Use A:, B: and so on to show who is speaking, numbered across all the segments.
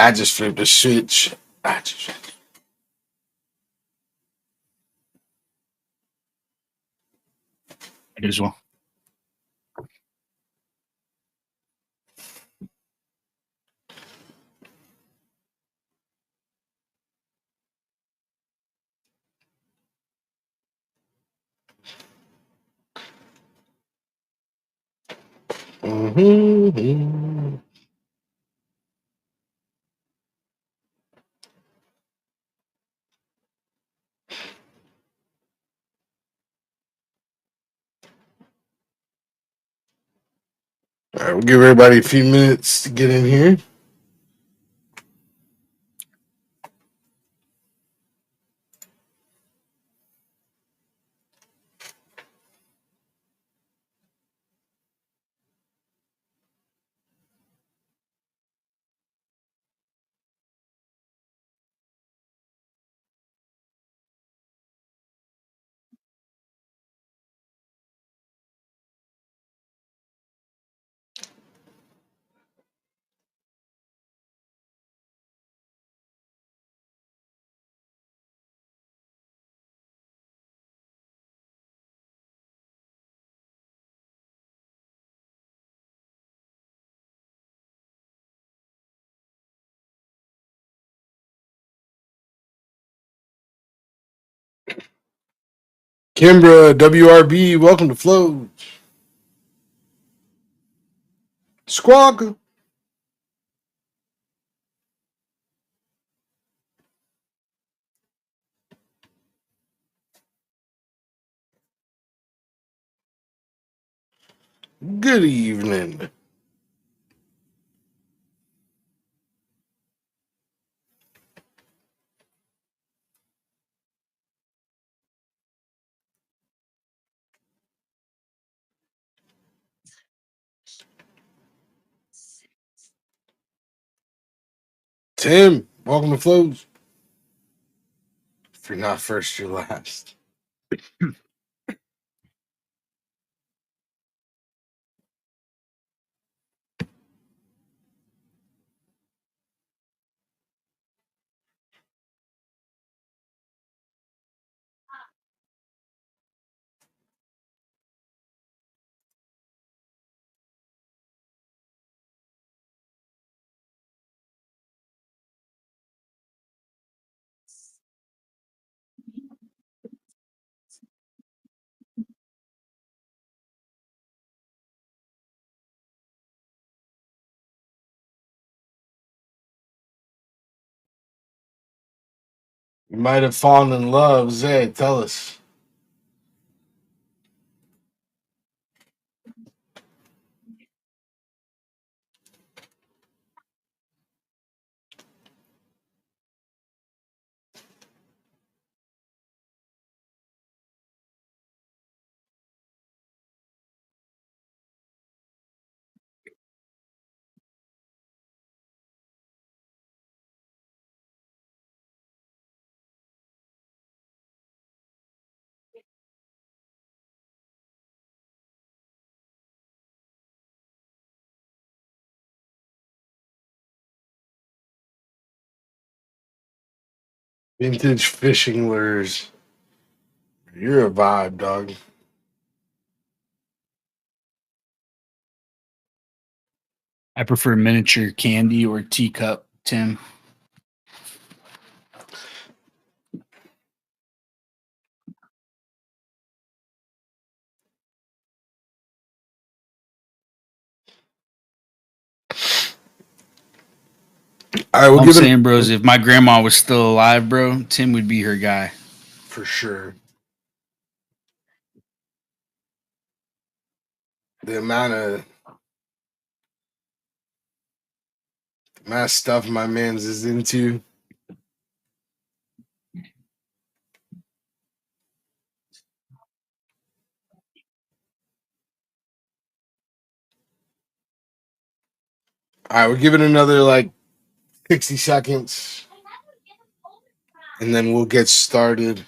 A: I just flipped the switch.
B: I do as well.
A: Mm-hmm. All right, we'll give everybody a few minutes to get in here. Kimbra, WRB, welcome to Flow. Squawk. Good evening. Tim, welcome to Flows. If you're not first, you're last. You might have fallen in love. Zay, tell us. Vintage fishing lures. You're a vibe, dog.
B: I prefer miniature candy or teacup, Tim.
A: All right,
B: All
A: we'll
B: I'm
A: give
B: saying, bro,
A: it
B: is if my grandma was still alive, bro, Tim would be her guy.
A: for sure. The amount of stuff my man's is into. All right, we'll give it another like 60 seconds and then we'll get started.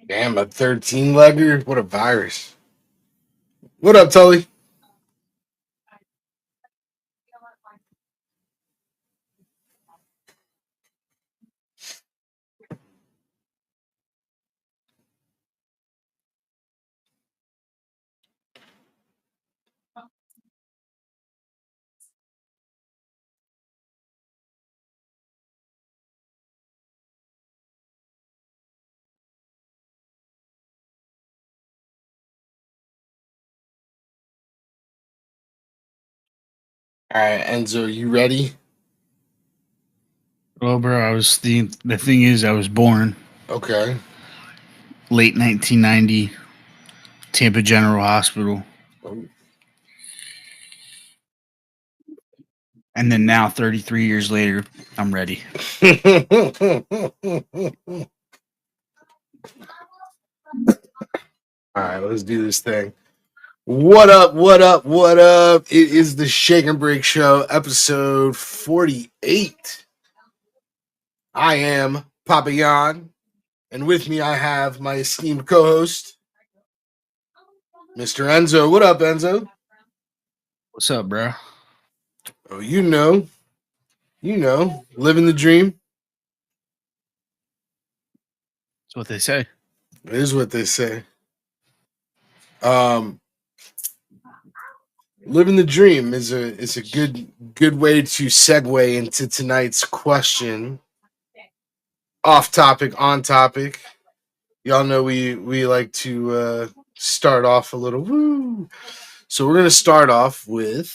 A: Damn, a 13-legger? What a virus. What up, Tully? All right, Enzo, you ready?
B: Well, bro, the thing is, I was born
A: Okay.
B: late 1990, Tampa General Hospital, and then now 33 years later, I'm ready.
A: All right, let's do this thing. What up? What up? What up? It is the Shake and Break Show, episode 48. I am Papa Jan, and with me I have my esteemed co-host, Mr. Enzo. What up, Enzo?
B: What's up, bro?
A: Oh, living the dream.
B: That's what they say.
A: It is what they say. Living the dream is a good way to segue into tonight's question. Off topic, on topic. Y'all know we like to start off a little woo. So we're gonna start off with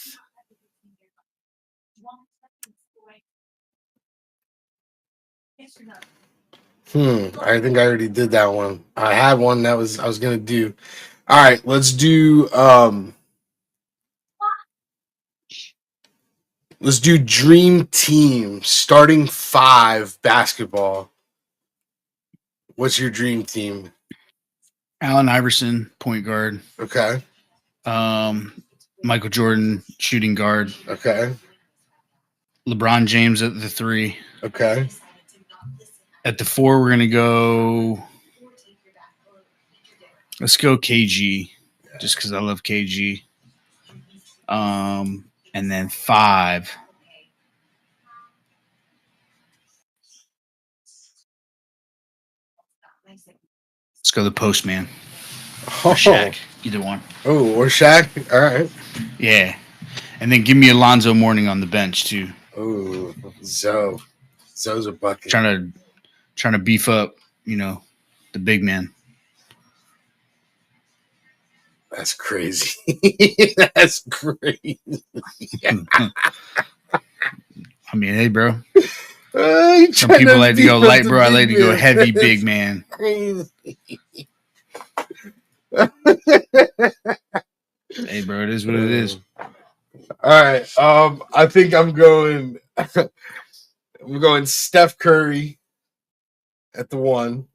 A: I think I already did that one. I had one that I was gonna do. All right, let's do dream team starting 5 basketball. What's your dream team?
B: Allen Iverson, point guard.
A: Okay.
B: Michael Jordan, shooting guard.
A: Okay.
B: LeBron James at the 3.
A: Okay.
B: At the 4, we're gonna go. Let's go KG, just because I love KG. And then 5. Let's go the Postman. Or Shaq, either one.
A: Oh, or Shaq. All right.
B: Yeah, and then give me Alonzo Mourning on the bench too.
A: Oh, Zoe's a bucket.
B: Trying to beef up, the big man.
A: That's crazy. That's crazy.
B: I mean, hey, bro.
A: Some
B: Some people like to go light, bro. I like to go heavy, big man.
A: Crazy.
B: Hey, bro, it is what it is.
A: All right. I think I'm going. I'm going Steph Curry at the 1.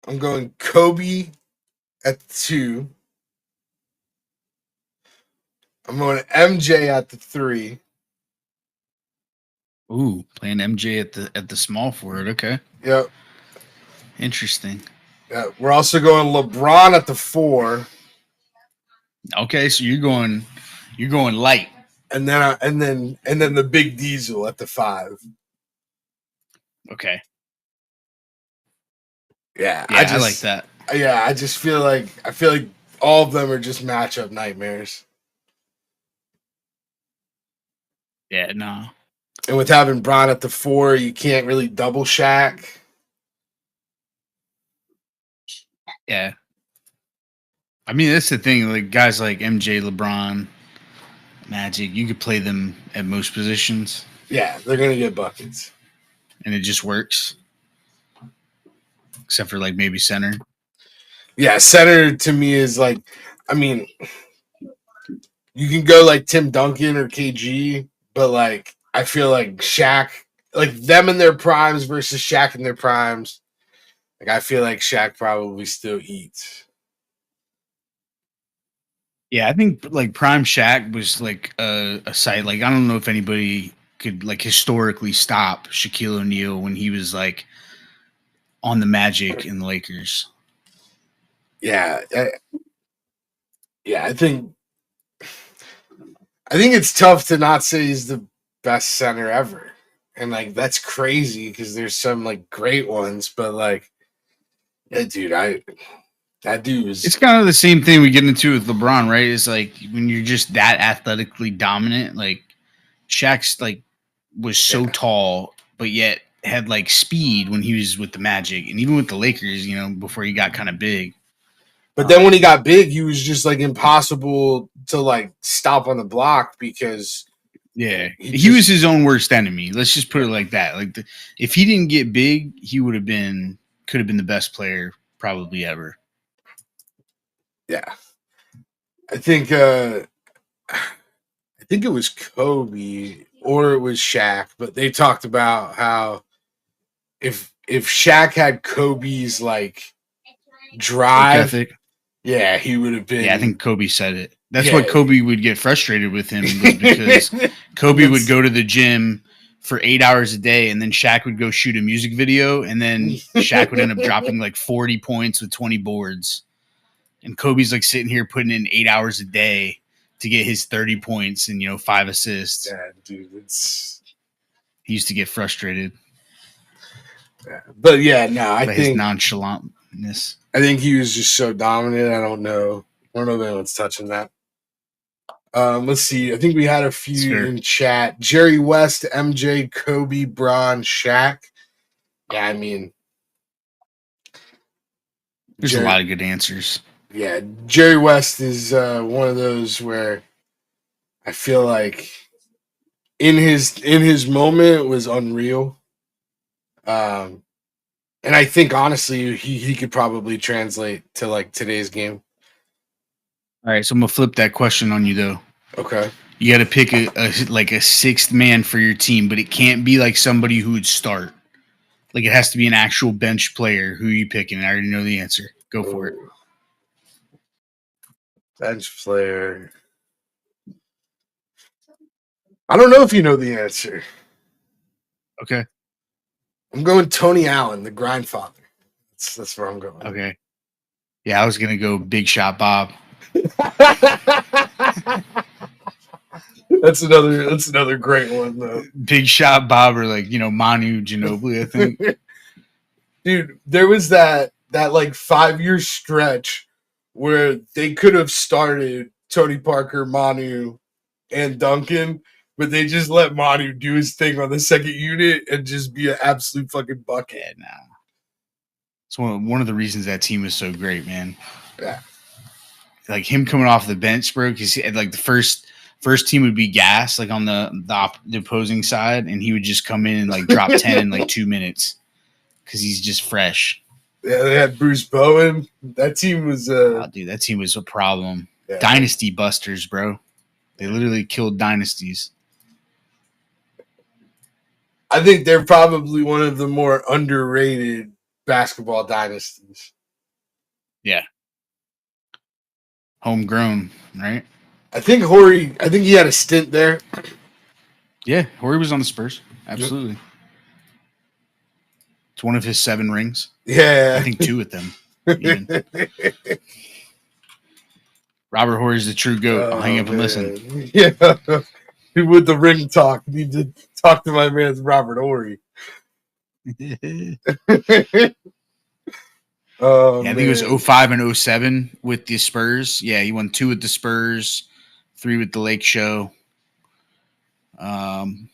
A: I'm going Kobe at the 2. I'm going MJ at the 3.
B: Ooh, playing MJ at the small forward. Okay,
A: Yep.
B: interesting.
A: Yeah. We're also going LeBron at the 4.
B: Okay, so you're going light.
A: And then the Big Diesel at the 5.
B: Okay.
A: Yeah,
B: Yeah, I like that.
A: Yeah, I just feel like all of them are just matchup nightmares.
B: Yeah, no.
A: And with having Bron at the 4, you can't really double Shaq.
B: Yeah. I mean, that's the thing. Like guys like MJ, LeBron, Magic, you could play them at most positions.
A: Yeah, they're gonna get buckets,
B: and it just works. Except for like maybe center.
A: Yeah, center to me is like, I mean, you can go like Tim Duncan or KG, but like I feel like Shaq, like them in their primes versus Shaq in their primes. Like I feel like Shaq probably still eats.
B: Yeah, I think like Prime Shaq was like a site. Like I don't know if anybody could like historically stop Shaquille O'Neal when he was like on the Magic and the Lakers.
A: Yeah, I think it's tough to not say he's the best center ever, and like that's crazy because there's some like great ones, but like, yeah, dude, that dude was.
B: It's kind of the same thing we get into with LeBron, right? It's like when you're just that athletically dominant, like Shaq's like was so tall, but yet had like speed when he was with the Magic, and even with the Lakers, before he got kind of big.
A: But then when he got big, he was just like impossible to like stop on the block because
B: he was his own worst enemy. Let's just put it like that. Like if he didn't get big, he could have been the best player probably ever.
A: Yeah, I think it was Kobe or it was Shaq, but they talked about how if Shaq had Kobe's like drive, yeah, he would have been.
B: Yeah, I think Kobe said it. That's why Kobe would get frustrated with him because Kobe would go to the gym for 8 hours a day, and then Shaq would go shoot a music video, and then Shaq would end up dropping like 40 points with 20 boards. And Kobe's like sitting here putting in 8 hours a day to get his 30 points and 5 assists.
A: Yeah, dude,
B: he used to get frustrated.
A: Yeah. But yeah, no, I think
B: his nonchalantness.
A: I think he was just so dominant. I don't know if anyone's touching that. Let's see. I think we had a few in chat. Jerry West, MJ, Kobe, Bron, Shaq. Yeah, I mean,
B: there's a lot of good answers.
A: Yeah, Jerry West is one of those where I feel like in his moment it was unreal. And I think honestly he could probably translate to like today's game.
B: All right, so I'm gonna flip that question on you though.
A: Okay.
B: You got to pick a sixth man for your team, but it can't be like somebody who would start. Like it has to be an actual bench player. Who are you picking? I already know the answer. Go for it.
A: Bench player. I don't know if you know the answer.
B: Okay.
A: I'm going Tony Allen, the Grindfather. That's where I'm going.
B: Okay. Yeah, I was gonna go Big Shot Bob.
A: That's another great one though.
B: Big Shot Bob or like Manu Ginobili, I think.
A: Dude, there was that like 5-year stretch where they could have started Tony Parker, Manu, and Duncan, but they just let Manu do his thing on the second unit and just be an absolute fucking bucket.
B: Yeah, nah. It's one of the reasons that team was so great, man.
A: Yeah.
B: Like him coming off the bench, bro, because like the first team would be gas, like on the opposing side, and he would just come in and like drop 10 in like 2 minutes because he's just fresh.
A: Yeah, they had Bruce Bowen. That team was
B: dude, that team was a problem. Yeah. Dynasty busters, bro. They literally killed dynasties.
A: I think they're probably one of the more underrated basketball dynasties.
B: Yeah. Homegrown, right?
A: I think he had a stint there.
B: Yeah, Horry was on the Spurs. Absolutely. Yep. It's one of his 7 rings.
A: Yeah.
B: I think 2 with them. Even. Robert Horry's the true GOAT. I'll hang up and listen.
A: Yeah. With the ring talk, need to talk to my man Robert Horry.
B: I think it was 05 and 07 with the Spurs. Yeah, he won 2 with the Spurs, 3 with the Lake Show, and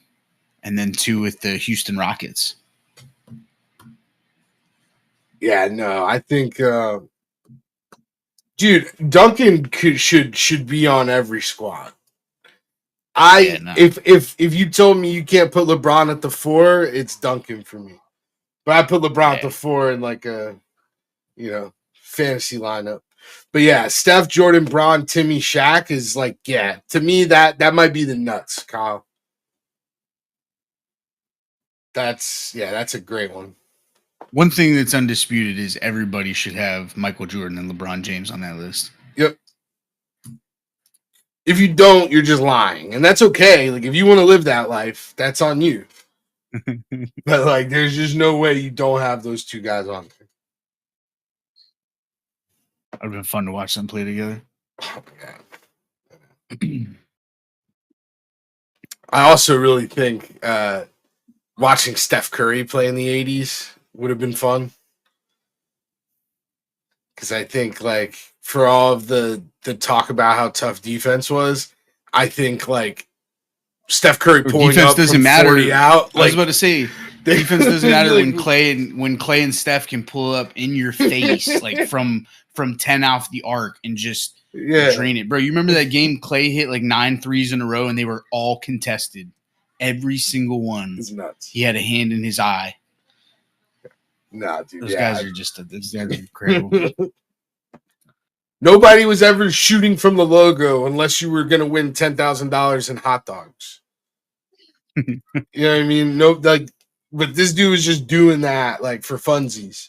B: then 2 with the Houston Rockets.
A: Yeah, no, I think, dude, Duncan should be on every squad. If you told me you can't put LeBron at the 4, it's Duncan for me. But I put LeBron at the 4 in like a fantasy lineup. But yeah, Steph, Jordan, Bron, Timmy, Shaq is like, yeah, to me that might be the nuts, Kyle. That's a great one.
B: One thing that's undisputed is everybody should have Michael Jordan and LeBron James on that list.
A: Yep. If you don't, you're just lying. And that's okay. Like if you want to live that life, that's on you. But like, there's just no way you don't have those two guys on there.
B: It would have been fun to watch them play together.
A: Oh, I also really think watching Steph Curry play in the 80s would have been fun. Because I think, like, for all of the talk about how tough defense was, I think, like, Steph Curry pulling
B: defense
A: up
B: doesn't
A: from
B: matter.
A: 40 out.
B: I was about to say, defense doesn't matter when Clay and Steph can pull up in your face, like from 10 off the arc and just drain it. Bro, you remember that game Clay hit like 9 threes in a row and they were all contested. Every single one.
A: It's nuts.
B: He had a hand in his eye.
A: Nah, dude.
B: Those guys are incredible.
A: Nobody was ever shooting from the logo unless you were going to win $10,000 in hot dogs. You know what I mean? No, like, but this dude was just doing that, like, for funsies.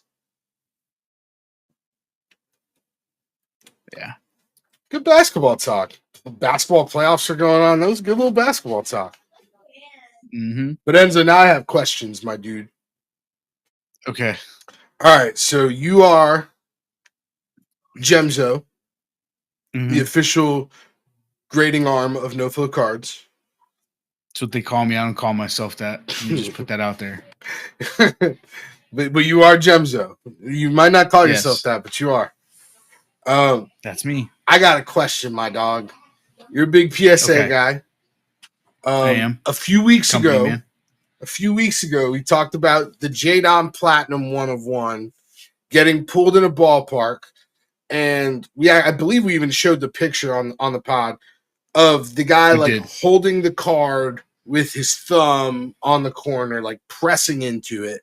B: Yeah.
A: Good basketball talk. Basketball playoffs are going on. That was a good little basketball talk.
B: Mm-hmm.
A: But Enzo, now I have questions, my dude.
B: Okay.
A: All right. So you are Gemzo, the official grading arm of No Flow Cards.
B: That's what they call me. I don't call myself that. Let me just put that out there.
A: but you are Gemzo. You might not call yourself that, but you are.
B: That's me.
A: I got a question, my dog. You're a big PSA guy.
B: I am.
A: A few weeks ago, we talked about the J-Dom Platinum 1 of 1 getting pulled in a ballpark. And I believe we even showed the picture on the pod of the guy holding the card with his thumb on the corner, like pressing into it.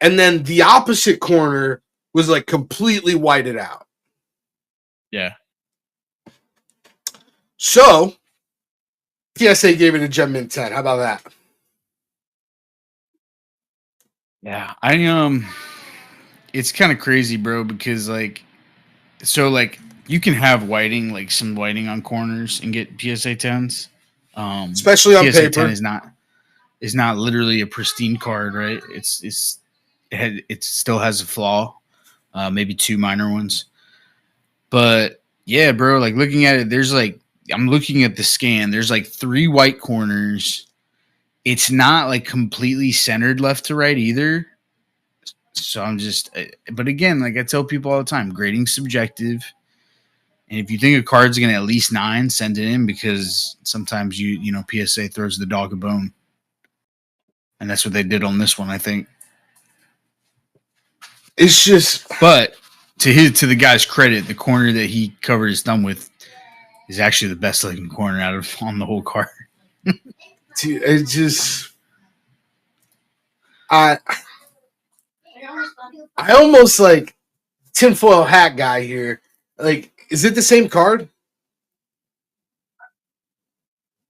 A: And then the opposite corner was like completely whited out.
B: Yeah.
A: So PSA gave it a Gem Mint 10. How about that?
B: Yeah. It's kind of crazy, bro, because you can have whiting, like some whiting on corners and get PSA 10s.
A: Especially on
B: PSA
A: paper.
B: 10 is not literally a pristine card, right? It still has a flaw, maybe 2 minor ones. But yeah, bro, like looking at it, I'm looking at the scan. There's like 3 white corners. It's not like completely centered left to right either. So but again, like I tell people all the time, grading's subjective. And if you think a card's going to at least 9, send it in, because sometimes PSA throws the dog a bone. And that's what they did on this one, I think.
A: It's just,
B: but to the guy's credit, the corner that he covered his thumb with is actually the best looking corner on the whole card.
A: It just, I almost like tinfoil hat guy here. Like, is it the same card?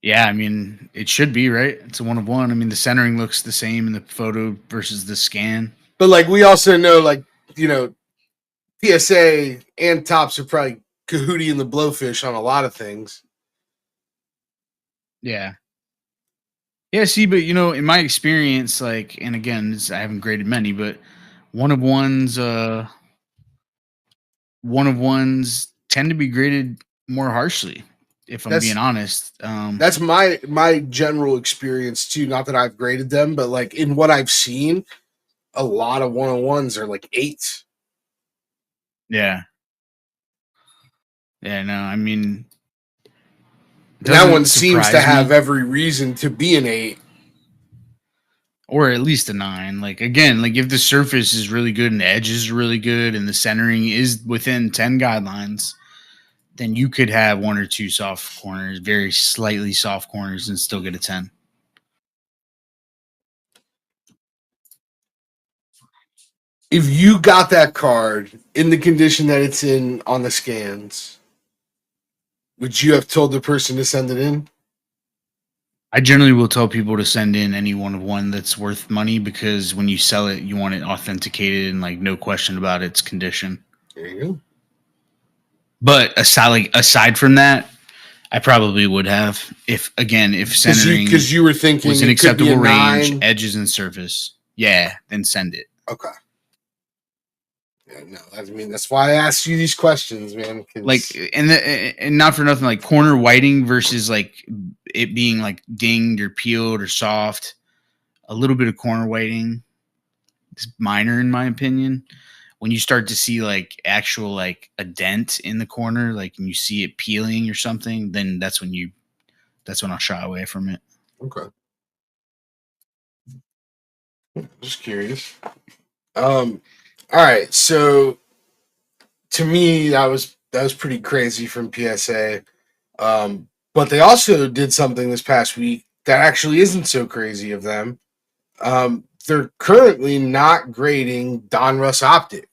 B: Yeah, I mean, it should be, right? It's a 1 of 1. I mean, the centering looks the same in the photo versus the scan.
A: But like, we also know, like, PSA and Topps are probably Kahootie and the Blowfish on a lot of things.
B: Yeah. Yeah, see, but in my experience, like, and again, I haven't graded many, but 1 of 1s, 1 of 1s tend to be graded more harshly, if I'm being honest.
A: That's my general experience too. Not that I've graded them, but like in what I've seen, a lot of 1 of 1s are like 8s.
B: Yeah. Yeah, no, I mean,
A: that one seems to have every reason to be an 8.
B: Or at least a 9. Like, again, like if the surface is really good and the edge is really good and the centering is within 10 guidelines, then you could have 1 or 2 soft corners, very slightly soft corners, and still get a 10.
A: If you got that card in the condition that it's in on the scans, would you have told the person to send it in?
B: I generally will tell people to send in any 1 of 1 that's worth money, because when you sell it, you want it authenticated and like no question about its condition.
A: There you go.
B: But aside from that, I probably would have if centering
A: because you were thinking
B: was an
A: it could be a
B: acceptable range,
A: 9.
B: edges and surface. Yeah, then send it.
A: Okay. Yeah, no, I mean that's why I asked you these questions, man. 'cause-
B: Like, and not for nothing, like corner whiting versus like it being like dinged or peeled or soft. A little bit of corner whiting is minor in my opinion. When you start to see like actual like a dent in the corner, like and you see it peeling or something, then that's when I'll shy away from it.
A: Okay. Just curious. All right, so to me that was pretty crazy from PSA. But they also did something this past week that actually isn't so crazy of them. They're currently not grading Donruss Optic.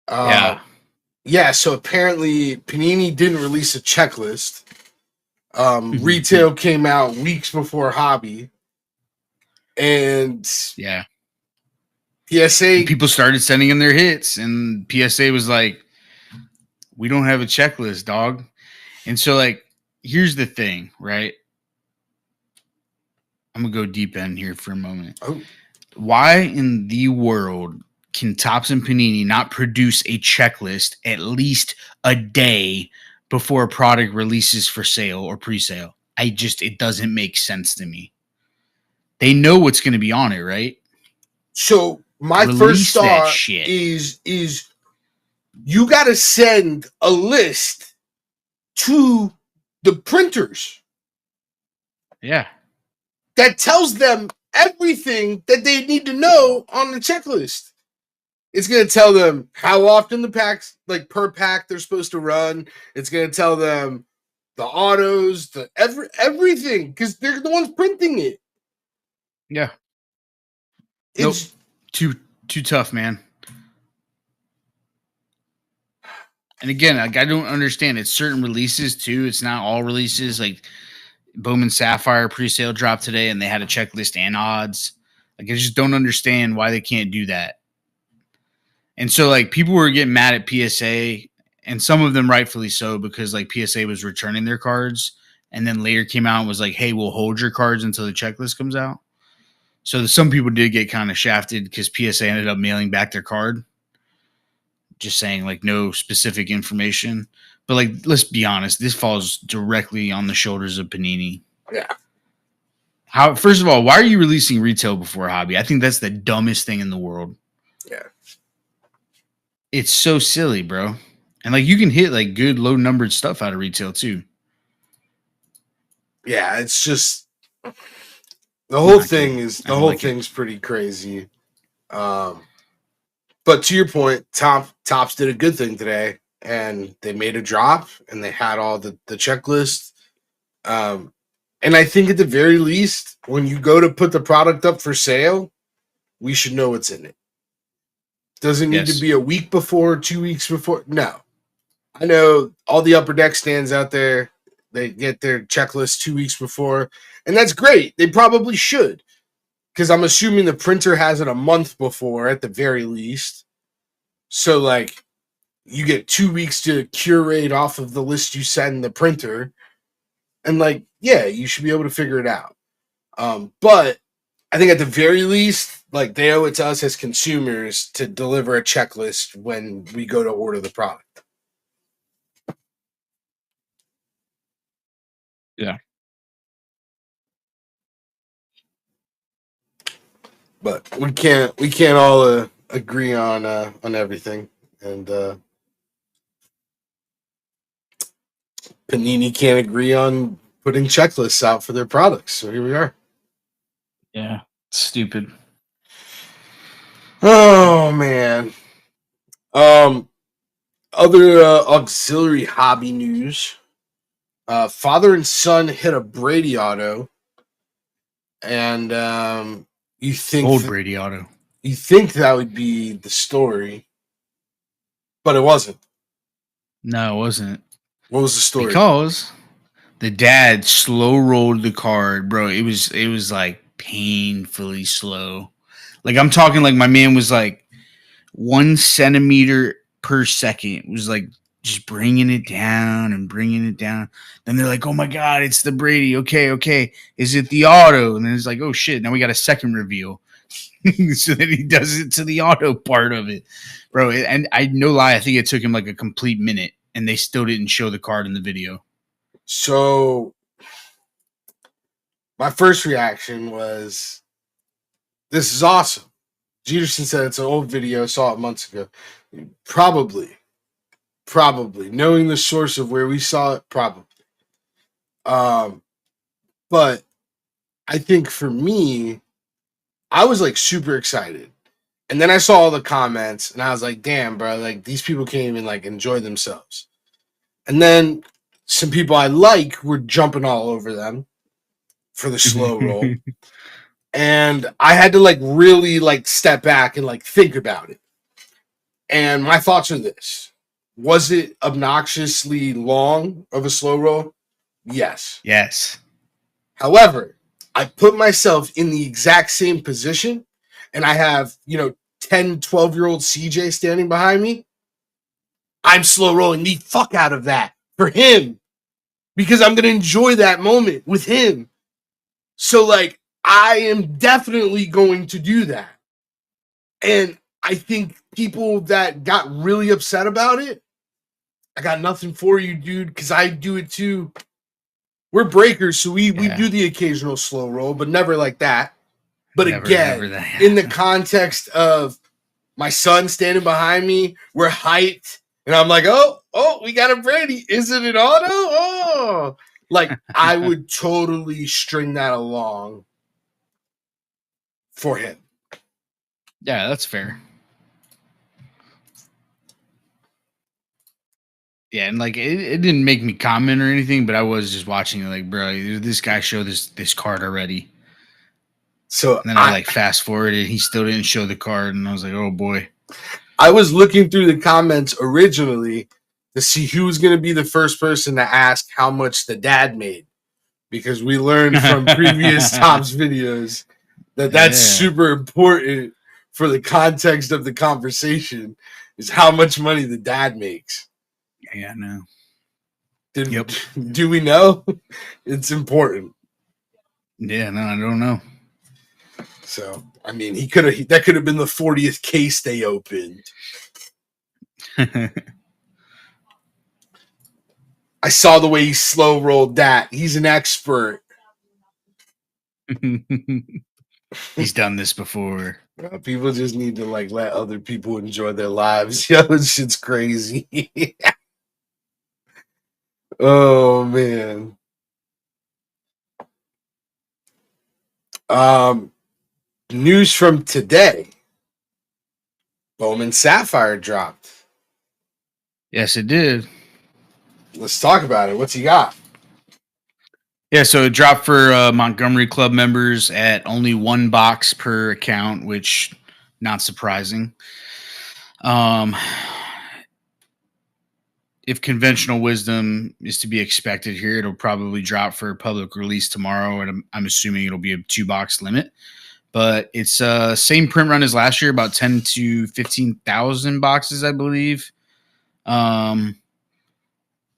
A: Yeah, so apparently Panini didn't release a checklist. Retail came out weeks before Hobby. And
B: yeah,
A: PSA
B: people started sending in their hits, and PSA was like, "We don't have a checklist, dog." And so, like, here's the thing, right? I'm gonna go deep end here for a moment.
A: Oh.
B: Why in the world can Topps and Panini not produce a checklist at least a day before a product releases for sale or pre-sale? It doesn't make sense to me. They know what's going to be on it, right?
A: So my first thought is you got to send a list to the printers.
B: Yeah.
A: That tells them everything that they need to know on the checklist. It's going to tell them how often the packs, like per pack, they're supposed to run. It's going to tell them the autos, everything, because they're the ones printing it.
B: Yeah. It's too tough, man. And again, like, I don't understand. It's certain releases too. It's not all releases. Like Bowman Sapphire pre-sale dropped today, and they had a checklist and odds. Like, I just don't understand why they can't do that. And so, like, people were getting mad at PSA, and some of them rightfully so, because like PSA was returning their cards, and then later came out and was like, "Hey, we'll hold your cards until the checklist comes out." So some people did get kind of shafted because PSA ended up mailing back their card, just saying like no specific information. But like, let's be honest, this falls directly on the shoulders of Panini.
A: Yeah.
B: First of all, why are you releasing retail before Hobby? I think that's the dumbest thing in the world.
A: Yeah.
B: It's so silly, bro. And like, you can hit like good low numbered stuff out of retail too.
A: Yeah, it's just the whole thing's pretty crazy. But to your point, Topps did a good thing today, and they made a drop, and they had all the checklist. And I think at the very least, when you go to put the product up for sale, we should know what's in it. Doesn't need to be a week before, 2 weeks before. No. I know all the Upper Deck stands out there, they get their checklist 2 weeks before, and that's great. They probably should, because I'm assuming the printer has it a month before at the very least. So, like, you get 2 weeks to curate off of the list you send the printer, and, like, yeah, you should be able to figure it out. But I think at the very least, like, they owe it to us as consumers to deliver a checklist when we go to order the product.
B: Yeah.
A: But we can't all agree on everything, and Panini can't agree on putting checklists out for their products. So here we are.
B: Yeah, stupid.
A: Oh man. Other auxiliary hobby news. Father and son hit a Brady auto, and you think
B: old Brady auto.
A: You think that would be the story, but it wasn't.
B: No, it wasn't.
A: What was the story?
B: Because the dad slow rolled the card, bro. It was like painfully slow. Like, I'm talking like my man was like 1 centimeter per second. It was like just bringing it down and bringing it down. Then they're like, oh my God, it's the Brady. Okay. Is it the auto? And then it's like, oh shit, now we got a second reveal. So then he does it to the auto part of it. Bro, and I no lie, I think it took him like a complete minute and they still didn't show the card in the video.
A: So my first reaction was, this is awesome. Jeterson said it's an old video, saw it months ago. Probably. Knowing the source of where we saw it, probably. But I think for me, I was like super excited. And then I saw all the comments and I was like, damn, bro, like these people can't even like enjoy themselves. And then some people I like were jumping all over them for the slow roll. And I had to like really like step back and like think about it. And my thoughts are this. Was it obnoxiously long of a slow roll? Yes.
B: Yes.
A: However, I put myself in the exact same position and I have, 10, 12-year-old CJ standing behind me. I'm slow rolling the fuck out of that for him because I'm going to enjoy that moment with him. So, like, I am definitely going to do that. And I think people that got really upset about it, I got nothing for you, dude, because I do it too. We're breakers, so we do the occasional slow roll, but never like that. But never that. In the context of my son standing behind me, we're hyped, and I'm like, oh, we got a Brady. Is it an auto? Oh. Like, I would totally string that along for him.
B: Yeah, that's fair. Yeah, and like it didn't make me comment or anything, but I was just watching it like, bro, this guy showed this card already.
A: So
B: and then I like fast forwarded, he still didn't show the card, and I was like, oh boy.
A: I was looking through the comments originally to see who was going to be the first person to ask how much the dad made, because we learned from previous Topps videos that's super important for the context of the conversation, is how much money the dad makes.
B: Yeah, I know.
A: Do we know? It's important.
B: Yeah, no, I don't know.
A: So, I mean, that could have been the 40th case they opened. I saw the way he slow rolled that. He's an expert.
B: He's done this before.
A: People just need to like let other people enjoy their lives. Yo, this shit's crazy. Oh man. News from today. Bowman Sapphire dropped.
B: Yes, it did.
A: Let's talk about it. What's he got?
B: Yeah, so it dropped for Montgomery Club members at only one box per account, which not surprising. If conventional wisdom is to be expected here, it'll probably drop for public release tomorrow, and I'm assuming it'll be a 2-box limit. But it's same print run as last year, about 10 to 15,000 boxes, I believe.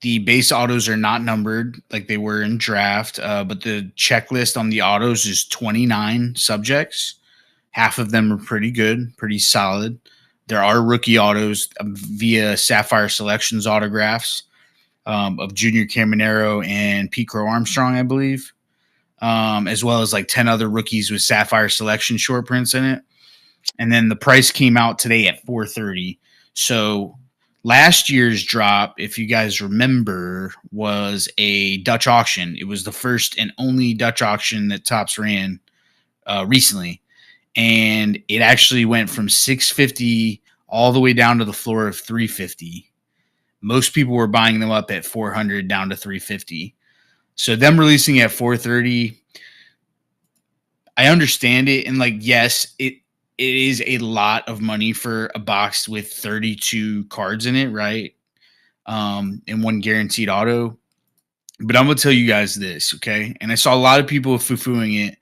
B: The base autos are not numbered like they were in draft, but the checklist on the autos is 29 subjects. Half of them are pretty good, pretty solid. There are rookie autos via Sapphire Selections autographs of Junior Caminero and Pete Crow Armstrong, I believe, as well as like 10 other rookies with Sapphire Selection short prints in it. And then the price came out today at $430. So last year's drop, if you guys remember, was a Dutch auction. It was the first and only Dutch auction that Topps ran recently. And it actually went from $650 all the way down to the floor of $350. Most people were buying them up at $400 down to $350. So them releasing at $430, I understand it. And like, yes, it is a lot of money for a box with 32 cards in it, right? And one guaranteed auto. But I'm going to tell you guys this, okay? And I saw a lot of people foo-fooing it,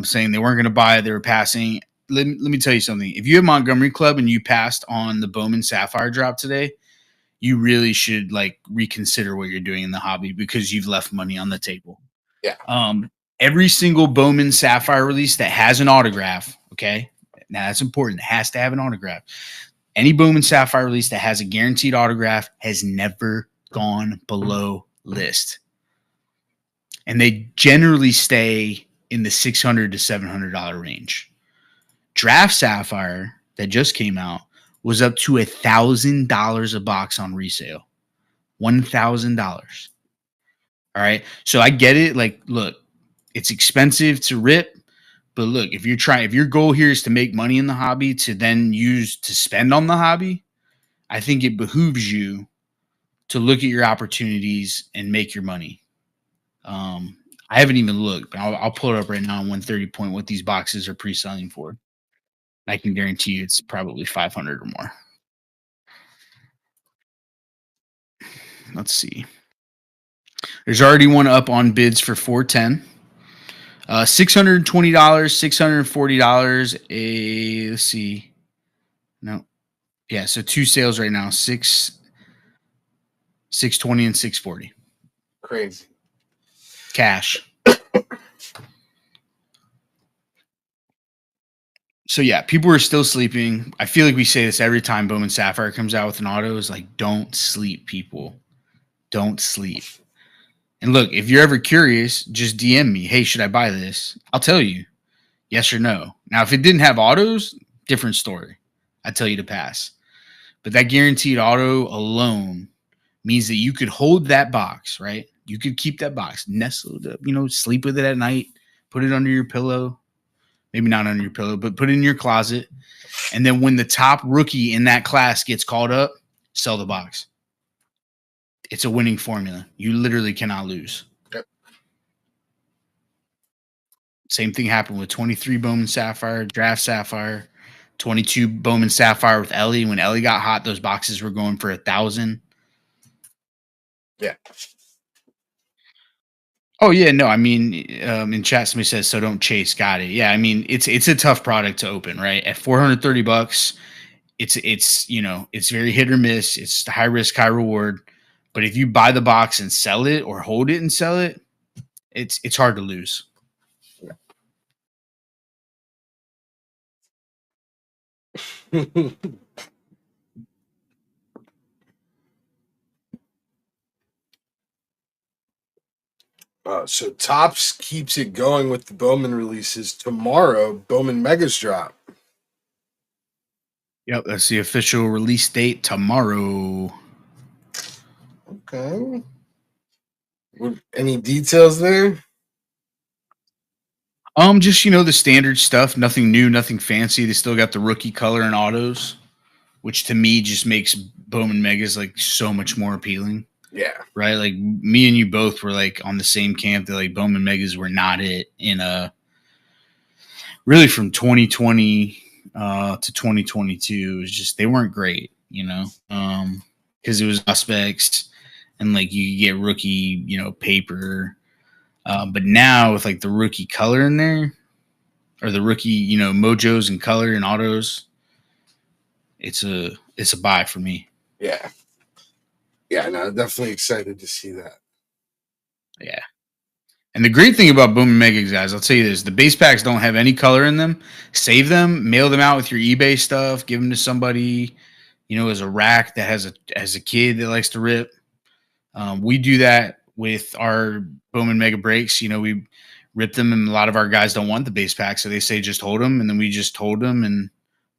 B: saying they weren't going to buy it, they were passing. Let me tell you something. If you have Montgomery Club and you passed on the Bowman Sapphire drop today, you really should like reconsider what you're doing in the hobby because you've left money on the table.
A: Yeah.
B: Every single Bowman Sapphire release that has an autograph, okay? Now that's important. It has to have an autograph. Any Bowman Sapphire release that has a guaranteed autograph has never gone below list. And they generally stay in the $600 to $700 range. Draft Sapphire that just came out was up to $1,000 a box on resale. $1,000. All right. So I get it. Like, look, it's expensive to rip, but look, if your goal here is to make money in the hobby to then use to spend on the hobby, I think it behooves you to look at your opportunities and make your money. I haven't even looked, but I'll pull it up right now on 130 Point what these boxes are pre-selling for. I can guarantee you it's probably 500 or more. Let's see. There's already one up on bids for $410. $620, $640. Let's see. No. Yeah, so two sales right now. $620 and $640.
A: Crazy.
B: Cash. So yeah, people are still sleeping. I feel like we say this every time Bowman Sapphire comes out with an auto. Is like, don't sleep, people. Don't sleep. And look, if you're ever curious, just DM me. Hey, should I buy this? I'll tell you, yes or no. Now, if it didn't have autos, different story. I'd tell you to pass. But that guaranteed auto alone means that you could hold that box, right? You could keep that box nestled up, sleep with it at night, put it under your pillow. Maybe not under your pillow, but put it in your closet. And then when the top rookie in that class gets called up, sell the box. It's a winning formula. You literally cannot lose.
A: Yep.
B: Same thing happened with 23 Bowman Sapphire, Draft Sapphire, 22 Bowman Sapphire with Ellie. When Ellie got hot, those boxes were going for $1,000.
A: Yeah.
B: Oh yeah, no. I mean, in chat somebody says, "So don't chase." Got it. Yeah, I mean, it's a tough product to open, right? At $430, it's very hit or miss. It's high risk, high reward. But if you buy the box and sell it, or hold it and sell it, it's hard to lose.
A: So Topps keeps it going with the Bowman releases. Tomorrow, Bowman Megas drop.
B: Yep, that's the official release date tomorrow.
A: Okay. Any details there?
B: Just the standard stuff. Nothing new, nothing fancy. They still got the rookie color and autos, which to me just makes Bowman Megas like so much more appealing.
A: Yeah.
B: Right. Like me and you both were like on the same camp that like Bowman Megas were not it in really from 2020 to 2022. It was just they weren't great, because it was suspects and like you get rookie, paper. But now with like the rookie color in there or the rookie, mojos and color and autos, it's a buy for me.
A: Yeah. Yeah, no, definitely excited to see that.
B: Yeah. And the great thing about Bowman Megas, guys, I'll tell you this, the base packs don't have any color in them. Save them, mail them out with your eBay stuff, give them to somebody, as a rack that has a kid that likes to rip. We do that with our Bowman Mega breaks. We rip them, and a lot of our guys don't want the base pack, so they say just hold them, and then we just hold them and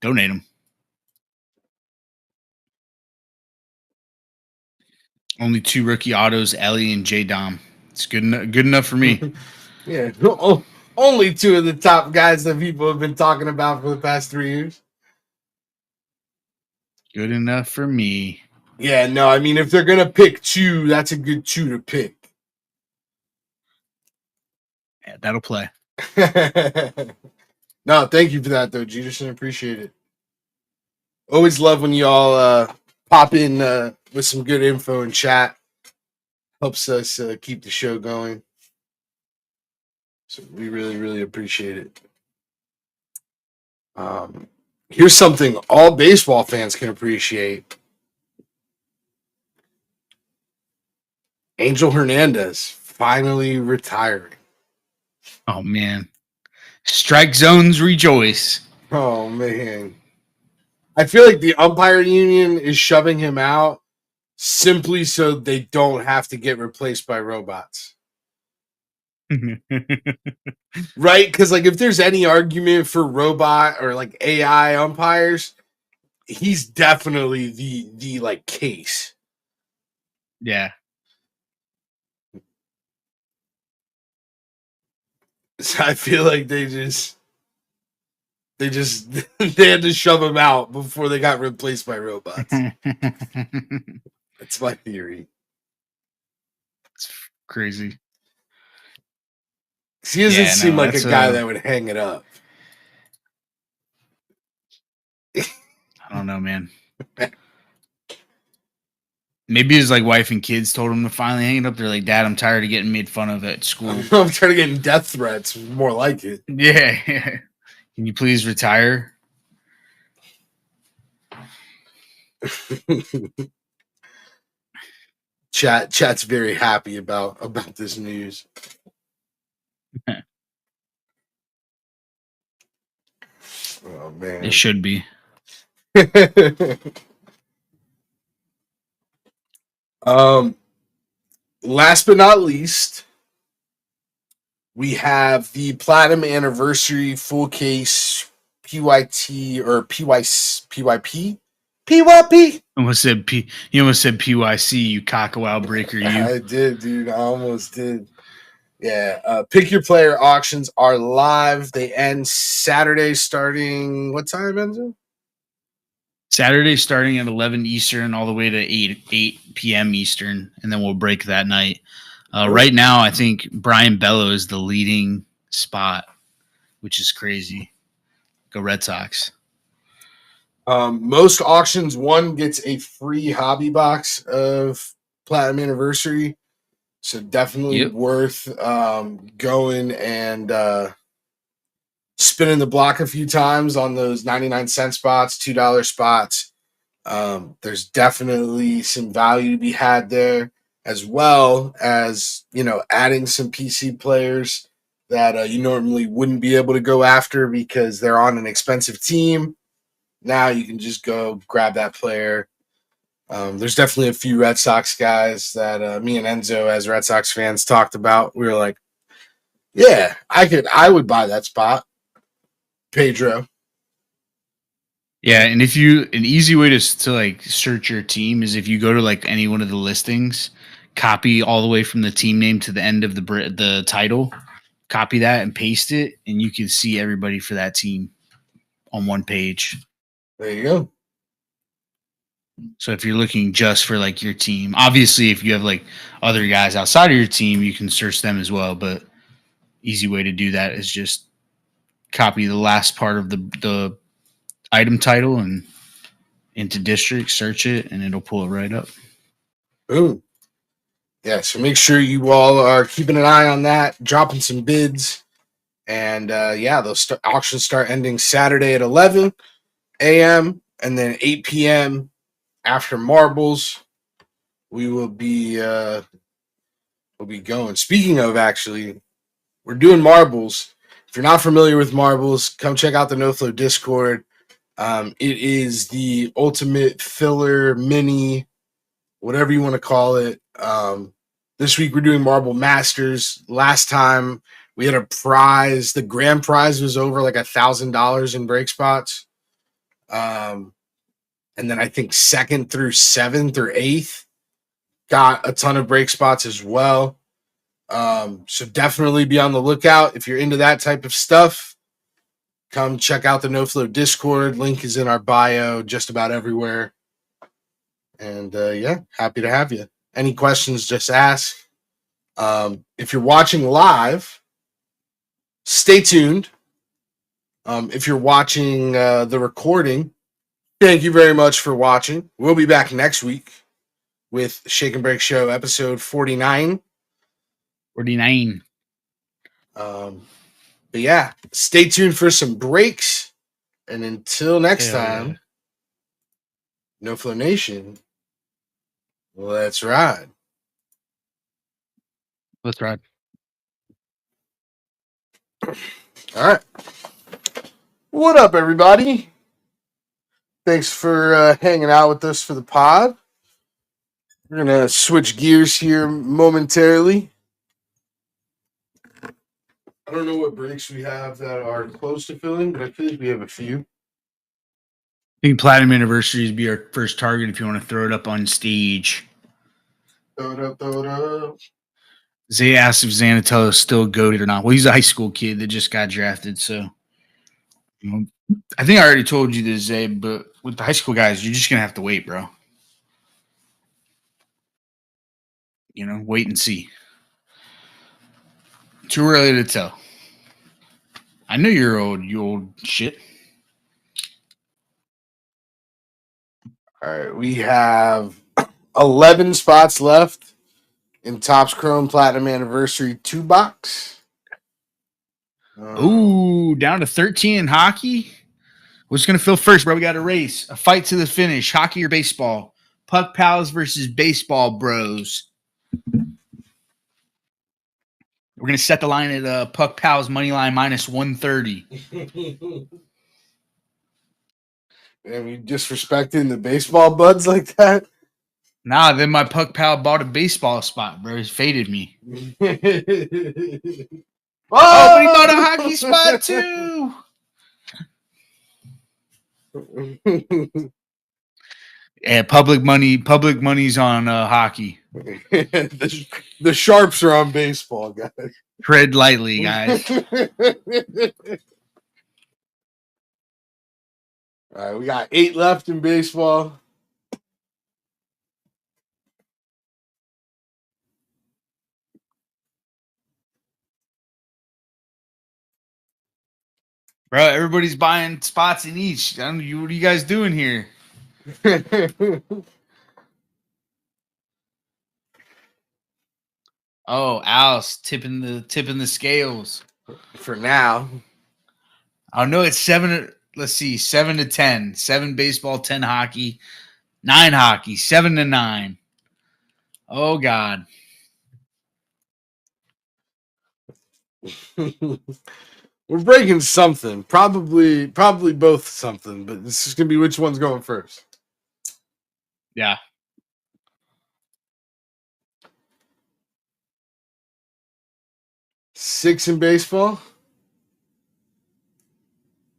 B: donate them. Only 2 rookie autos, Ellie and J Dom. It's good enough for me.
A: Yeah, only 2 of the top guys that people have been talking about for the past 3 years.
B: Good enough for me.
A: Yeah, no, I mean, if they're going to pick 2, that's a good 2 to pick.
B: Yeah, that'll play.
A: No, thank you for that, though, Jeterson. Appreciate it. Always love when y'all pop in with some good info in chat. Helps us keep the show going. So we really, really appreciate it. Here's something all baseball fans can appreciate. Angel Hernandez finally retiring.
B: Oh man. Strike zones rejoice.
A: Oh man. I feel like the umpire union is shoving him out simply so they don't have to get replaced by robots. Right? Because like if there's any argument for robot or like AI umpires, he's definitely the like case.
B: Yeah.
A: So I feel like they they had to shove him out before they got replaced by robots. That's my theory.
B: It's crazy.
A: He doesn't seem like a guy that would hang it up.
B: I don't know, man. Maybe his like wife and kids told him to finally hang it up. They're like, "Dad, I'm tired of getting made fun of at school.
A: I'm trying to get death threats. More like it.
B: Yeah. Can you please retire?"
A: Chat's very happy about this news. Oh man,
B: it should be.
A: Last but not least, we have the Platinum Anniversary full case PYT or PYP.
B: You almost said PYC, you cockawell breaker. You.
A: I did, dude. I almost did. Yeah. Pick your player auctions are live. They end Saturday starting what time, Enzo?
B: Saturday starting at 11 Eastern all the way to 8 p.m. Eastern, and then we'll break that night. Right now, I think Brian Bello is the leading spot, which is crazy. Go Red Sox.
A: Most auctions, one gets a free hobby box of Platinum Anniversary. So definitely worth going and spinning the block a few times on those 99-cent spots, $2 spots. There's definitely some value to be had there, as well as, you know, adding some PC players that you normally wouldn't be able to go after because they're on an expensive team. Now you can just go grab that player. There's definitely a few Red Sox guys that me and Enzo, as Red Sox fans, talked about. We were like, yeah, I would buy that spot. Pedro.
B: Yeah, and an easy way to like search your team is if you go to like any one of the listings, copy all the way from the team name to the end of the title, copy that and paste it, and you can see everybody for that team on one page.
A: There you go.
B: So if you're looking just for like your team, obviously if you have like other guys outside of your team, you can search them as well. But easy way to do that is just copy the last part of the item title and into district, search it, and it'll pull it right up.
A: Boom. Yeah, so make sure you all are keeping an eye on that, dropping some bids. And yeah, those auctions start ending Saturday at 11 a.m. and then 8 p.m. after marbles. We will be going. Speaking of, actually, we're doing marbles. If you're not familiar with marbles, come check out the NoFlow Discord. It is the ultimate filler mini, whatever you want to call it. This week we're doing Marble Masters. Last time we had a prize. The grand prize was over like $1,000 in break spots. And then I think 2nd through 7th or 8th got a ton of break spots as well. So definitely be on the lookout. If you're into that type of stuff, come check out the NoFlow Discord. Link is in our bio just about everywhere. And yeah, happy to have you. Any questions, just ask. If you're watching live, stay tuned. If you're watching the recording, thank you very much for watching. We'll be back next week with Shake and Break Show episode 49.
B: 49.
A: But yeah, stay tuned for some breaks. And until next time, NoFlow Nation, let's ride.
B: Let's ride.
A: All right. What up, everybody? Thanks for hanging out with us for the pod. We're going to switch gears here momentarily. I don't know what breaks we have that are close to filling, but I feel like we have a few.
B: I think Platinum Anniversaries be our first target if you want to throw it up on stage.
A: Throw it up, throw it up.
B: Zay asked if Zanatello is still goated or not. Well, he's a high school kid that just got drafted, so I think I already told you this, Zay, but with the high school guys, you're just gonna have to wait, bro. Wait and see. Too early to tell. I know you're old, you old shit.
A: All right, we have 11 spots left in Topps Chrome Platinum Anniversary 2 box.
B: Ooh, down to 13 in hockey. What's going to fill first, bro? We got a race, a fight to the finish. Hockey or baseball? Puck Pals versus Baseball Bros. We're going to set the line at Puck Pals money line minus 130.
A: Damn, you disrespecting the baseball buds like that?
B: Nah, then my Puck Pal bought a baseball spot, bro. He faded me. Oh, but he bought a hockey spot too. Yeah, public money's on hockey.
A: The sharps are on baseball, guys.
B: Tread lightly, guys.
A: All right, we got 8 left in baseball.
B: Bro, everybody's buying spots in each. What are you guys doing here? Oh, Al's tipping the scales.
A: For now.
B: I know it's 7. Let's see, 7 to 10. 7 baseball, 10 hockey, 9 hockey, 7 to 9. Oh God.
A: We're breaking something. Probably both something, but this is gonna be which one's going first.
B: Yeah.
A: Six in baseball.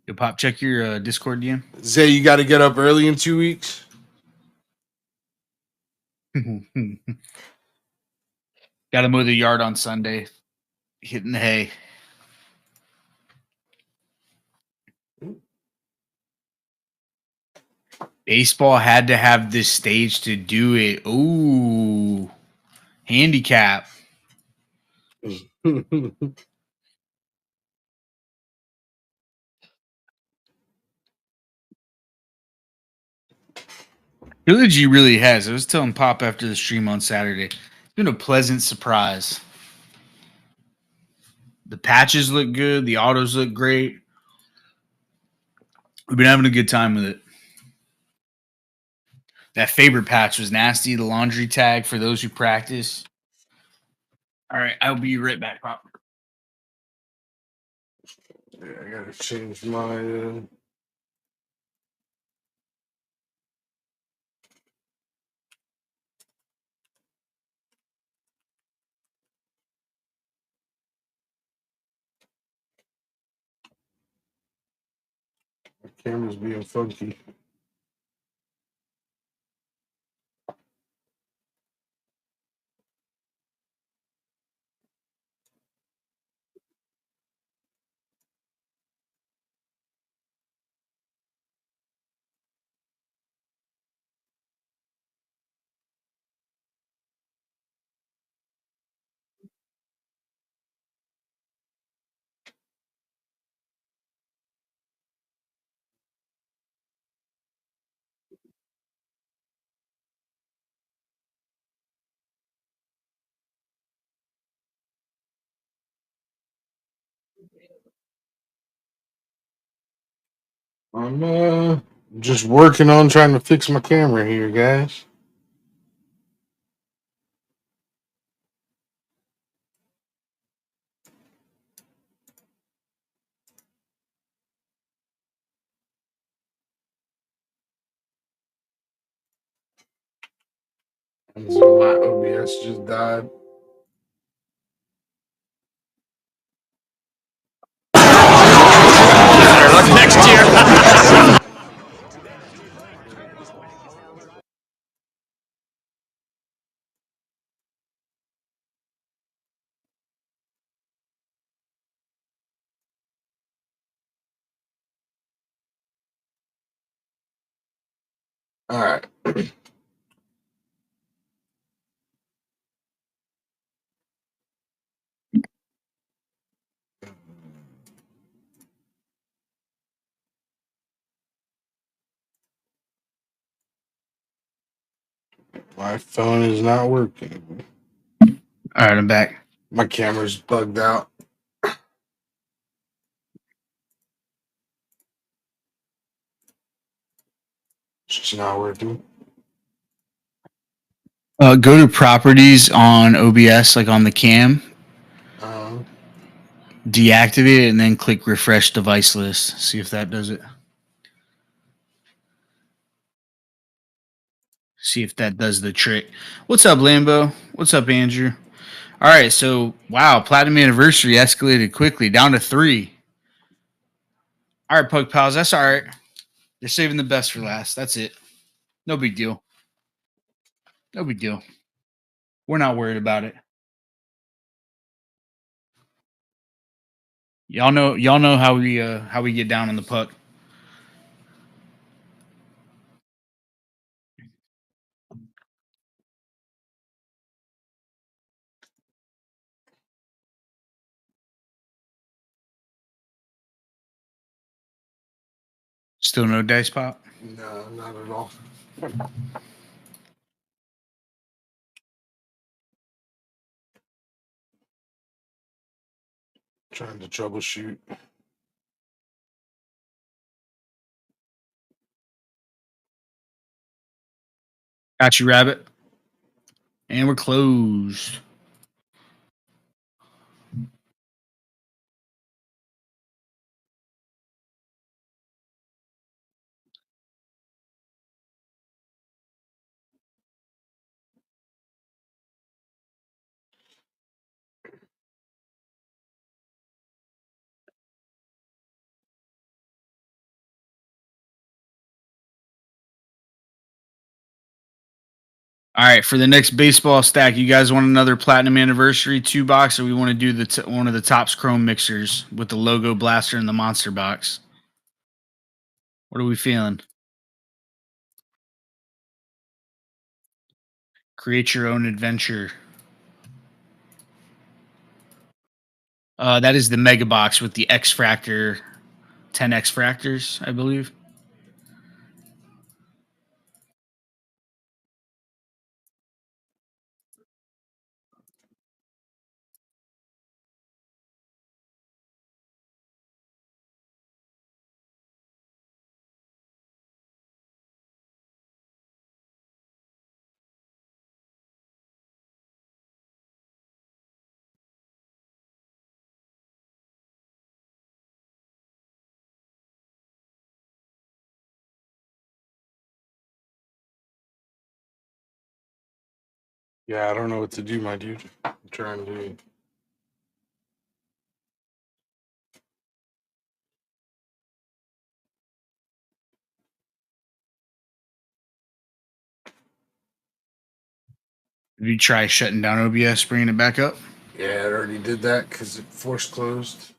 B: Yo, Pop, check your Discord DM.
A: Zay, you got to get up early in 2 weeks.
B: Got to mow the yard on Sunday. Hitting the hay. Baseball had to have this stage to do it. Ooh. Handicap. Trilogy really has. I was telling Pop after the stream on Saturday. It's been a pleasant surprise. The patches look good. The autos look great. We've been having a good time with it. That favorite patch was nasty. The laundry tag for those who practice. All right, I'll be right back, Pop.
A: Yeah, I gotta change my. My camera's being funky. I'm just working on trying to fix my camera here, guys. And so my OBS just died.
B: Better luck next year.
A: All right. My phone is not working.
B: All right, I'm back.
A: My camera's bugged out. It's just not working.
B: Go to properties on OBS, like on the cam, deactivate it, and then click refresh device list. See if that does it. See if that does the trick. What's up, Lambo? What's up, Andrew? All right, so wow, platinum anniversary escalated quickly down to 3. All right, Pug Pals, that's all right. They're saving the best for last. That's it. No big deal. No big deal. We're not worried about it. Y'all know how we get down on the puck. Still no dice pop?
A: No, not at all. Trying to troubleshoot.
B: Got you, Rabbit. And we're closed. All right, for the next baseball stack, you guys want another platinum anniversary 2-box, or we want to do the one of the Topps Chrome mixers with the logo blaster and the monster box? What are we feeling? Create your own adventure. That is the mega box with the X Fractor, 10 X Fractors, I believe.
A: Yeah, I don't know what to do, my dude. I'm trying to.
B: Did you try shutting down OBS, bringing it back up?
A: Yeah, I already did that because it forced closed.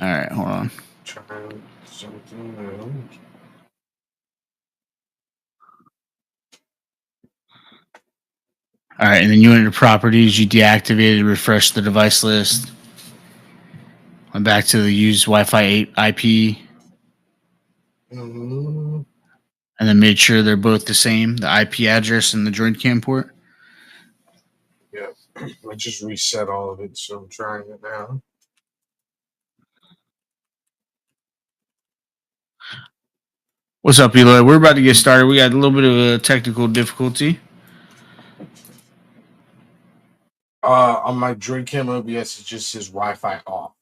B: All right, hold on.
A: Trying something else.
B: All right, and then you went into properties, you deactivated, refreshed the device list, went back to the use Wi-Fi 8 IP, and then made sure they're both the same, the IP address and the joint cam port.
A: Yeah, I just reset all of it, so I'm trying it now.
B: What's up, Eloy? We're about to get started. We got a little bit of a technical difficulty.
A: On my Droidcam OBS, it just says Wi-Fi off.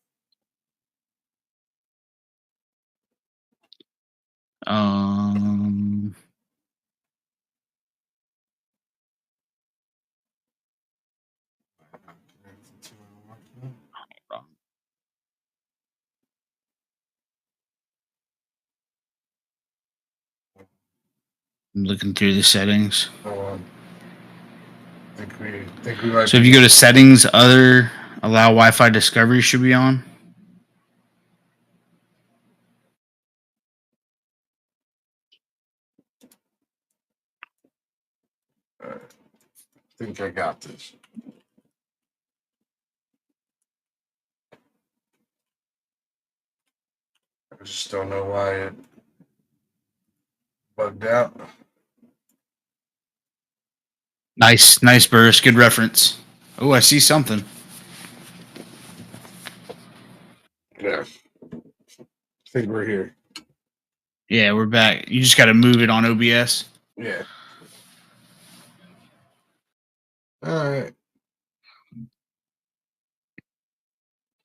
B: I'm looking through the settings.
A: Think we might.
B: So if you go to settings, other allow Wi-Fi discovery should be on.
A: I think I got this. I just don't know why it bugged out.
B: Nice burst. Good reference. Oh, I see something.
A: Yeah. I think we're here.
B: Yeah, we're back. You just got to move it on OBS.
A: Yeah. All right.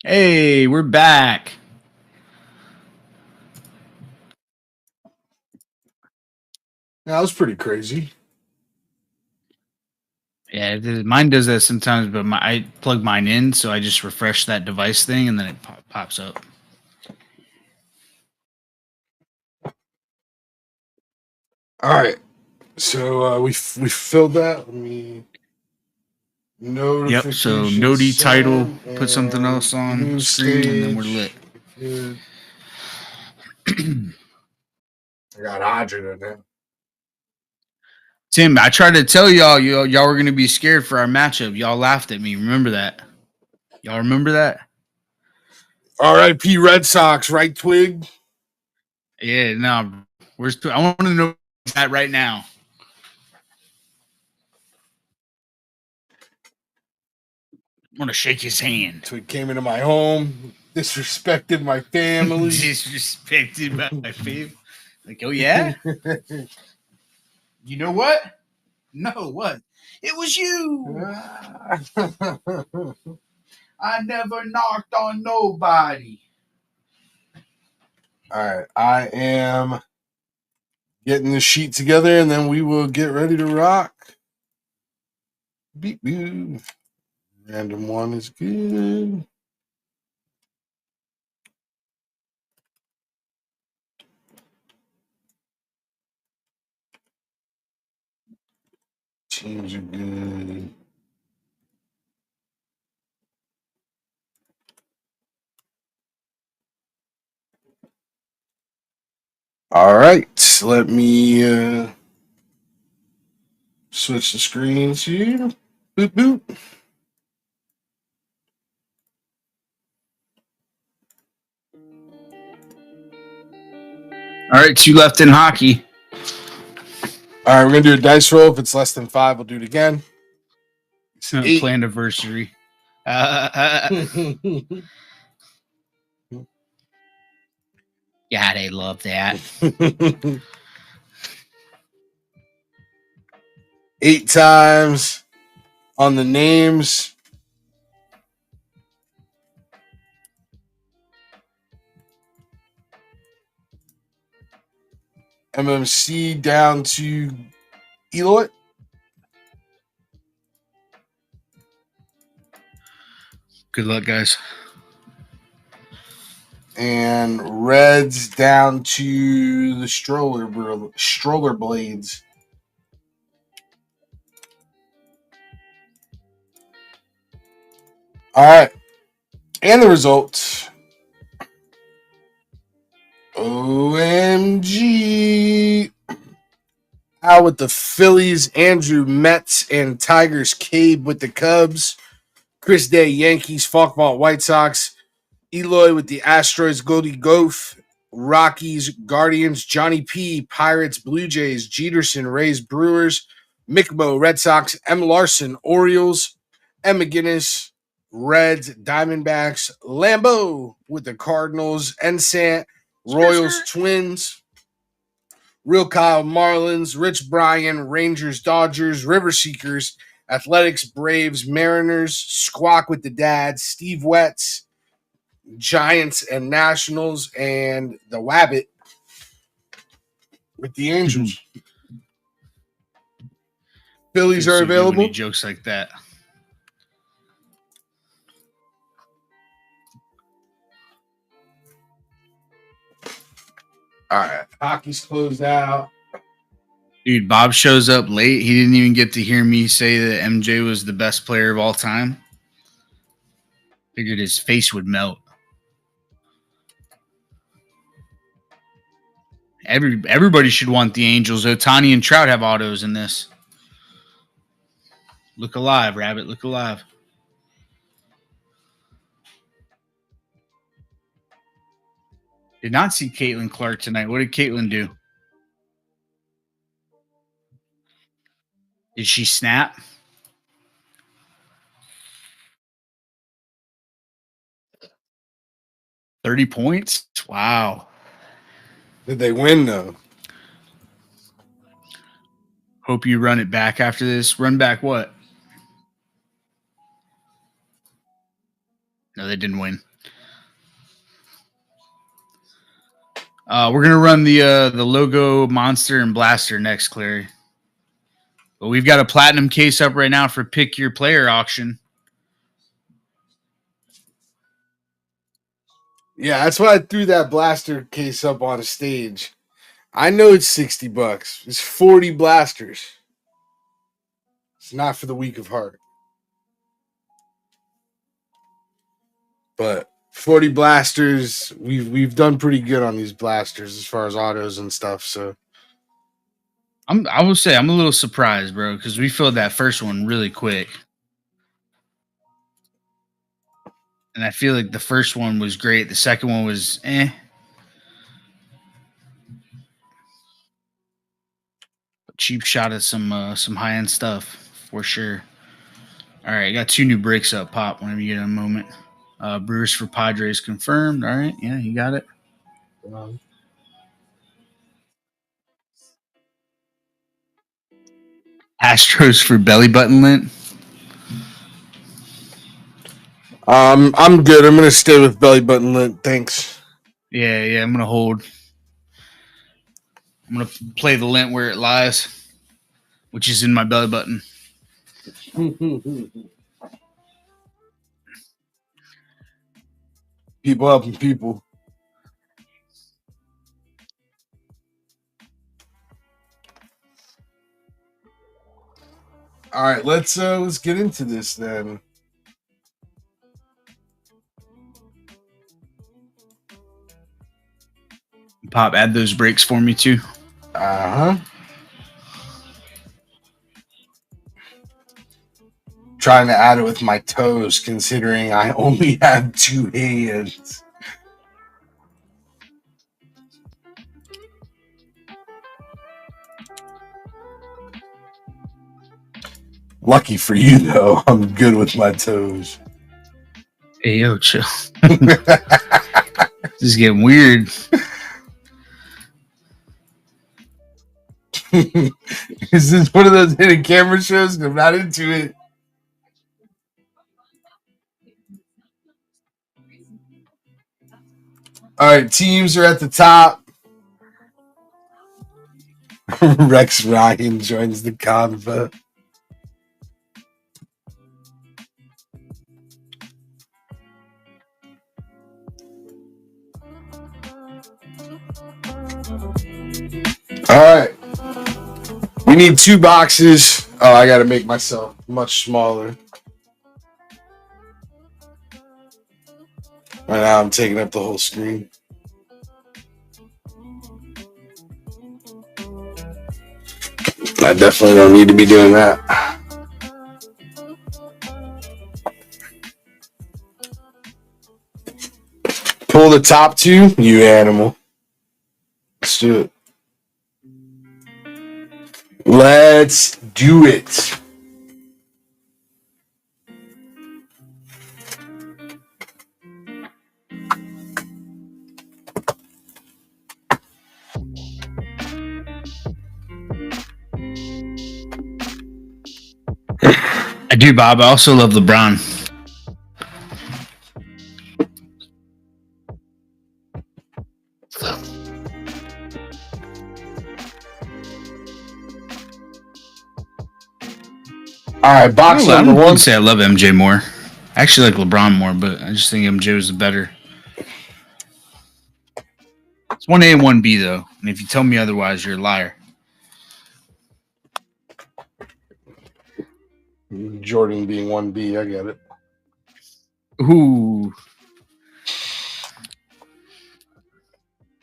B: Hey, we're back.
A: That was pretty crazy.
B: Yeah, mine does that sometimes, but I plug mine in, so I just refresh that device thing, and then it pops up.
A: All right. So we filled that. Let me
B: Yep. So Noti title, put something else on screen, and then we're lit.
A: I got Audrey in there.
B: Tim, I tried to tell y'all were gonna be scared for our matchup. Y'all laughed at me. Remember that? Y'all remember that?
A: R.I.P. Red Sox, right, Twig?
B: Yeah, no. Where's I want to know that right now. I want to shake his hand.
A: Twig came into my home, disrespected my family.
B: Disrespected my family. Like, oh yeah? You know what? No, what? It was you. I never knocked on nobody.
A: All right, I am getting the sheet together, and then we will get ready to rock. Beep boop. Random one is good. Teams are good. All right, let me switch the screens here. Boop boop.
B: All right, 2 left in hockey.
A: All right, we're gonna do a dice roll. If it's less than 5, we'll do it again.
B: Planned anniversary. Yeah, they love that.
A: 8 times on the names. MMC down to Eloy.
B: Good luck, guys.
A: And Reds down to the stroller blades. All right. And the result. OMG. Out with the Phillies, Andrew Mets, and Tigers, Cabe with the Cubs, Chris Day, Yankees, Falkmont, White Sox, Eloy with the Astros, Goldie Goff, Rockies, Guardians, Johnny P, Pirates, Blue Jays, Jeterson, Rays, Brewers, Mickbo, Red Sox, M. Larson, Orioles, M. McGinnis, Reds, Diamondbacks, Lambeau with the Cardinals, Ensant, Royals, Twins, Real Kyle, Marlins, Rich Bryan, Rangers, Dodgers, River Seekers, Athletics, Braves, Mariners, Squawk with the Dads, Steve Wetz, Giants and Nationals, and the Wabbit with the Angels. Phillies are available.
B: Jokes like that.
A: All right, hockey's closed out.
B: Dude, Bob shows up late. He didn't even get to hear me say that MJ was the best player of all time. Figured his face would melt. Everybody should want the Angels. Ohtani and Trout have autos in this. Look alive, Rabbit. Look alive. Did not see Caitlin Clark tonight. What did Caitlin do? Did she snap? $30 points? Wow.
A: Did they win, though?
B: Hope you run it back after this. Run back what? No, they didn't win. We're going to run the logo Monster and Blaster next, Clary. But we've got a platinum case up right now for Pick Your Player auction.
A: Yeah, that's why I threw that blaster case up on a stage. I know it's $60. It's 40 blasters. It's not for the weak of heart. But 40 blasters, we've done pretty good on these blasters as far as autos and stuff. So
B: I will say I'm a little surprised, bro, because we filled that first one really quick. And I feel like the first one was great. The second one was eh. Cheap shot at some high-end stuff for sure. All right, I got 2 new breaks up, Pop, whenever you get a moment. Brewers for Padres confirmed. All right, yeah, you got it. Astros for belly button lint.
A: I'm good. I'm gonna stay with belly button lint. Thanks.
B: Yeah, I'm gonna hold. I'm gonna play the lint where it lies, which is in my belly button.
A: People helping people. All right, let's get into this then.
B: Pop, add those breaks for me too.
A: Trying to add it with my toes, considering I only have 2 hands. Lucky for you, though, I'm good with my toes.
B: Hey, yo, chill. This is getting weird.
A: Is this one of those hidden camera shows? I'm not into it. All right, teams are at the top. Rex Ryan joins the convo. All right. We need 2 boxes. Oh, I got to make myself much smaller. Right now, I'm taking up the whole screen. I definitely don't need to be doing that. Pull the top 2, you animal. Let's do it. Let's do it.
B: I do, Bob. I also love LeBron.
A: All right, box number 1.
B: I wouldn't say I love MJ more. I actually like LeBron more, but I just think MJ was the better. It's 1A and 1B, though. And if you tell me otherwise, you're a liar.
A: Jordan being 1B, I get it.
B: Ooh.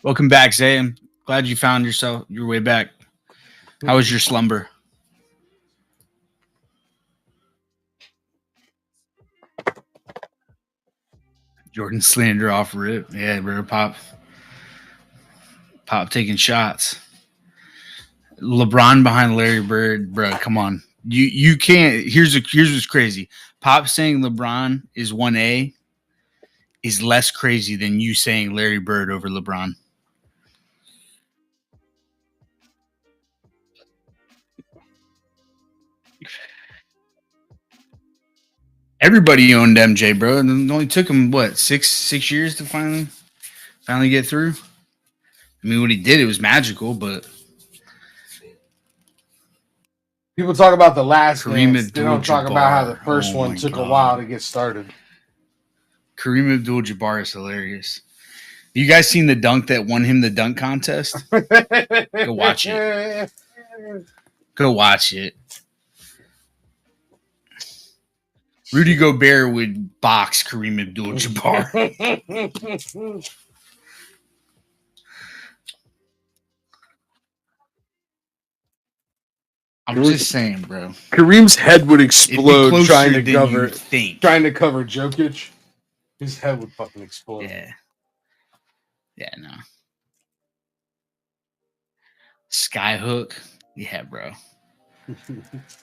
B: Welcome back, Zay. I'm glad you found your way back. How was your slumber? Jordan slander off rip. Yeah, bro. Pop taking shots. LeBron behind Larry Bird, bro. Come on. You can't. Here's what's crazy. Pop saying LeBron is 1A is less crazy than you saying Larry Bird over LeBron. Everybody owned MJ, bro. And it only took him what six years to finally get through. I mean, what he did, it was magical, but
A: people talk about the last
B: Kareem
A: dance. They don't talk about how the first
B: Oh
A: one
B: my
A: took a
B: God.
A: while to get started.
B: Kareem Abdul-Jabbar is hilarious. You guys seen the dunk that won him the dunk contest? Go watch it. Go watch it. Rudy Gobert would box Kareem Abdul-Jabbar. I'm just saying, bro.
A: Kareem's head would explode trying to cover Jokic. His head would fucking explode.
B: Yeah, no. Skyhook. Yeah, bro.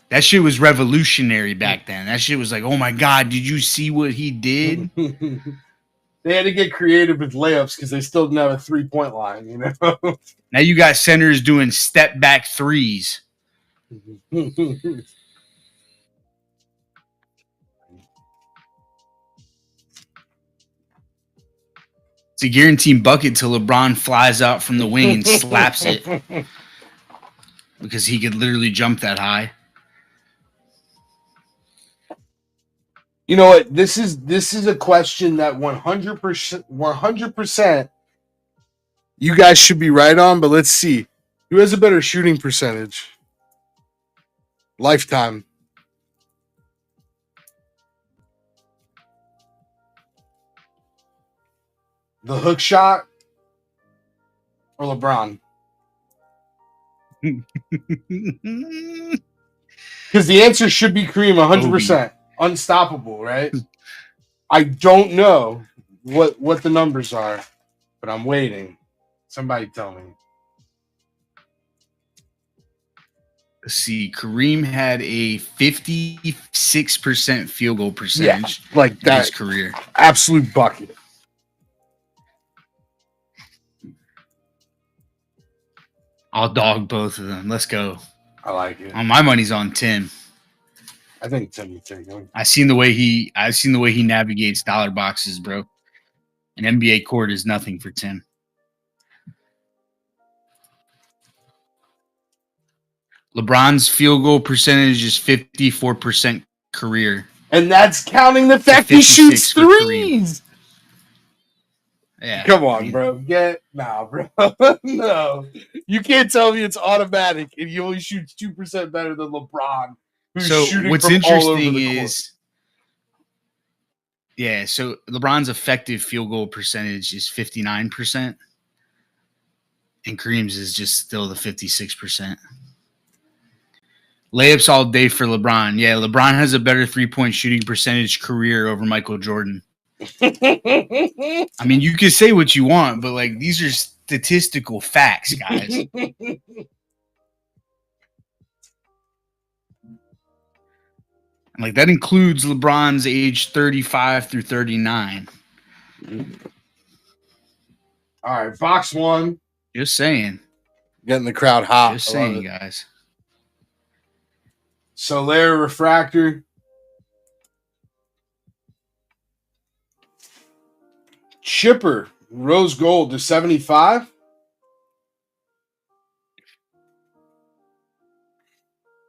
B: That shit was revolutionary back then. That shit was like, oh my God, did you see what he did?
A: They had to get creative with layups because they still didn't have a 3-point line, you know?
B: Now you got centers doing step back threes. It's a guaranteed bucket till LeBron flies out from the wing and slaps it because he could literally jump that high.
A: You know what? This is a question that 100% you guys should be right on, but let's see. Who has a better shooting percentage? Lifetime. The hook shot or LeBron? Because the answer should be Kareem 100%. Unstoppable, right? I don't know what the numbers are, but I'm waiting. Somebody tell me.
B: Let's see. Kareem had a 56% field goal percentage
A: like that,
B: in his career.
A: Absolute bucket.
B: I'll dog both of them. Let's go.
A: I like it.
B: My money's on Tim.
A: I think Tim would take him.
B: I've seen the way he navigates dollar boxes, bro. An NBA court is nothing for Tim. LeBron's field goal percentage is 54% career.
A: And that's counting the fact he shoots threes.
B: Yeah.
A: Come on, bro. Bro. No. You can't tell me it's automatic and he only shoots 2% better than LeBron.
B: So what's interesting is so LeBron's effective field goal percentage is 59%. And Kareem's is just still the 56%. Layups all day for LeBron. Yeah, LeBron has a better 3-point shooting percentage career over Michael Jordan. I mean, you can say what you want, but like these are statistical facts, guys. Like that includes LeBron's age 35 through 39.
A: All right, box one.
B: Just saying.
A: Getting the crowd hot.
B: Just saying, guys.
A: Solaire refractor. Chipper, rose gold to 75.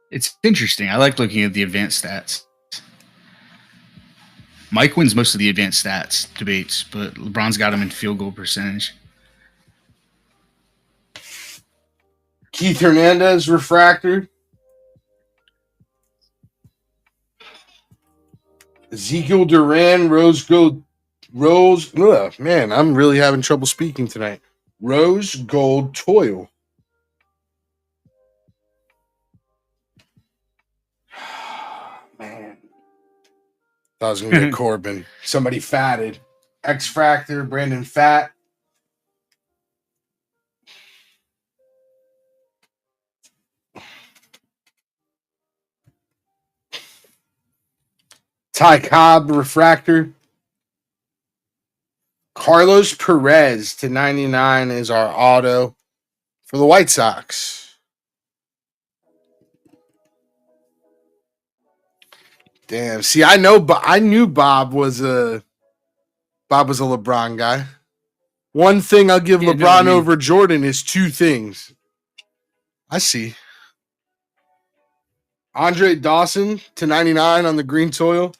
B: It's interesting. I like looking at the advanced stats. Mike wins most of the advanced stats debates, but LeBron's got him in field goal percentage.
A: Keith Hernandez refractor. Ezekiel Duran, man, I'm really having trouble speaking tonight. Rose Gold Toil. Man. Thought I was going to get Corbin. Somebody fatted. X Fractor, Brandon Fat. Ty Cobb Refractor. Carlos Perez to 99 is our auto for the White Sox. Damn. See, I knew Bob was a LeBron guy. One thing I'll give LeBron over Jordan is two things. I see. Andre Dawson to 99 on the green soil.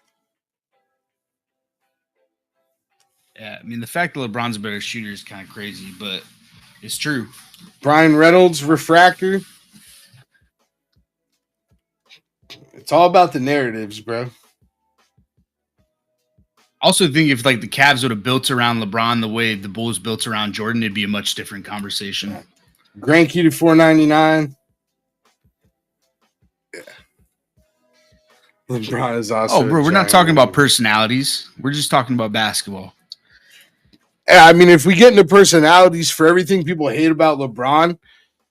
B: Yeah, I mean, the fact that LeBron's a better shooter is kind of crazy, but it's true.
A: Brian Reynolds, Refractor. It's all about the narratives, bro.
B: Also think if like the Cavs would have built around LeBron the way the Bulls built around Jordan, it'd be a much different conversation.
A: Granky to 499. Yeah. LeBron is also.
B: Oh, bro, we're not talking about personalities. We're just talking about basketball.
A: Yeah, I mean, if we get into personalities for everything people hate about LeBron,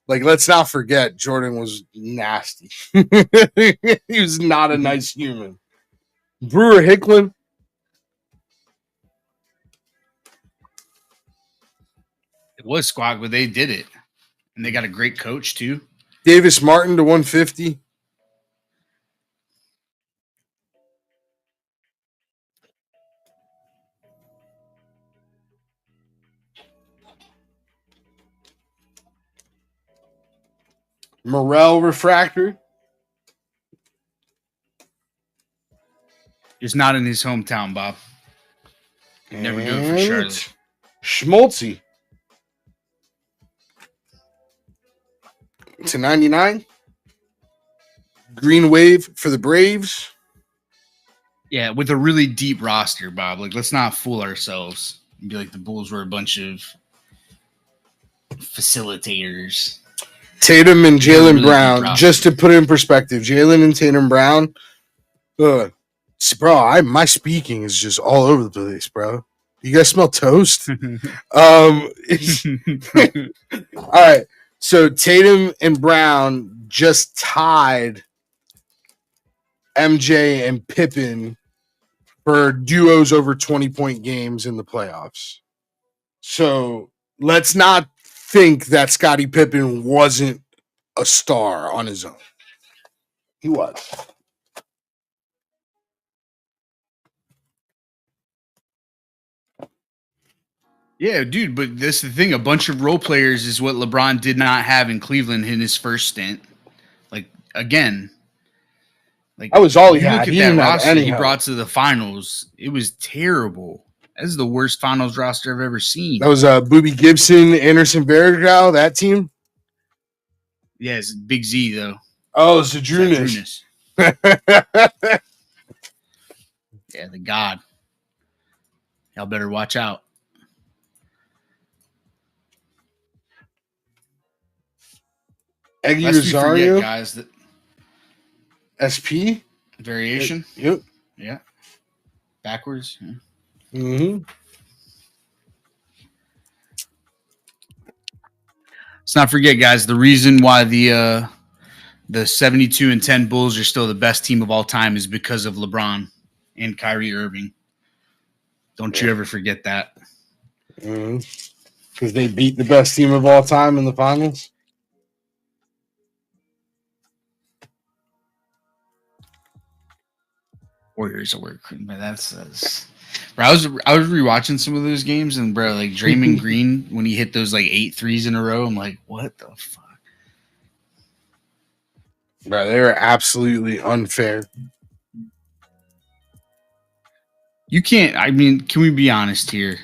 A: like let's not forget Jordan was nasty. He was not a nice human. Brewer Hicklin.
B: It was squad, but they did it. And they got a great coach, too.
A: Davis Martin to 150. Morel Refractor.
B: Just not in his hometown, Bob. Never do it for Charlotte.
A: Schmaltzy to 99. Green Wave for the Braves.
B: Yeah, with a really deep roster, Bob. Like, let's not fool ourselves and be like the Bulls were a bunch of facilitators.
A: Tatum and Jaylen really Brown. Just to put it in perspective, Jaylen and Tatum Brown. Bro, my speaking is just all over the place, bro. You guys smell toast? All right. So Tatum and Brown just tied MJ and Pippen for duos over 20-point games in the playoffs. So let's not think that Scottie Pippen wasn't a star on his own. He was.
B: Yeah, dude, but this is the thing. A bunch of role players is what LeBron did not have in Cleveland in his first stint. Like, again, like
A: that was all he
B: had.
A: Look
B: at that roster he brought to the finals. It was terrible. This is the worst finals roster I've ever seen.
A: That was Boobie Gibson, Anderson Varejao, that team?
B: Yeah, it's Big Z, though.
A: Oh, Zydrunas.
B: Yeah, the God. Y'all better watch out.
A: Eggy Rosario,
B: forget, guys. That
A: SP
B: variation.
A: Yep.
B: Yeah. Backwards. Yeah.
A: Mm-hmm.
B: Let's not forget, guys. The reason why the 72-10 Bulls are still the best team of all time is because of LeBron and Kyrie Irving. Don't you ever forget that.
A: Because they beat the best team of all time in the finals.
B: Warriors are working, but that's bro, I was rewatching some of those games, and bro, like Draymond Green when he hit those like 8 threes in a row, I'm like, what the fuck,
A: bro? They were absolutely unfair.
B: You can't. I mean, can we be honest here?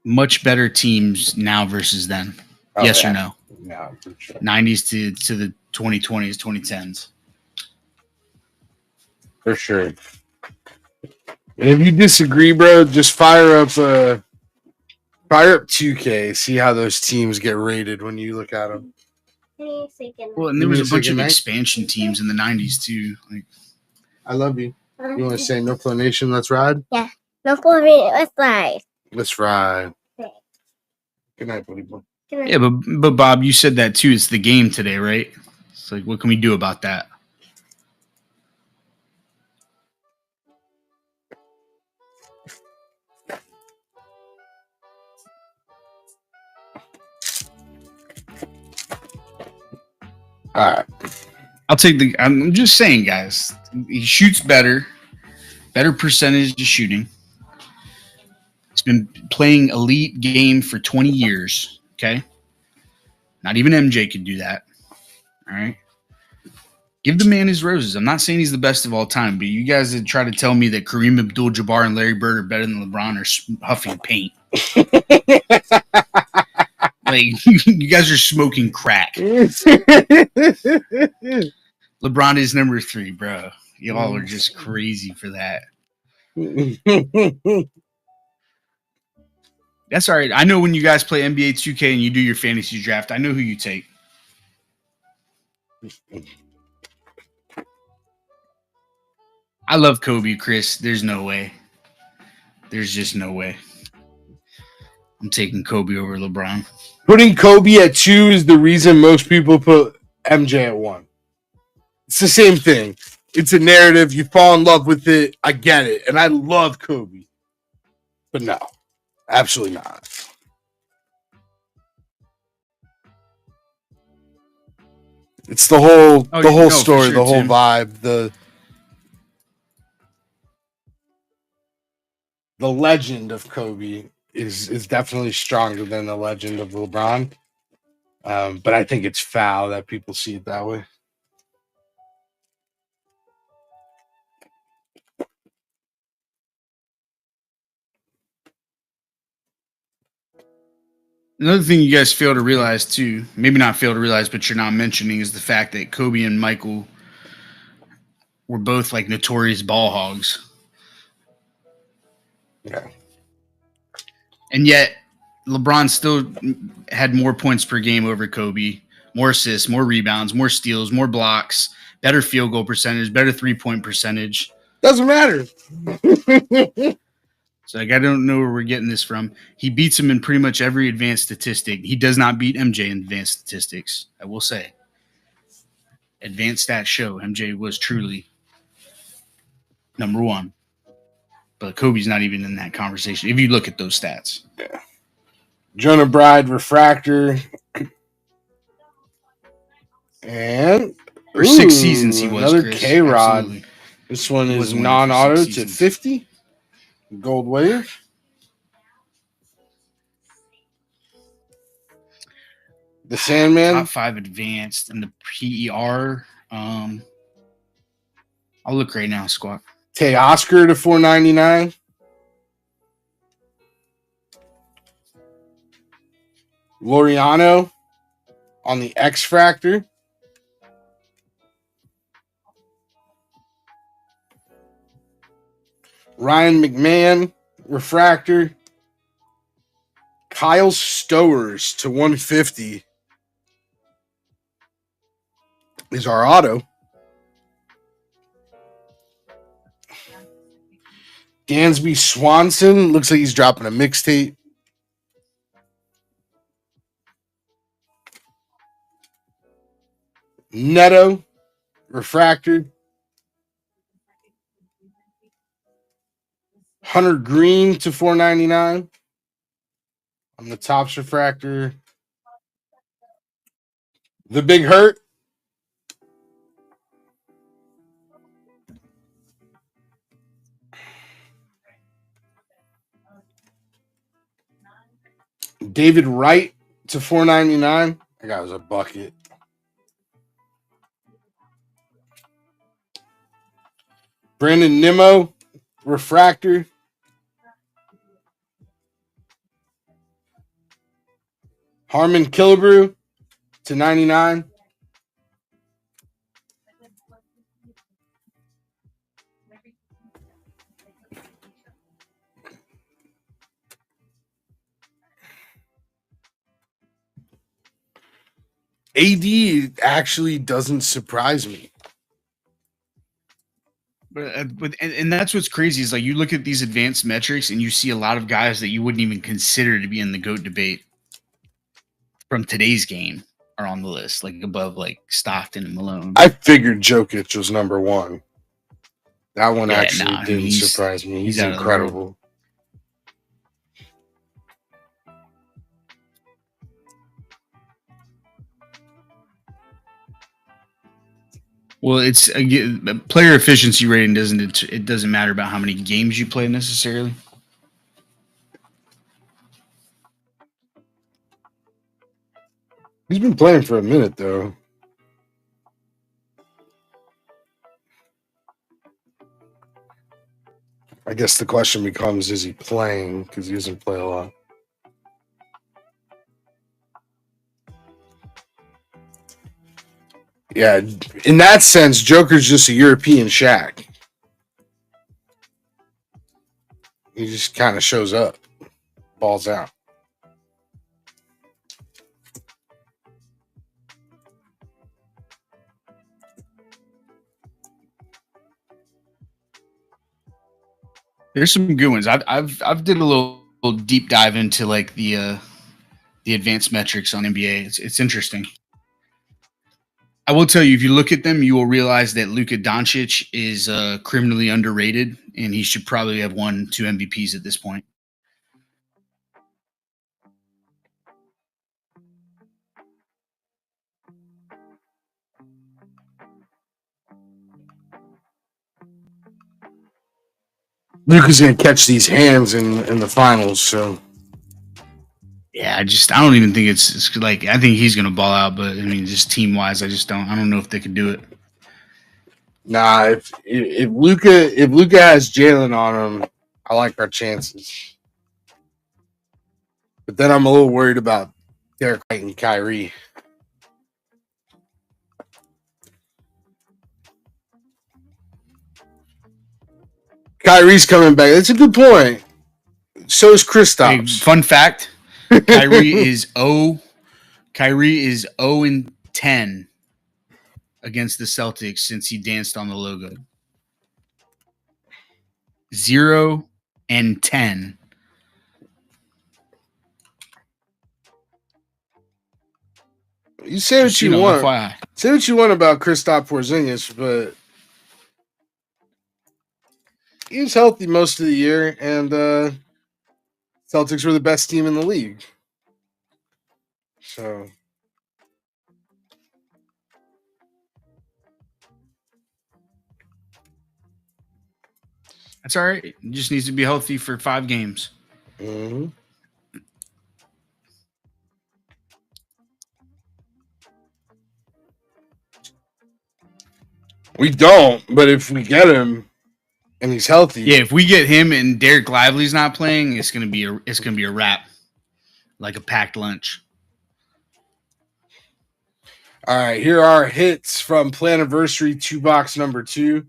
B: Much better teams now versus then. Oh, yes or no?
A: Yeah, for sure.
B: 90s to the 2020s, 2010s.
A: For sure. And if you disagree, bro, just fire up 2K. See how those teams get rated when you look at them.
B: Well, and there was a bunch of expansion teams in the 90s too. Like,
A: I love you. You want to say no Nation? Let's ride.
C: Yeah, no Nation. Let's ride.
A: Let's ride. Good night, buddy boy.
B: Yeah, but Bob, you said that too. It's the game today, right? It's like, what can we do about that?
A: All right.
B: I'm just saying, guys. He shoots better percentage of shooting. He's been playing elite game for 20 years. Okay. Not even MJ could do that. All right. Give the man his roses. I'm not saying he's the best of all time, but you guys that try to tell me that Kareem Abdul-Jabbar and Larry Bird are better than LeBron are huffing paint. Like, you guys are smoking crack. LeBron is number 3, bro. Y'all are just crazy for that. That's all right. I know when you guys play NBA 2K and you do your fantasy draft, I know who you take. I love Kobe, Chris. There's no way. There's just no way. I'm taking Kobe over LeBron.
A: Putting Kobe at 2 is the reason most people put MJ at 1. It's the same thing. It's a narrative. You fall in love with it. I get it. And I love Kobe. But no. Absolutely not. It's the whole story, sure, the whole Tim. Vibe, the legend of Kobe is definitely stronger than the legend of LeBron. But I think it's foul that people see it that way.
B: Another thing you guys fail to realize too, maybe not fail to realize, but you're not mentioning, is the fact that Kobe and Michael were both like notorious ball hogs.
A: Yeah.
B: And yet LeBron still had more points per game over Kobe, more assists, more rebounds, more steals, more blocks, better field goal percentage, better 3-point percentage.
A: Doesn't matter.
B: So, like, I don't know where we're getting this from. He beats him in pretty much every advanced statistic. He does not beat MJ in advanced statistics, I will say. Advanced stats show MJ was truly number 1. But Kobe's not even in that conversation if you look at those stats.
A: Yeah. Jonah Bride refractor. And
B: for 6 seasons he was
A: another K-Rod. Absolutely. This one is non-auto to 50. Gold wave. The Sandman.
B: Top 5 advanced and the PER. I'll look right now, Squawk.
A: Teoscar to 499. Laureano on the X Fractor. Ryan McMahon refractor. Kyle Stowers to 150 is our auto. Dansby Swanson looks like he's dropping a mixtape. Neto refractor. Hunter Green to 499 on the Topps refractor. The Big Hurt. David Wright to 499. That guy was a bucket. Brandon Nimmo refractor. Harmon Killebrew to 99. AD actually doesn't surprise me.
B: And that's what's crazy is like you look at these advanced metrics and you see a lot of guys that you wouldn't even consider to be in the GOAT debate from today's game are on the list, like above like Stockton and Malone.
A: I figured Jokic was number one. That one actually didn't surprise me. He's incredible.
B: Well, it's player efficiency rating doesn't matter about how many games you play necessarily.
A: He's been playing for a minute though. I guess the question becomes, is he playing? Because he doesn't play a lot. Yeah, in that sense, Joker's just a European Shaq. He just kind of shows up, balls out.
B: There's some good ones. I've did a little deep dive into like the advanced metrics on NBA. It's interesting. I will tell you, if you look at them, you will realize that Luka Doncic is criminally underrated, and he should probably have won 2 MVPs at this point.
A: Luka's going to catch these hands in the finals, so.
B: Yeah, I don't even think it's like, I think he's going to ball out, but I mean, just team wise, I don't know if they could do it.
A: Nah, if Luka has Jalen on him, I like our chances. But then I'm a little worried about Derek White and Kyrie. Kyrie's coming back. That's a good point. So is Kristaps.
B: Hey, fun fact: Kyrie is 0-10 against the Celtics since he danced on the logo. 0-10.
A: You say what you want. FYI. Say what you want about Kristaps Porzingis, but he was healthy most of the year, and Celtics were the best team in the league. So
B: that's all right. He just needs to be healthy for 5 games.
A: Mm-hmm. We don't, but if we get him and he's healthy,
B: yeah. If we get him and Derek Lively's not playing, it's gonna be a wrap, like a packed lunch.
A: All right, here are hits from Planiversary 2 box number 2.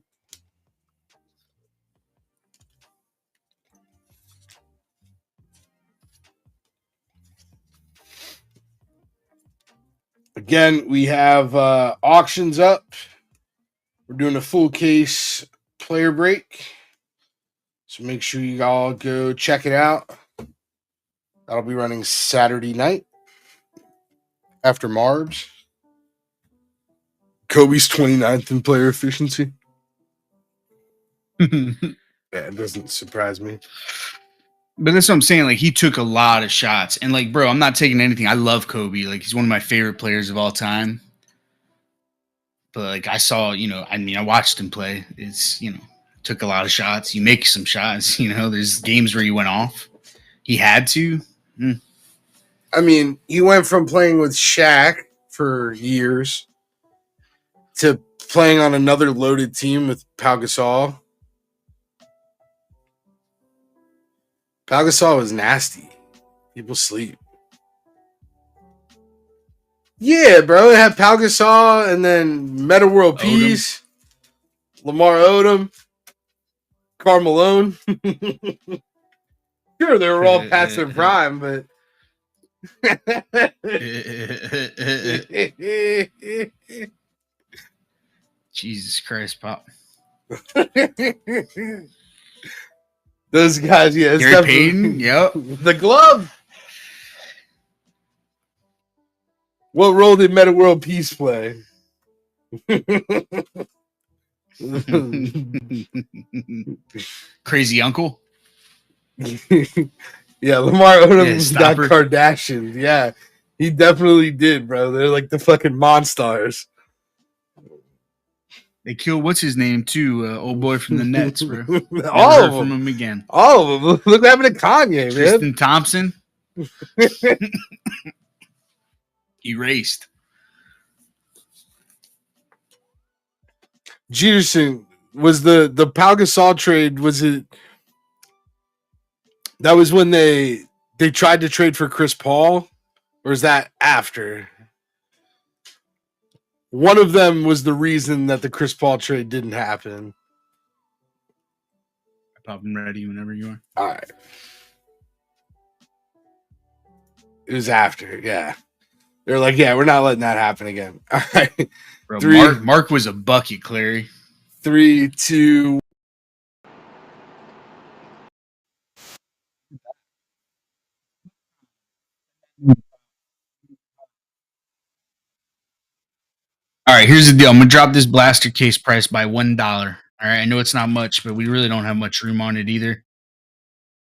A: Again, we have auctions up. We're doing a full case player break. So make sure you all go check it out. That'll be running Saturday night after Marbs. Kobe's 29th in player efficiency. Yeah, it doesn't surprise me.
B: But that's what I'm saying. Like, he took a lot of shots. And, like, bro, I'm not taking anything. I love Kobe. Like, he's one of my favorite players of all time. But, like, I watched him play. It's, took a lot of shots. You make some shots, There's games where he went off. He had to.
A: I mean, he went from playing with Shaq for years to playing on another loaded team with Pau Gasol. Pau Gasol was nasty. People sleep. Yeah, bro. It had Pau Gasol and then Meta World Peace, Lamar Odom, Karl Malone. Sure, they were all past their prime, but
B: Jesus Christ, Pop.
A: Those guys, yeah. It's
B: Gary
A: definitely
B: Payton, yep.
A: the glove. What role did Meta World Peace play?
B: Crazy uncle.
A: Yeah, Lamar Odom got
B: stopper.
A: Kardashian. Yeah, he definitely did, bro. They're like the fucking monsters.
B: They killed what's his name too, old boy from the Nets, bro. Never
A: All
B: heard
A: of
B: from
A: them.
B: him again.
A: All of them. Look what happened to Kanye,
B: Tristan
A: man.
B: Thompson. Erased.
A: Jeterson was the Pau Gasol trade. Was it? That was when they tried to trade for Chris Paul, or is that after? One of them was the reason that the Chris Paul trade didn't happen.
B: Pop, I'm ready whenever you are.
A: All right. It was after, yeah. They're like, yeah, we're not letting that happen again. All right.
B: Bro, Mark was a bucket, Clary.
A: 3, 2.
B: All right, here's the deal. I'm gonna drop this blaster case price by $1. All right, I know it's not much, but we really don't have much room on it either.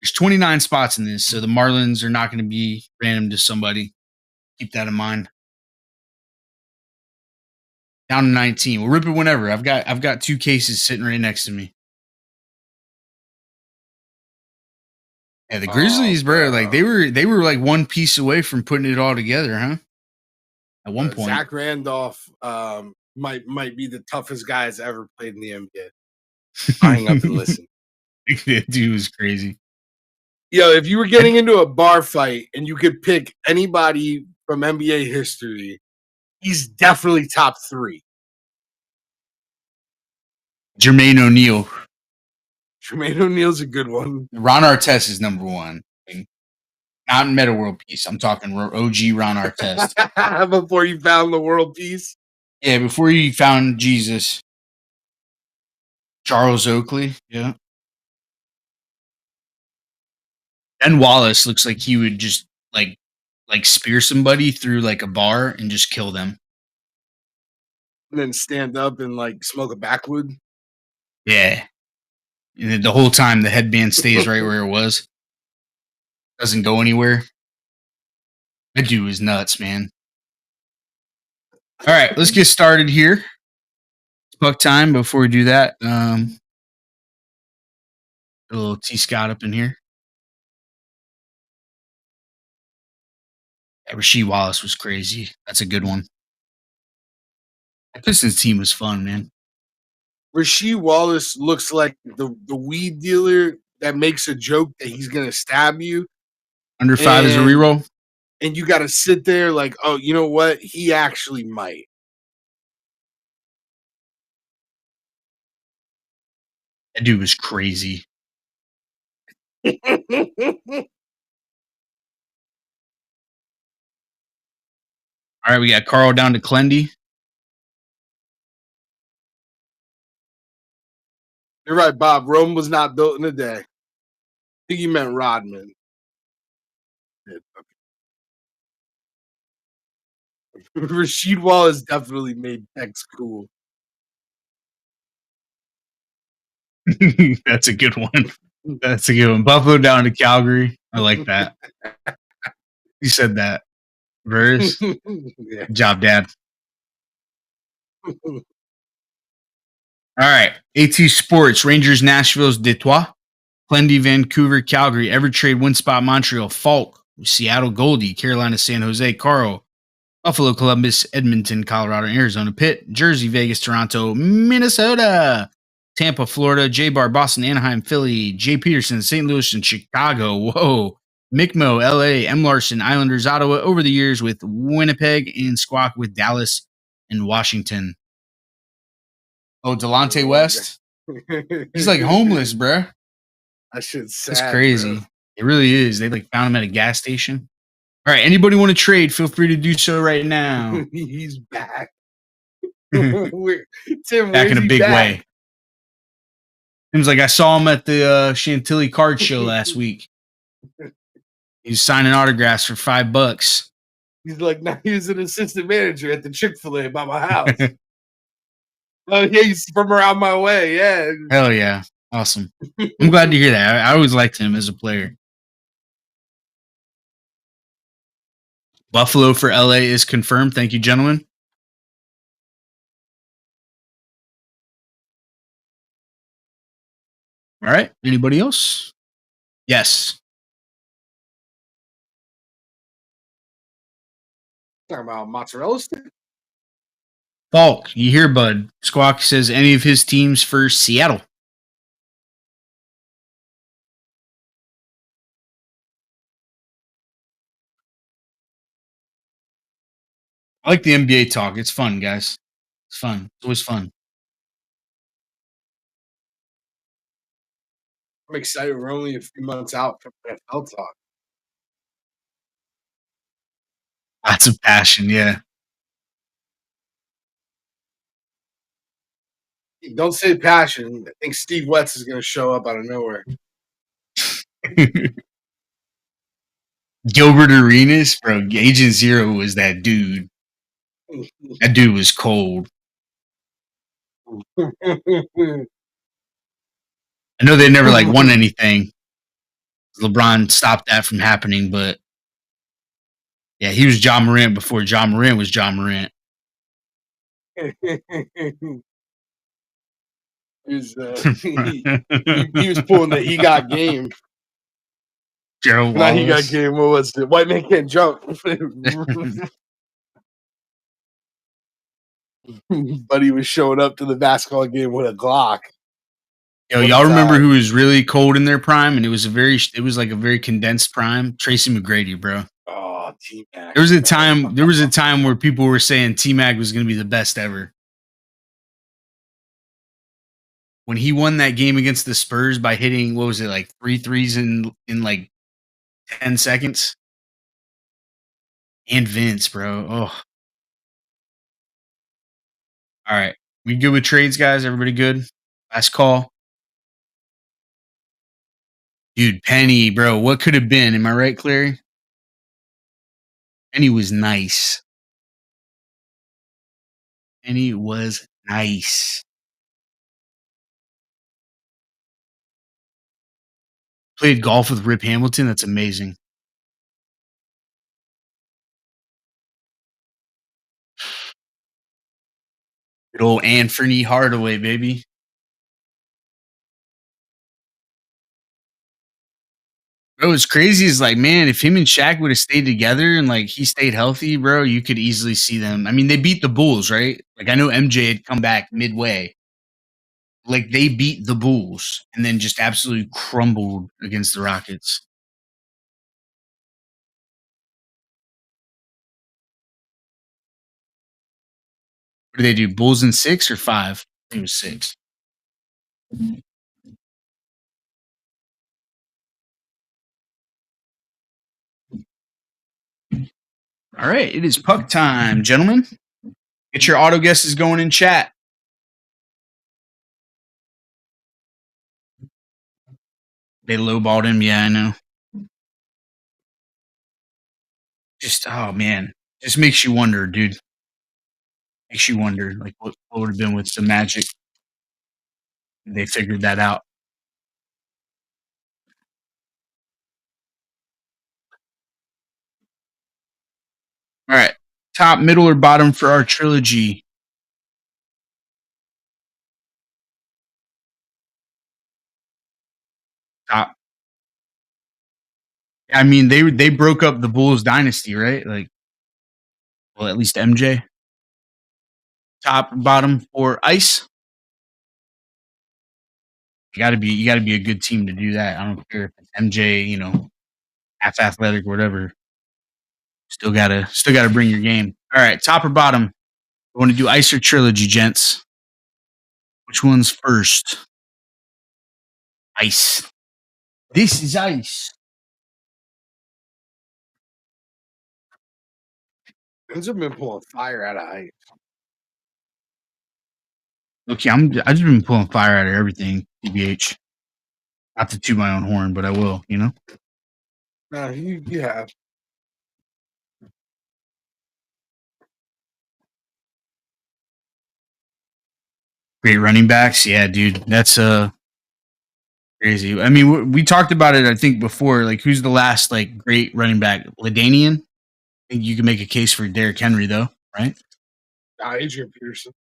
B: There's 29 spots in this, so the Marlins are not going to be random to somebody. Keep that in mind. Down to 19. We'll rip it whenever. I've got 2 cases sitting right next to me. Yeah, the Grizzlies, bro, like they were like one piece away from putting it all together, huh? At one point,
A: Zach Randolph might be the toughest guy that's ever played in the NBA. I hang up and listen.
B: That dude was crazy.
A: Yo, if you were getting into a bar fight and you could pick anybody from NBA history, he's definitely top 3.
B: Jermaine O'Neal.
A: Jermaine O'Neal's a good one.
B: Ron Artest is number 1. Not in Meta World Peace. I'm talking OG Ron Artest.
A: Before you found the world peace?
B: Yeah, before you found Jesus. Charles Oakley. Yeah. Ben Wallace looks like he would just like spear somebody through like a bar and just kill them.
A: And then stand up and like smoke a backwood.
B: Yeah. And then the whole time the headband stays right where it was. Doesn't go anywhere. That dude was nuts, man. All right, let's get started here. It's puck time. Before we do that, a little T Scott up in here. Yeah, Rasheed Wallace was crazy. That's a good one. That Pistons team was fun, man.
A: Rasheed Wallace looks like the weed dealer that makes a joke that he's gonna stab you.
B: Under 5 is a reroll.
A: And you got to sit there like, oh, you know what? He actually might.
B: That dude was crazy. All right, we got Carl down to Clendy.
A: You're right, Bob. Rome was not built in a day. I think you meant Rodman. Rasheed Wallace definitely made Tex cool.
B: That's a good one. That's a good one. Buffalo down to Calgary. I like that. You said that. Verse.
A: Yeah.
B: Good job, Dad. All right. AT Sports, Rangers, Nashville's Detroit, Clendy, Vancouver, Calgary, Evertrade, Winspot, Montreal, Falk, Seattle, Goldie, Carolina, San Jose, Carl, Buffalo, Columbus, Edmonton, Colorado, Arizona, Pitt, Jersey, Vegas, Toronto, Minnesota, Tampa, Florida, J-Bar, Boston, Anaheim, Philly, Jay Peterson, St. Louis, and Chicago. Whoa. Mickmo, LA, M. Larson, Islanders, Ottawa, over the years with Winnipeg, and Squawk with Dallas and Washington. Oh, Delonte West? He's like homeless, bruh.
A: That shit's sad.
B: That's crazy.
A: Bro.
B: It really is. They like found him at a gas station. All right. Anybody want to trade? Feel free to do so right now.
A: He's back.
B: Back
A: Tim, where's
B: in a
A: he
B: big
A: back?
B: way. Seems like I saw him at the Chantilly card show last week. He's signing autographs for $5.
A: He's like, now he's an assistant manager at the Chick-fil-A by my house. Oh, yeah, he's from around my way. Yeah.
B: Hell yeah. Awesome. I'm glad to hear that. I always liked him as a player. Buffalo for LA is confirmed. Thank you, gentlemen. All right. Anybody else? Yes.
A: Talking about mozzarella stick?
B: Falk, you hear, bud. Squawk says any of his teams for Seattle. I like the NBA talk. It's fun, guys. It's fun. It's always fun.
A: I'm excited. We're only a few months out from NFL talk.
B: Lots of passion, yeah.
A: Don't say passion. I think Steve Wetz is going to show up out of nowhere.
B: Gilbert Arenas, bro. Agent Zero was that dude. That dude was cold. I know they never won anything. LeBron stopped that from happening, but yeah, he was Ja Morant before Ja Morant was Ja Morant.
A: he was pulling the he got game.
B: Gerald
A: Not
B: Wallace.
A: he got game. What was it? White man can't jump. Buddy was showing up to the basketball game with a Glock.
B: Yo, y'all remember who was really cold in their prime, and it was like a very condensed prime. Tracy McGrady, bro.
A: Oh, T-Mac.
B: There was a time where people were saying T-Mac was going to be the best ever. When he won that game against the Spurs by hitting, what was it, like 3 threes in like 10 seconds? And Vince, bro. Oh. All right. We good with trades, guys? Everybody good? Last call. Dude, Penny, bro. What could have been? Am I right, Clary? Penny was nice. Penny was nice. Played golf with Rip Hamilton. That's amazing. Good old Anthony Hardaway, baby. Bro, what's crazy is man, if him and Shaq would have stayed together and he stayed healthy, bro, you could easily see them. I mean, they beat the Bulls, right? I know MJ had come back midway. They beat the Bulls and then just absolutely crumbled against the Rockets. What did they do? Bulls in 6 or 5? I think it was 6. All right, it is puck time, gentlemen. Get your auto guesses going in chat. They lowballed him. Yeah, I know. Just, oh, man. Just makes you wonder, dude. Makes you wonder, what would have been with some magic. They figured that out. All right. Top, middle, or bottom for our trilogy? Top. I mean, they broke up the Bulls dynasty, right? Well, at least MJ. Top and bottom for Ice. You gotta be a good team to do that. I don't care if it's MJ, half athletic or whatever. Still gotta bring your game. All right, top or bottom? I want to do Ice or trilogy, gents. Which one's first? Ice. This is Ice.
A: Those have been pulling fire out of ice.
B: Okay, I just been pulling fire out of everything, TBH. Not to toot my own horn, but I will, you know?
A: No, you have.
B: Great running backs. Yeah, dude. That's crazy. I mean, we talked about it, I think, before. Like, who's the last, like, great running back? LaDainian? I think you can make a case for Derrick Henry, though, right?
A: Adrian Peterson.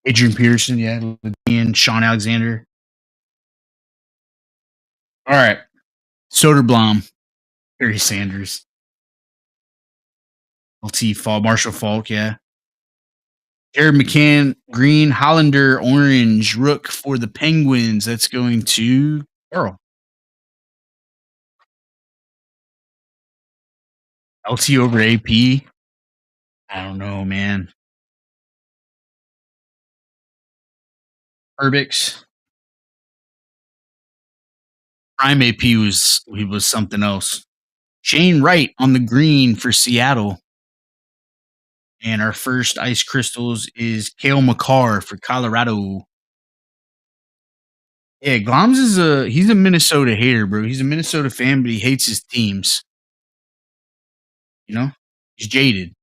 B: Adrian Peterson, yeah. LaDainian, Sean Alexander. All right. Soderblom. Barry Sanders. LT Fall. Marshall Falk, yeah. Jared McCann, green, Hollander, orange, rook for the Penguins. That's going to Carl. LT over AP. I don't know, man. Herbix. Prime AP was something else. Shane Wright on the green for Seattle. And our first ice crystals is Kale McCarr for Colorado. Yeah, Gloms he's a Minnesota hater, bro. He's a Minnesota fan, but he hates his teams. You know? He's jaded.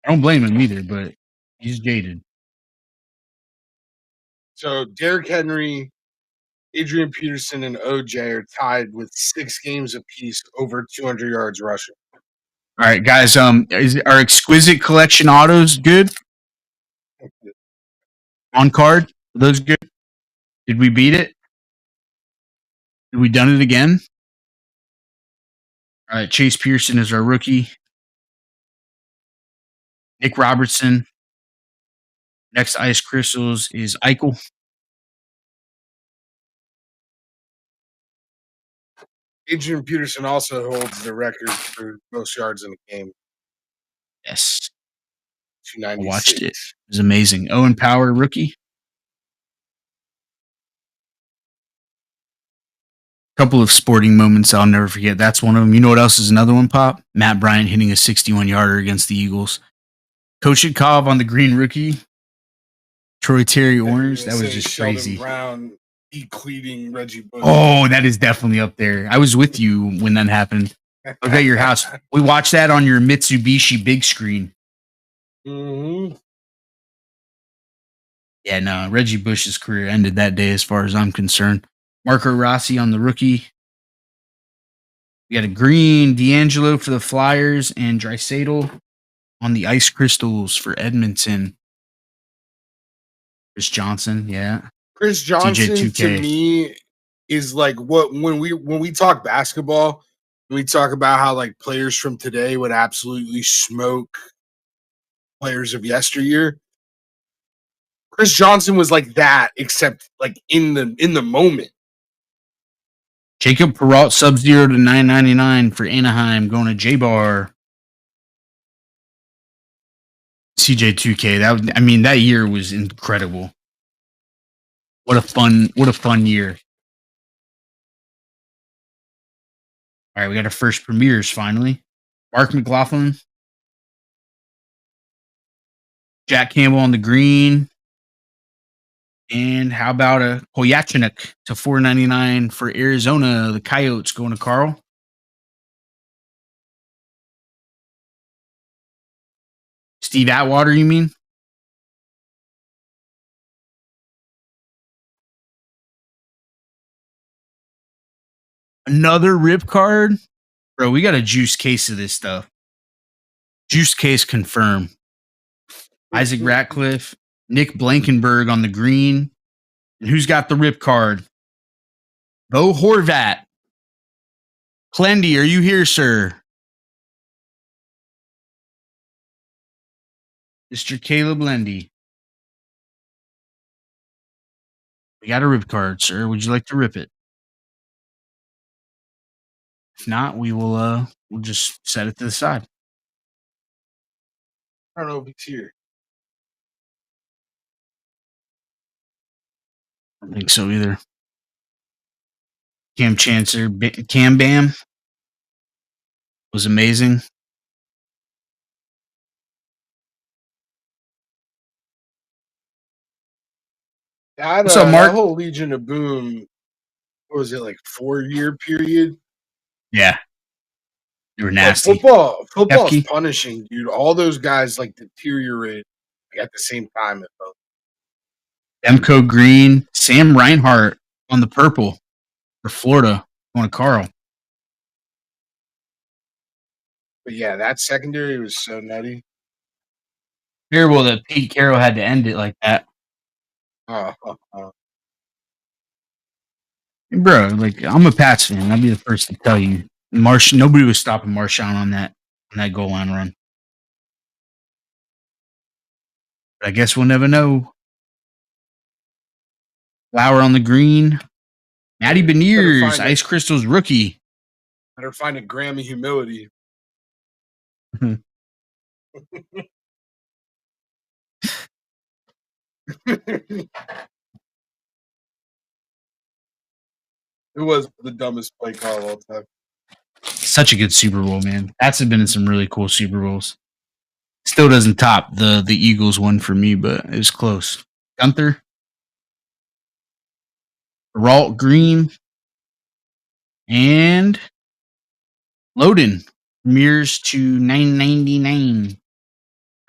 B: I don't blame him either, but he's jaded.
A: So Derrick Henry, Adrian Peterson, and OJ are tied with 6 games apiece over 200 yards rushing.
B: All right, guys. Is our exquisite collection autos good? On card? Are those good? Did we beat it? Did we done it again? All right, Chase Pearson is our rookie. Nick Robertson. Next ice crystals is Eichel.
A: Adrian Peterson also holds the record for most yards in a game.
B: Yes.
A: 296.
B: I watched it. It was amazing. Owen Power, rookie. Couple of sporting moments I'll never forget. That's one of them. You know what else is another one, Pop? Matt Bryant hitting a 61-yarder against the Eagles. Kochetkov on the green rookie. Troy Terry orange. That was just
A: Sheldon
B: crazy.
A: Brown equating Reggie Bush.
B: Oh, that is definitely up there. I was with you when that happened. I was at your house. We watched that on your Mitsubishi big screen.
A: Mm-hmm.
B: Yeah, no, Reggie Bush's career ended that day as far as I'm concerned. Marco Rossi on the rookie. We got a green D'Angelo for the Flyers and Draisaitl on the ice crystals for Edmonton. Chris Johnson, yeah.
A: Chris Johnson to me is like what when we talk basketball, we talk about how like players from today would absolutely smoke players of yesteryear. Chris Johnson was like that, except like in the moment.
B: Jacob Perrault Sub-Zero to 9.99 for Anaheim going to J-Bar. CJ2K. That year was incredible. What a fun year. All right, we got our first premieres finally. Mark McLaughlin. Jack Campbell on the green. And how about a Koyachnik to $4.99 for Arizona? The Coyotes going to Carl. Steve Atwater, you mean? Another rip card? Bro, we got a juice case of this stuff. Juice case confirmed. Isaac Ratcliffe, Nick Blankenberg on the green. And who's got the rip card? Bo Horvat. Clendy, are you here, sir? Mr. Caleb Lendy. We got a rip card, sir. Would you like to rip it? If not, we'll just set it to the side.
A: I don't know if it's here.
B: I don't think so either. Cam Chancellor, Cam Bam was amazing. What's up, Mark?
A: That whole Legion of Boom, what was it, like 4-year period?
B: Yeah. They were nasty.
A: Football is
B: Hefke.
A: punishing, dude. All those guys like deteriorate at the same time.
B: Demko Green, Sam Reinhart on the purple for Florida. On Carl.
A: But yeah, that secondary was so nutty.
B: Terrible that Pete Carroll had to end it like that. Bro, like I'm a Pats fan. I'd be the first to tell you. Nobody was stopping Marshawn on that goal line run. But I guess we'll never know. Flower on the green. Matty Beniers, Ice Crystals rookie.
A: Better find a gram of humility. It was the dumbest play call of all time.
B: Such a good Super Bowl, man. Pats have been in some really cool Super Bowls. Still doesn't top the Eagles one for me, but it was close. Gunther. Geralt Green. And Loden. Mirrors to $9.99.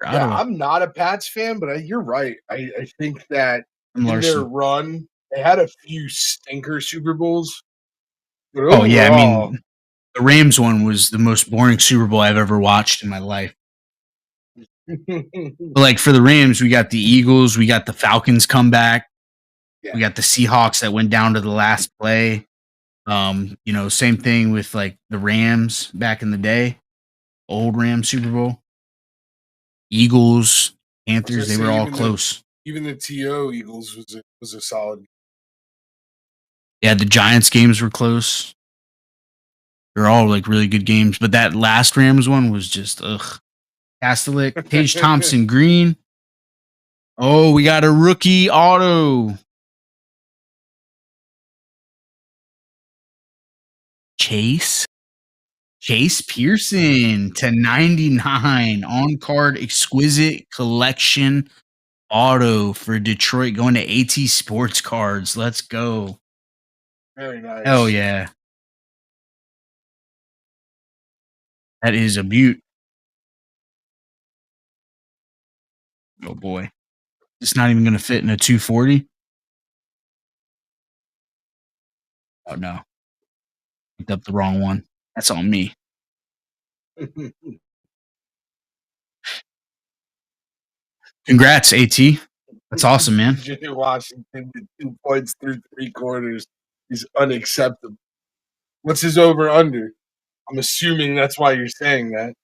A: Yeah, I'm not a Pats fan, but you're right. I think that in their run, they had a few stinker Super Bowls.
B: Oh, yeah. I mean, the Rams one was the most boring Super Bowl I've ever watched in my life. But like for the Rams, we got the Eagles, we got the Falcons come back, we got the Seahawks that went down to the last play. Same thing with like the Rams back in the day, old Rams Super Bowl. Eagles, Panthers, they were all close.
A: Even the TO Eagles was a solid.
B: Yeah, the Giants games were close. They're all like really good games, but that last Rams one was just ugh. Castelik, Tage Thompson, green. Oh, we got a rookie auto. Chase Pearson to 99 on card exquisite collection auto for Detroit going to AT Sports Cards. Let's go.
A: Very nice.
B: Hell yeah. That is a beaut. Oh boy. It's not even going to fit in a 240. Oh no. Picked up the wrong one. That's on me. Congrats, AT. That's awesome, man.
A: Virginia Washington did 2 points through 3 quarters is unacceptable. What's his over under? I'm assuming that's why you're saying that.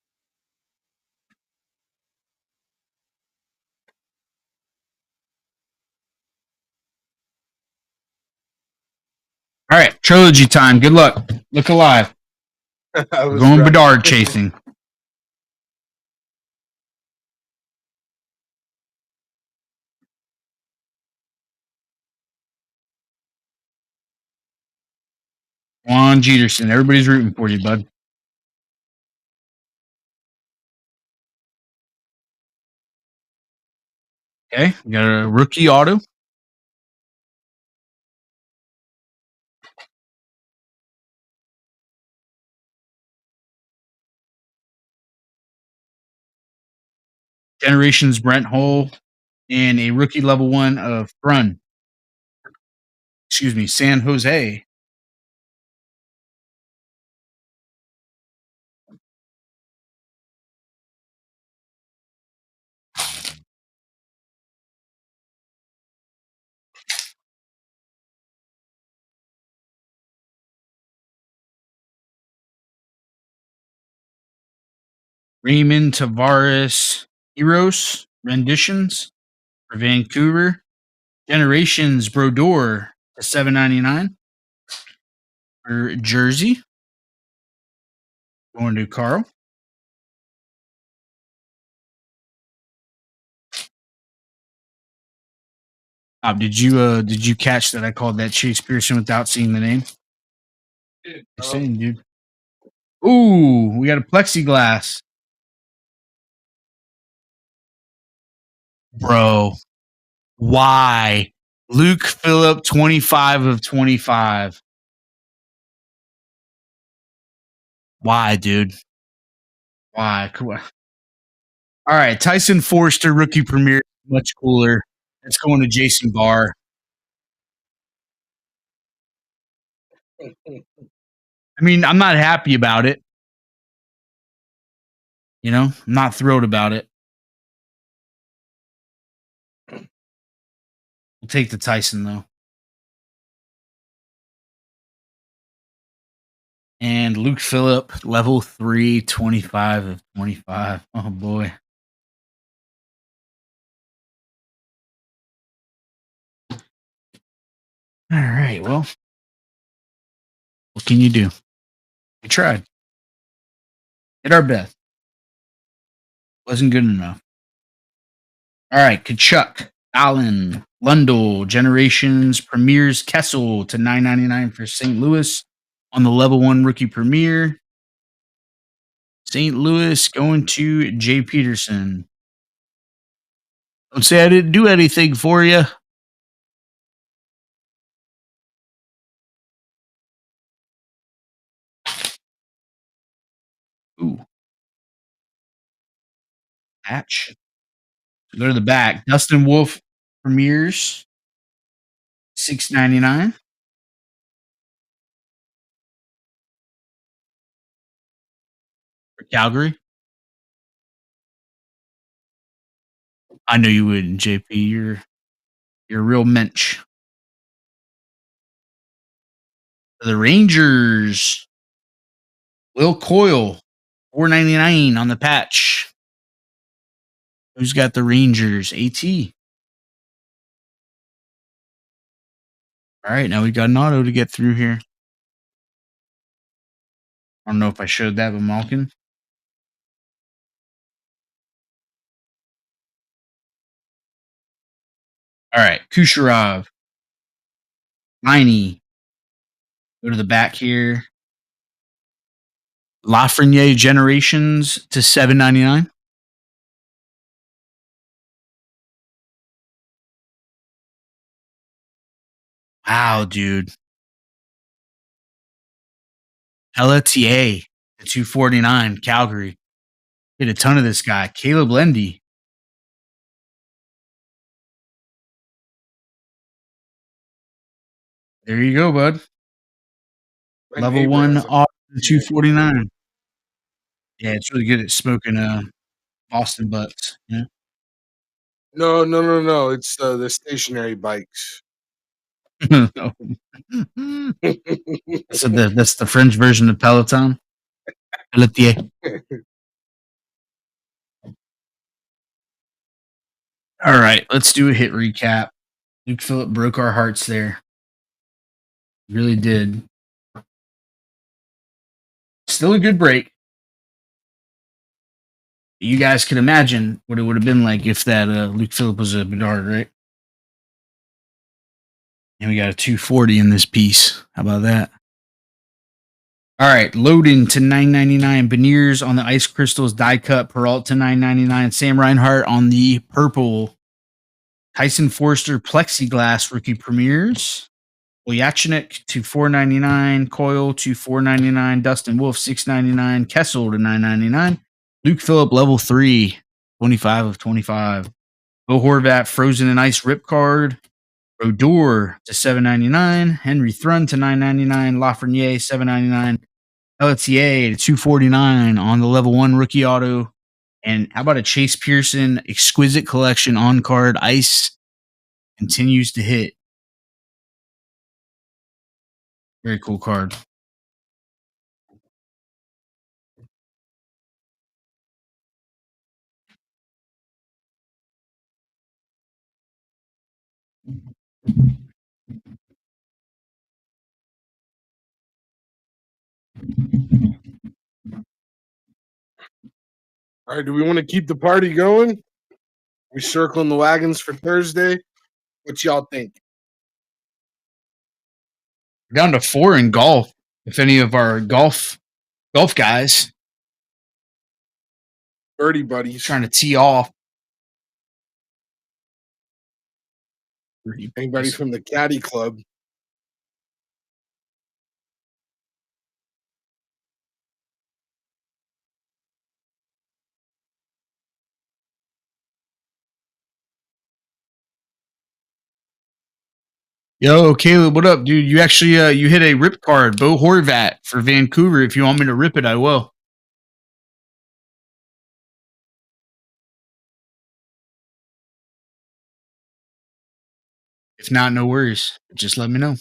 B: All right, trilogy time. Good luck. Look alive. We're going Bedard chasing. Juan Jeterson. Everybody's rooting for you, bud. Okay, we got a rookie auto. Generations Brent Hull and a rookie level 1 of Brun. Excuse me, San Jose. Raymond Tavares Heroes renditions for Vancouver. Generations Brodeur to $7.99 for Jersey. Going to Carl. Did you catch that I called that Chase Pearson without seeing the name? Saying, dude. Ooh, we got a plexiglass. Bro, why? Luke Phillip, 25 of 25. Why, dude? Why? Come on. All right, Tyson Forster, rookie premier, much cooler. It's going to Jason Barr. I mean, I'm not happy about it. You know, I'm not thrilled about it. We'll take the Tyson, though. And Luke Phillip, level 3, 25 of 25. Oh, boy. All right, well, what can you do? We tried. Did our best. Wasn't good enough. All right, Kachuk, Allen, Lundell, Generations, Premiers, Kessel to $9.99 for St. Louis on the level 1 rookie premier. St. Louis going to Jay Peterson. Don't say I didn't do anything for you. Ooh. Patch. So go to the back. Dustin Wolf premieres. $6.99. For Calgary. I know you wouldn't, JP. You're a real mensch. For the Rangers. Will Coyle. $4.99 on the patch. Who's got the Rangers? AT. All right, now we got an auto to get through here. I don't know if I showed that with Malkin. All right, Kucherov. Miney. Go to the back here. Lafreniere Generations to $7.99. Wow, dude. Pelletier to $2.49. Calgary. Hit a ton of this guy. Caleb Lendy. There you go, bud. Level 1 off to $2.49. Yeah, it's really good at smoking Boston butts. Yeah.
A: No. It's the stationary bikes.
B: So that's the French version of Peloton. Pelletier. All right, let's do a hit recap. Luke Phillip broke our hearts there. Really did. Still a good break. You guys can imagine what it would have been like if that Luke Phillip was a Bedard, right? And we got a 240 in this piece. How about that? All right, loading to $9.99. Beniers on the Ice Crystals die cut. Peralta $9.99. Sam Reinhart on the purple. Tyson Forster plexiglass rookie premieres. Oyachinik to $4.99. Coyle to $4.99. Dustin Wolf $6.99. Kessel to $9.99. Luke Phillip level 3, 25 of 25. Bo Horvat frozen and ice rip card. Rodor to $7.99. Henry Thrun to $9.99. Lafreniere $7.99. Pelletier to $2.49 on the level 1 rookie auto. And how about a Chase Pearson exquisite collection on card ice continues to hit. Very cool card.
A: All right, do we want to keep the party going? We circling the wagons for Thursday. What y'all think?
B: We're down to 4 in golf. If any of our golf guys
A: Birdie buddies
B: trying to tee off.
A: Anybody from the Caddy Club?
B: Yo, Caleb, what up, dude? You actually you hit a rip card, Bo Horvat for Vancouver. If you want me to rip it, I will. If not, no worries. Just let me know.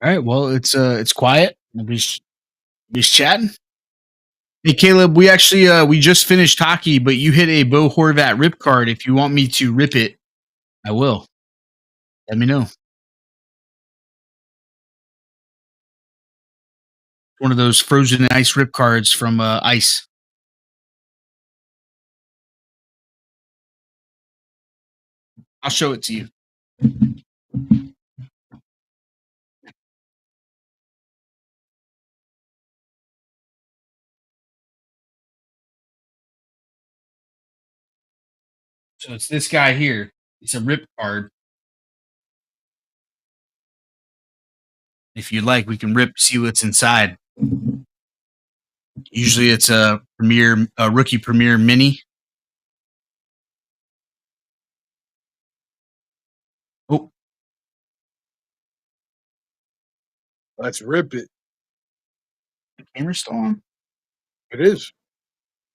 B: All right. Well, it's quiet. Nobody's chatting. Hey, Caleb, we actually we just finished hockey, but you hit a Bo Horvat rip card. If you want me to rip it, I will. Let me know. One of those frozen ice rip cards from Ice. I'll show it to you. So it's this guy here. It's a rip card. If you'd like, we can see what's inside. Usually it's a rookie premier mini. Oh,
A: Let's rip it.
B: the camera's still on?
A: It is.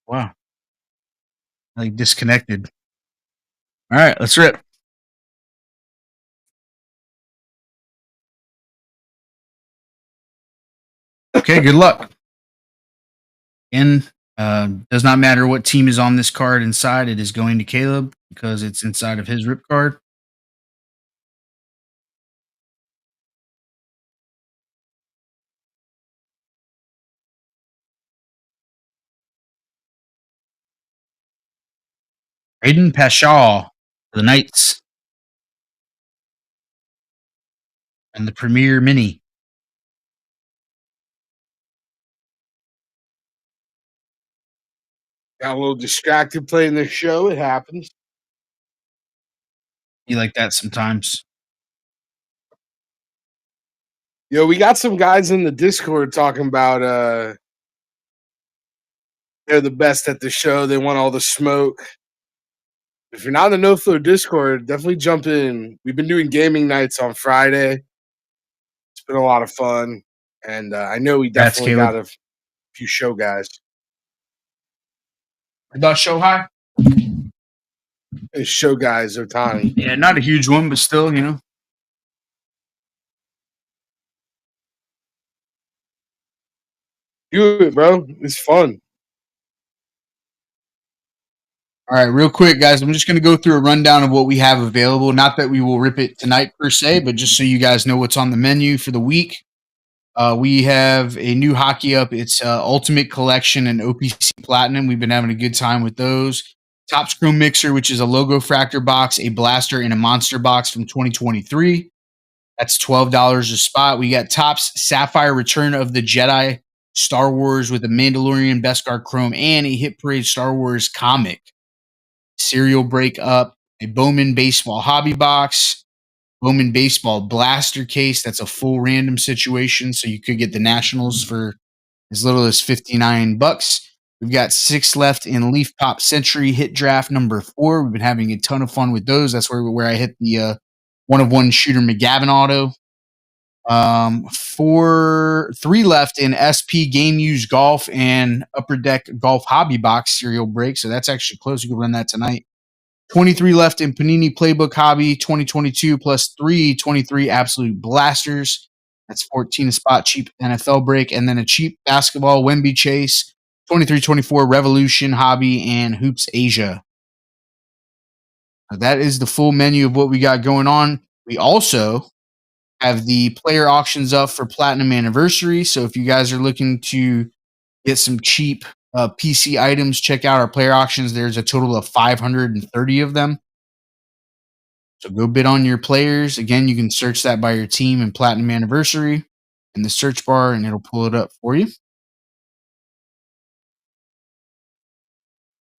B: Wow. Like disconnected. All right, let's rip. Okay, good luck. And does not matter what team is on this card inside. It is going to Caleb because it's inside of his rip card. Aiden Pashaw for the Knights. And the Premier Mini.
A: Got a little distracted playing this show. It happens.
B: You like that sometimes.
A: Yo, we got some guys in the Discord talking about they're the best at the show. They want all the smoke. If you're not in the No Flow Discord, definitely jump in. We've been doing gaming nights on Friday. It's been a lot of fun. And I know we definitely got a few show guys.
B: About show high?
A: It's show guys, Otani.
B: Yeah, not a huge one, but still, you know.
A: Do it, bro. It's fun.
B: All right, real quick, guys. I'm just going to go through a rundown of what we have available. Not that we will rip it tonight per se, but just so you guys know what's on the menu for the week. We have a new hockey up. It's Ultimate Collection and OPC Platinum. We've been having a good time with those. Topps Chrome Mixer, which is a Logo Fractor box, a Blaster, and a Monster box from 2023. That's $12 a spot. We got Topps Sapphire Return of the Jedi Star Wars with a Mandalorian Beskar Chrome and a Hit Parade Star Wars comic. Serial Breakup, a Bowman Baseball Hobby Box, Bowman Baseball Blaster Case. That's a full random situation, so you could get the Nationals for as little as $59. We've got 6 left in Leaf Pop Century Hit Draft number 4. We've been having a ton of fun with those. That's where I hit the 1-of-1 Shooter McGavin auto. Three left in SP Game Use Golf and Upper Deck Golf Hobby Box serial break. So that's actually close. You can run that tonight. 23 left in Panini Playbook Hobby 2022 plus 323 Absolute Blasters. That's 14 a spot cheap NFL break. And then a cheap basketball Wemby Chase 23-24 Revolution Hobby and Hoops Asia. That is the full menu of what we got going on. We also have the player auctions up for Platinum Anniversary. So if you guys are looking to get some cheap PC items, check out our player auctions. There's a total of 530 of them. So go bid on your players. Again, you can search that by your team and Platinum Anniversary in the search bar, and it'll pull it up for you.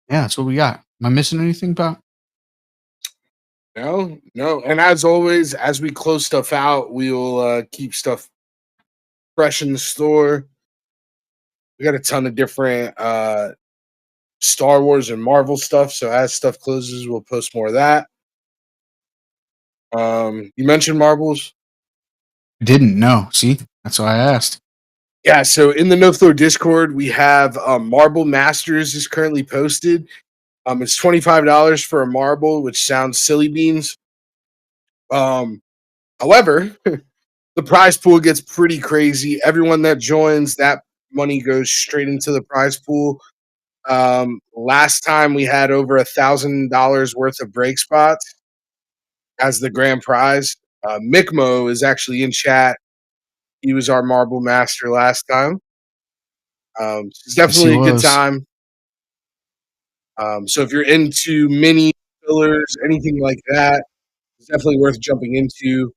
B: Yeah, that's what we got. Am I missing anything, Pop?
A: No. And as always, as we close stuff out, we'll keep stuff fresh in the store. We got a ton of different Star Wars and Marvel stuff. So as stuff closes, we'll post more of that. You mentioned marbles.
B: Didn't know. See, that's why I asked.
A: Yeah, so in the No Floor Discord, we have Marble Masters is currently posted. It's $25 for a marble, which sounds silly beans. However, the prize pool gets pretty crazy. Everyone that joins, that money goes straight into the prize pool. Last time we had over $1,000 worth of break spots as the grand prize. Mikmo is actually in chat. He was our marble master last time. It's definitely a good time. So if you're into mini fillers, anything like that, it's definitely worth jumping into.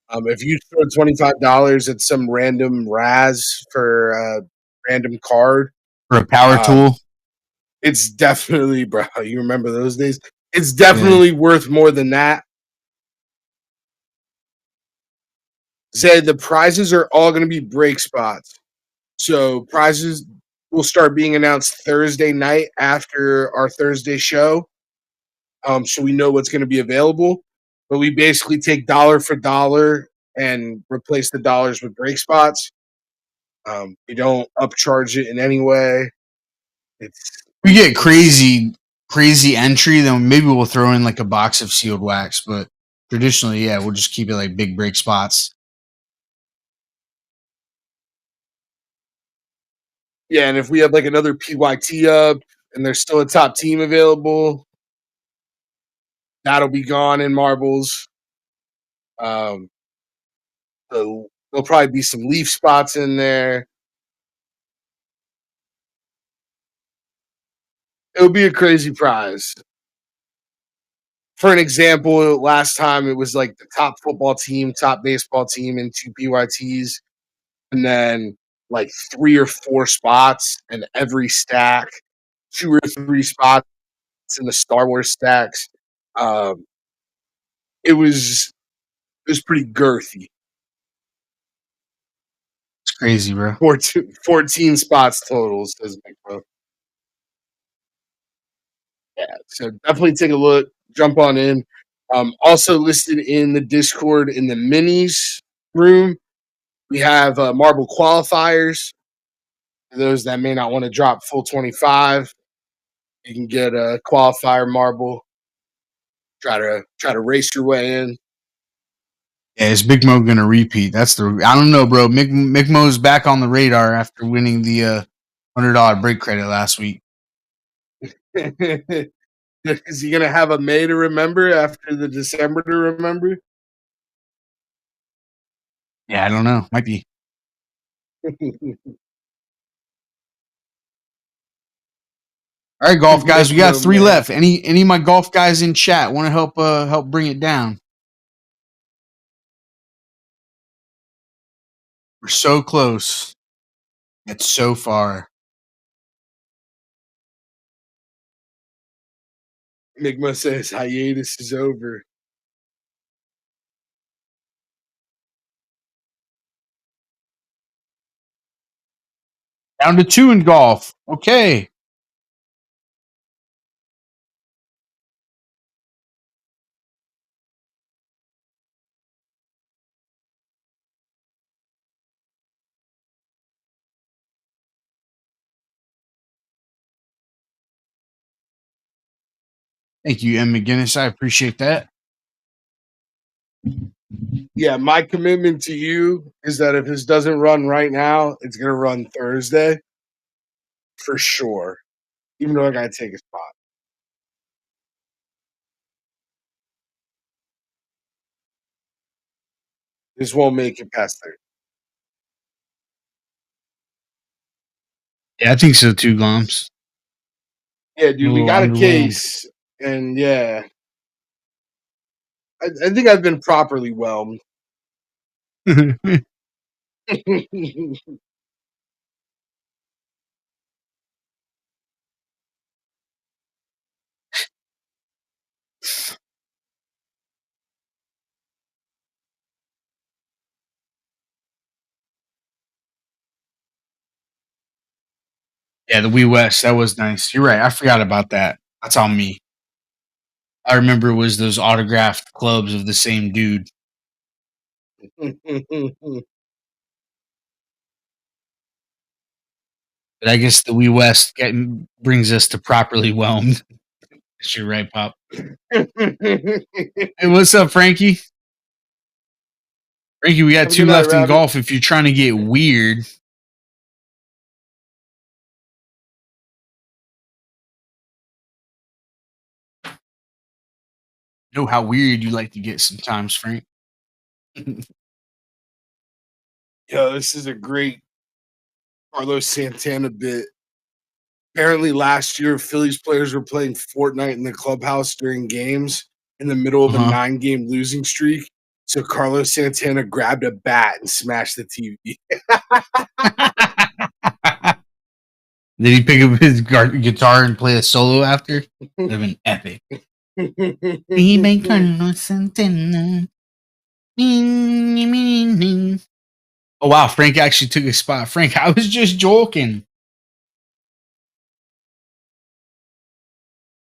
A: If you throw $25 at some random Raz for a random card
B: For a power tool,
A: it's definitely, bro. You remember those days? It's definitely worth more than that. Say the prizes are all going to be break spots. So prizes will start being announced Thursday night after our Thursday show. So we know what's going to be available. But we basically take dollar for dollar and replace the dollars with break spots. We don't upcharge it in any way.
B: We get crazy entry, then maybe we'll throw in like a box of sealed wax. But traditionally, yeah, we'll just keep it like big break spots.
A: Yeah, and if we have like another PYT up and there's still a top team available, that'll be gone in marbles. So there'll probably be some leaf spots in there. It'll be a crazy prize. For an example, last time it was like the top football team, top baseball team, and two PYTs, and then like 3 or 4 spots in every stack, 2 or 3 spots in the Star Wars stacks. It was pretty girthy.
B: It's crazy, bro.
A: 14 spots total, says Mikro. Yeah, so definitely take a look, jump on in. Also listed in the Discord in the minis room, we have marble qualifiers. For those that may not want to drop full 25, you can get a qualifier marble. Try to race your way in.
B: Yeah, is Big Mo gonna repeat? That's the I don't know, bro. Big Mo's back on the radar after winning the $100 break credit last week.
A: Is he gonna have a May to remember after the December to remember?
B: Yeah, I don't know. Might be. All right, golf guys, we got 3 left. Any of my golf guys in chat want to help bring it down? We're so close. It's so far.
A: Enigma says hiatus is over.
B: Down to 2 in golf. Okay. Thank you, M. McGinnis. I appreciate that.
A: Yeah, my commitment to you is that if this doesn't run right now, it's gonna run Thursday for sure. Even though I gotta take a spot. This won't make it past 30.
B: Yeah, I think so too, Goms.
A: Yeah,
B: A
A: dude, we
B: little
A: got a
B: underwhelmed.
A: case, and yeah, I think I've been properly whelmed.
B: Yeah, the Wii West, that was nice. You're right. I forgot about that. That's on me. I remember it was those autographed clubs of the same dude. But I guess the Wii West brings us to properly whelmed. You're right, Pop. Hey, what's up, Frankie? Frankie, we got
A: Have a
B: two
A: good night,
B: left in
A: Rabbit.
B: golf. If you're trying to get weird, know how weird you like to get sometimes, Frank.
A: Yo, this is a great Carlos Santana bit. Apparently, last year, Phillies players were playing Fortnite in the clubhouse during games in the middle of a
B: Uh-huh.
A: 9-game losing streak. So Carlos Santana grabbed a bat and smashed the TV.
B: Did he pick up his guitar and play a solo after? Would have been epic. Vive Carlos Santana. Oh wow, Frank actually took a spot. Frank, I was just joking.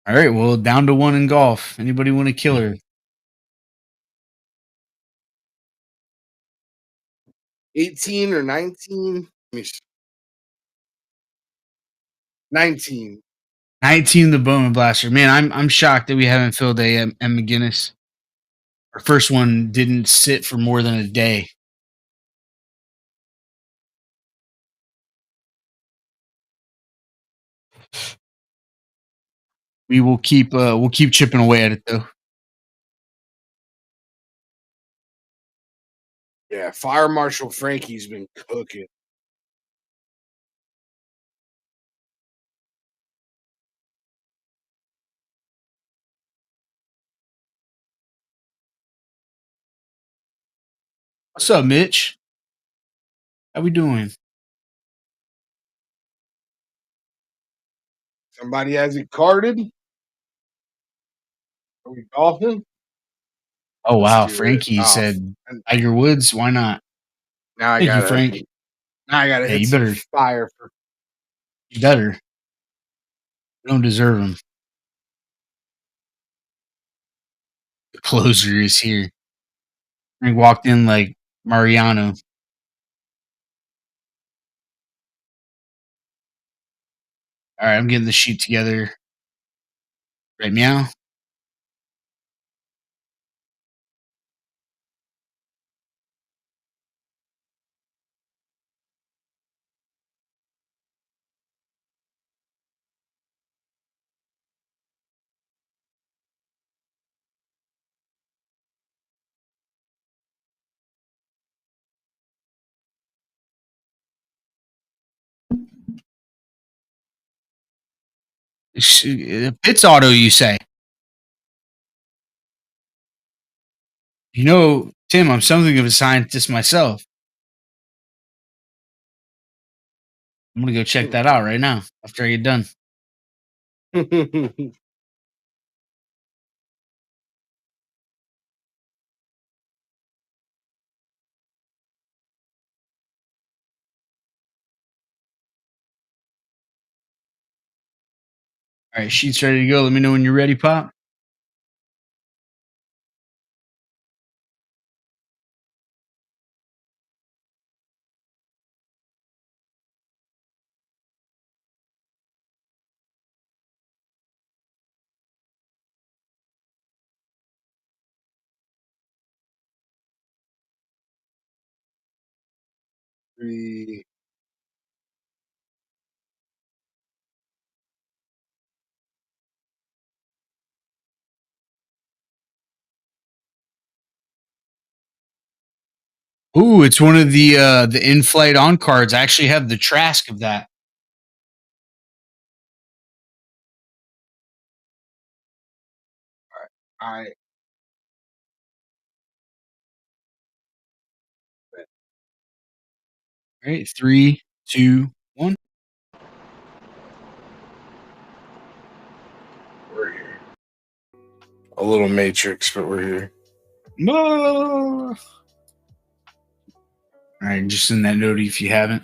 B: All right, well, down to one in golf. Anybody want to kill her?
A: 18 or 19? 19.
B: 19 the Bowman Blaster. Man, I'm shocked that we haven't filled a M. McGinnis. Our first one didn't sit for more than a day. We'll keep chipping away at it though.
A: Yeah, Fire Marshal Frankie's been cooking.
B: What's up, Mitch? How we doing?
A: Somebody has it carded. Are we golfing?
B: Oh
A: Let's
B: wow,
A: do it.
B: Frankie
A: Oh,
B: said Tiger Woods. Why not?
A: now I
B: Thank you,
A: gotta
B: Frank. Yeah,
A: hit
B: you
A: some
B: better.
A: fire for
B: You better. You don't deserve him. The closer is here. Frank walked in like Mariano. All right, I'm getting the sheet together. Right, meow. It's auto, you say? You know, Tim, I'm something of a scientist myself. I'm gonna go check that out right now after I get done. All right, sheet's ready to go. Let me know when you're ready, Pop.
A: 3.
B: Ooh, it's one of the in-flight on cards. I actually have the Trask of that.
A: I
B: All right, 3, 2, 1.
A: we're here. A little Matrix, but we're here.
B: All right, just send that note if you haven't.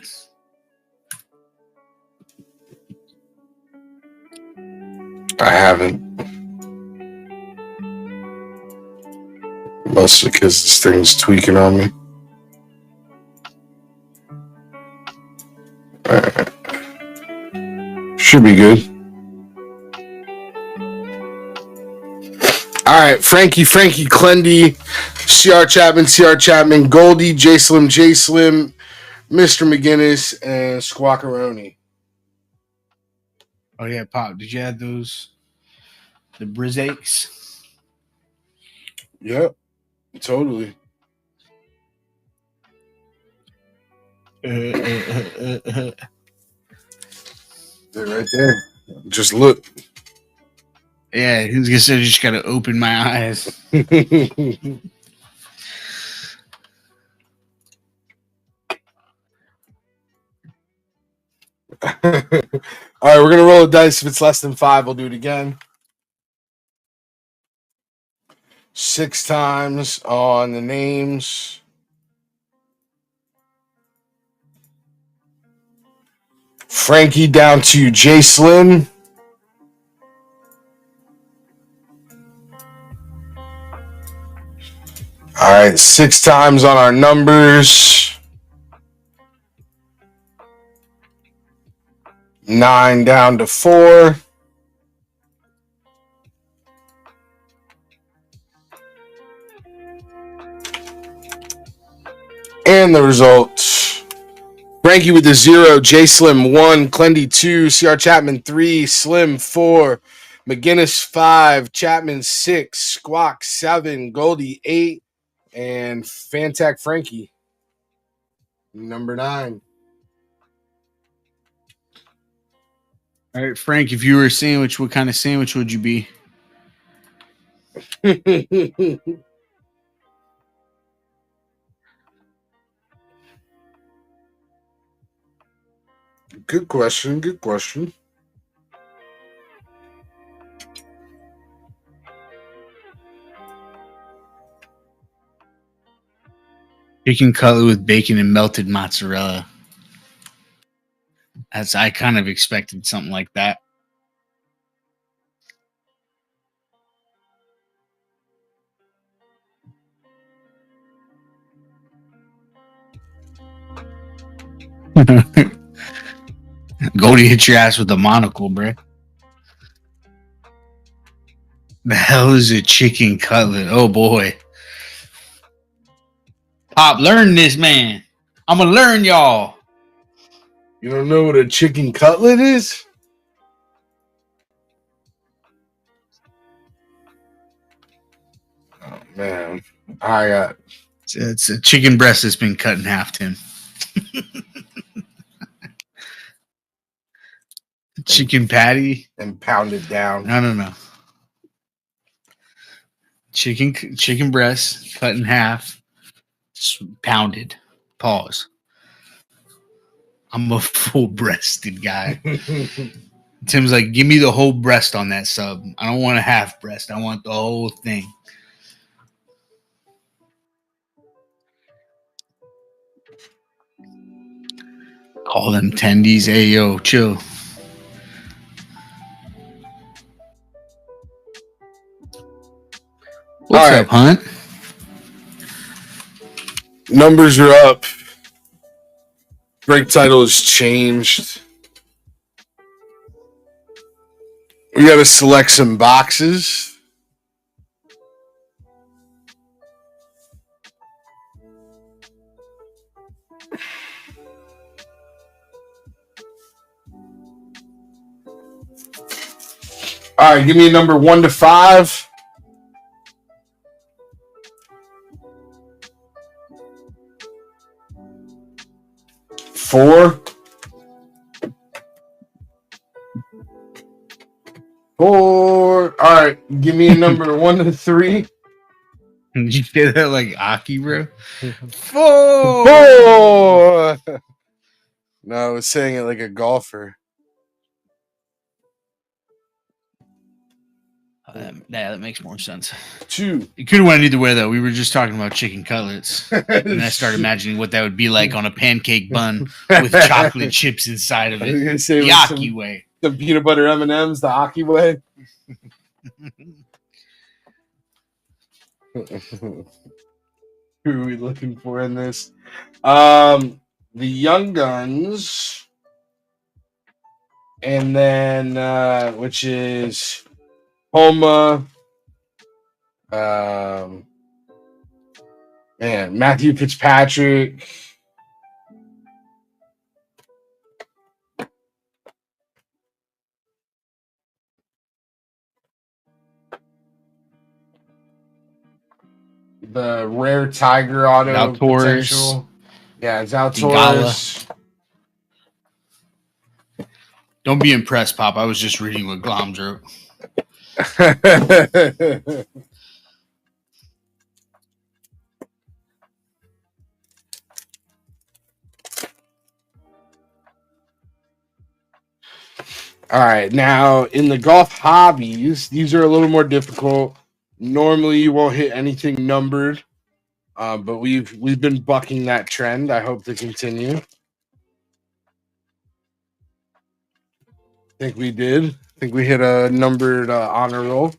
A: I haven't. Mostly because this thing's tweaking on me. Alright. Should be good. Alright, Frankie, Clendy, CR Chapman, Goldie, J Slim, Mr. McGinnis, and Squawkaroni.
B: Oh yeah, Pop. Did you add those? The Brizzakes?
A: Yep, totally. They're right there. Just look.
B: Yeah, who's gonna say I just gotta open my eyes?
A: All right, we're gonna roll a dice. If it's less than 5, we'll do it again. 6 times on the names. Frankie down to J Slim. All right, 6 times on our numbers. 9 down to 4. And the results. Frankie with a 0, J Slim 1, Clendy 2, CR Chapman 3, Slim 4, McGinnis 5, Chapman 6, Squawk 7, Goldie 8, and Fantac Frankie number 9.
B: All right, Frank, if you were a sandwich, what kind of sandwich would you be?
A: Good question.
B: Chicken cutlet with bacon and melted mozzarella. I kind of expected something like that. Goldie hit your ass with a monocle, bro. The hell is a chicken cutlet? Oh boy. Pop, learn this, man. I'm gonna learn y'all.
A: You don't know what a chicken cutlet is? Oh man, I got.
B: It's a chicken breast that's been cut in half, Tim. Chicken patty
A: and pounded down.
B: I don't know. Chicken breast cut in half, pounded. Pause. I'm a full-breasted guy. Tim's like, give me the whole breast on that sub. I don't want a half breast. I want the whole thing. Call them tendies. Hey, yo, chill. What's up, Hunt?
A: Numbers are up. Break title has changed. We got to select some boxes. All right, give me a number 1 to 5. Four. All right, give me a number 1 to 3.
B: Did you say that like Aki, bro?
A: 4. No, I was saying it like a golfer.
B: That makes more sense.
A: 2.
B: It could have went either way, though. We were just talking about chicken cutlets. And I started imagining what that would be like on a pancake bun with chocolate chips inside of
A: I was
B: it.
A: gonna say
B: The
A: with
B: Aki way.
A: the peanut butter M&Ms, the Aki way. Who are we looking for in this? The Young Guns, and then which is Homa. Matthew Fitzpatrick. The rare Tiger auto
B: Zalatoris.
A: potential. Yeah, Zalatoris.
B: Don't be impressed, Pop. I was just reading what Gloms wrote.
A: All right, now in the golf hobbies, these are a little more difficult. Normally, you won't hit anything numbered, but we've been bucking that trend. I hope to continue. I think we did. I think we hit a numbered honor roll.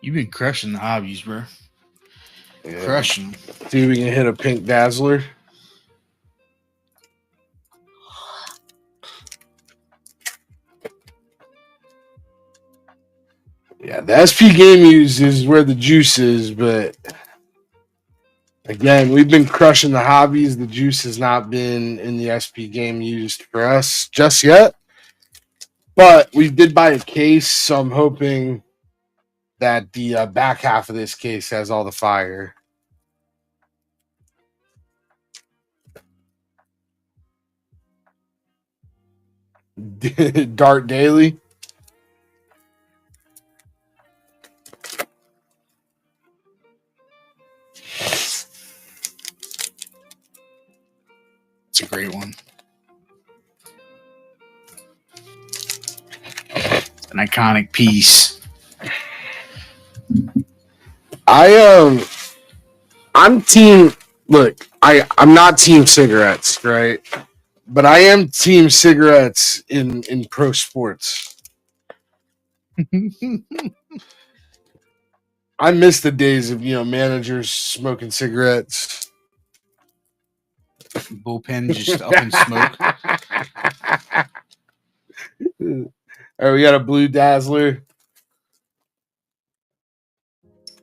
B: You've been crushing the hobbies, bro.
A: Yeah.
B: Crushing.
A: See if we can hit a pink dazzler. Yeah, the SP game use is where the juice is, but again, we've been crushing the hobbies. The juice has not been in the SP game used for us just yet. But we did buy a case, so I'm hoping that the back half of this case has all the fire. Dart Daily.
B: It's a great one. It's an iconic piece.
A: I'm team. Look, I'm not team cigarettes, right? But I am team cigarettes in pro sports. I miss the days of managers smoking cigarettes.
B: Bullpen just up in smoke.
A: All right, we got a blue dazzler.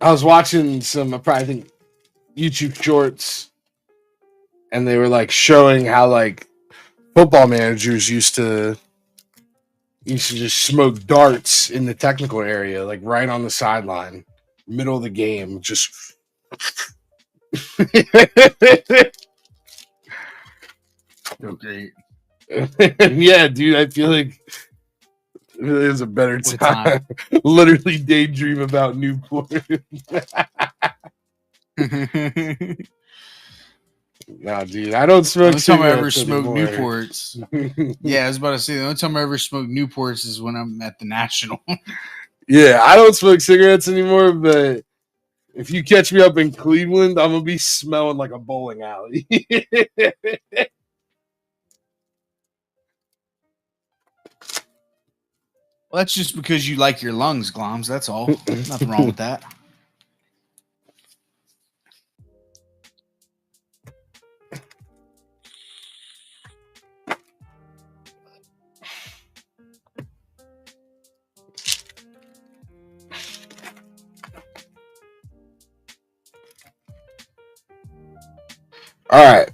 A: I was watching some, I probably think, YouTube shorts, and they were like showing how like football managers used to just smoke darts in the technical area, like right on the sideline, middle of the game, just.
B: So great.
A: Yeah, dude, I feel like it was a better time. Literally daydream about Newport. Nah, dude, I don't smoke.
B: The only time I ever smoked
A: anymore.
B: Newports. Yeah, I was about to say the only time I ever smoked Newports is when I'm at the National.
A: Yeah, I don't smoke cigarettes anymore, but if you catch me up in Cleveland, I'm gonna be smelling like a bowling alley.
B: Well, that's just because you like your lungs, Gloms. That's all. Nothing wrong with that.
A: All right.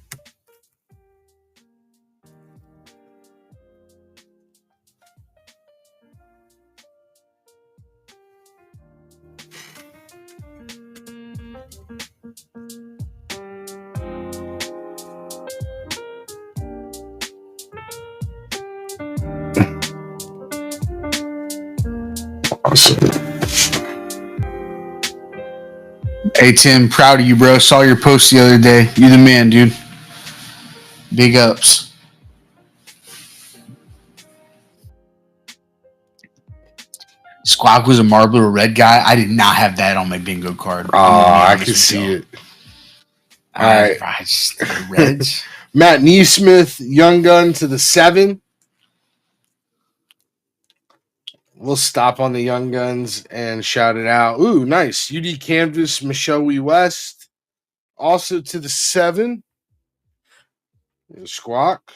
A: Awesome.
B: Hey Tim, proud of you, bro. Saw your post the other day. You the man, dude. Big ups. Squawk was a Marlboro Red guy. I did not have that on my bingo card.
A: Oh, I can see it. All right.
B: The Reds.
A: Matt Neesmith, Young Gun to the 7. We'll stop on the Young Guns and shout it out. Ooh, nice. UD Canvas, Michelle Wee West. Also to the 7. Squawk.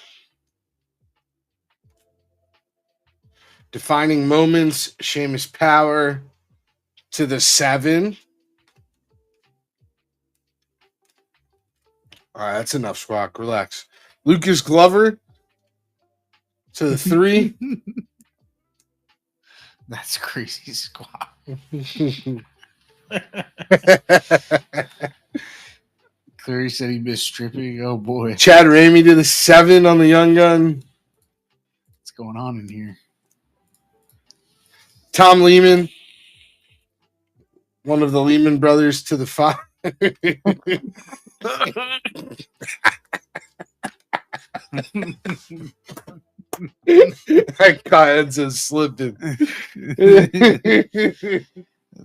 A: Defining Moments, Seamus Power to the 7. All right, that's enough, Squawk. Relax. Lucas Glover to the 3.
B: That's crazy, Squawk. Clary said he missed stripping. Oh boy.
A: Chad Ramey to the 7 on the Young Gun.
B: What's going on in here?
A: Tom Lehman, one of the Lehman brothers, to the 5. I caught Enzo slipping.
B: The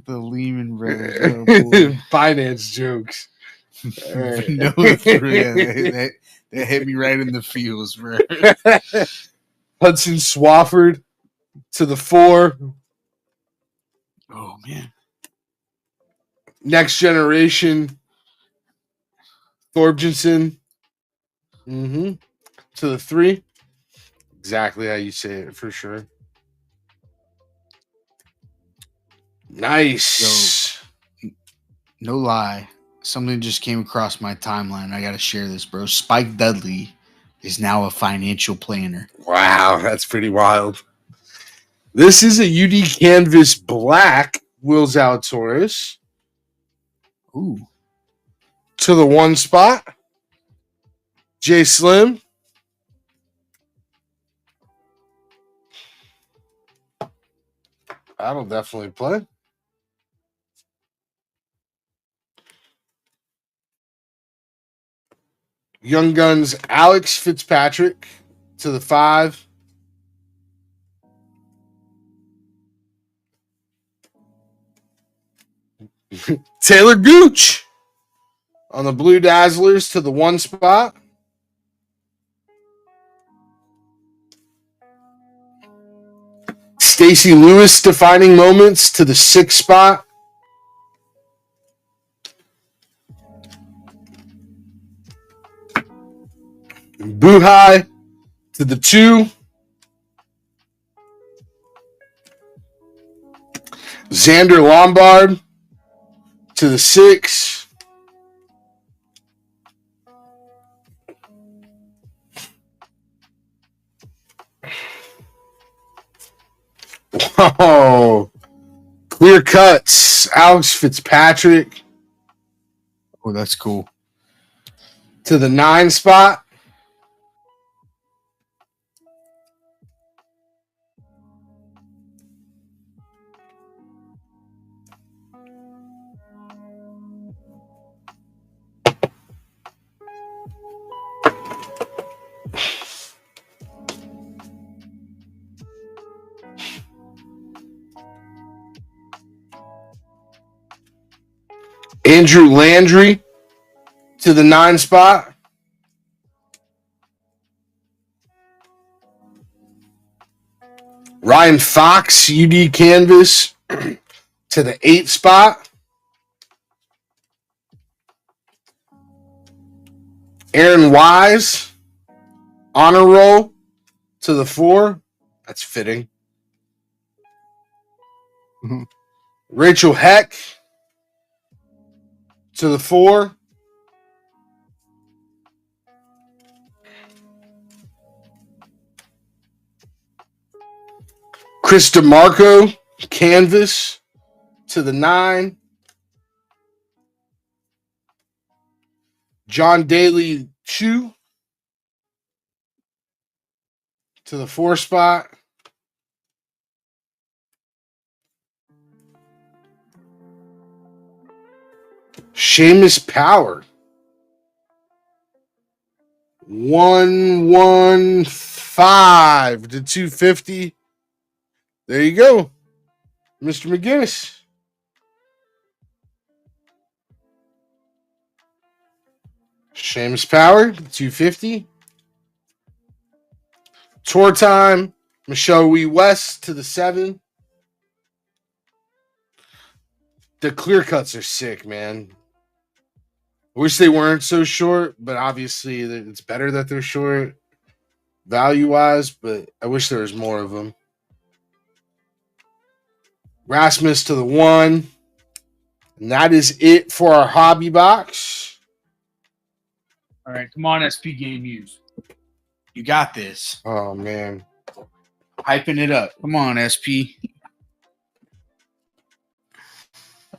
B: Lehman brothers. Oh boy.
A: Finance jokes. Right.
B: No, that hit me right in the feels, bro.
A: Hudson Swafford to the 4.
B: Oh man.
A: Next Generation, Thorbjornsen. To the 3. Exactly how you say it, for sure. Nice.
B: So, no lie. Something just came across my timeline. I got to share this, bro. Spike Dudley is now a financial planner.
A: Wow, that's pretty wild. This is a UD Canvas Black Will Zalatoris.
B: Ooh.
A: To the 1 spot. Jay Slim. That'll definitely play. Young Guns Alex Fitzpatrick to the 5. Taylor Gooch on the Blue Dazzlers to the 1 spot. Stacey Lewis Defining Moments to the 6 spot. Buhai to the 2. Xander Lombard to the 6. Whoa. Clear Cuts, Alex Fitzpatrick.
B: Oh, that's cool.
A: To the 9 spot. Andrew Landry to the 9 spot. Ryan Fox, UD Canvas to the 8 spot. Aaron Wise, honor roll to the 4. That's fitting.
B: Mhm.
A: Rachel Heck to the 4. Chris DeMarco, Canvas to the 9. John Daly, 2 to the 4 spot. Seamus Power. 115 to 250. There you go, Mr. McGinnis. Seamus Power, 250. Tour Time, Michelle Wee West to the 7. The clear cuts are sick, man. I wish they weren't so short, but obviously it's better that they're short value-wise, but I wish there was more of them. Rasmus to the 1. And that is it for our hobby box.
B: All right, come on, SP Game Use. You got this.
A: Oh, man.
B: Hyping it up. Come on, SP.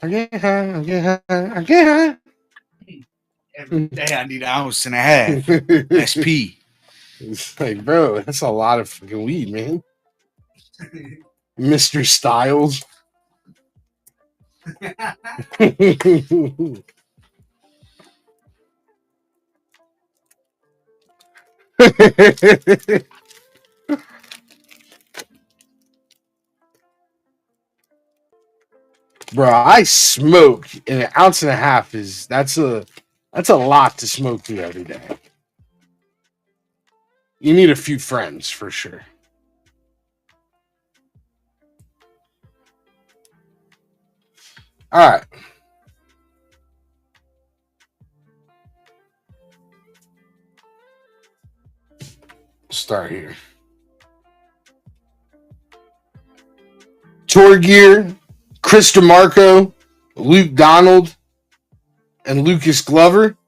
A: I get high.
B: Every day I need an ounce and a half. SP.
A: It's like, bro, that's a lot of fucking weed, man. Mr. Styles. Bro, I smoke, and an ounce and a half that's a lot to smoke through every day. You need a few friends for sure. All right. Start here. Tour Gear, Chris DeMarco, Luke Donald, and Lucas Glover.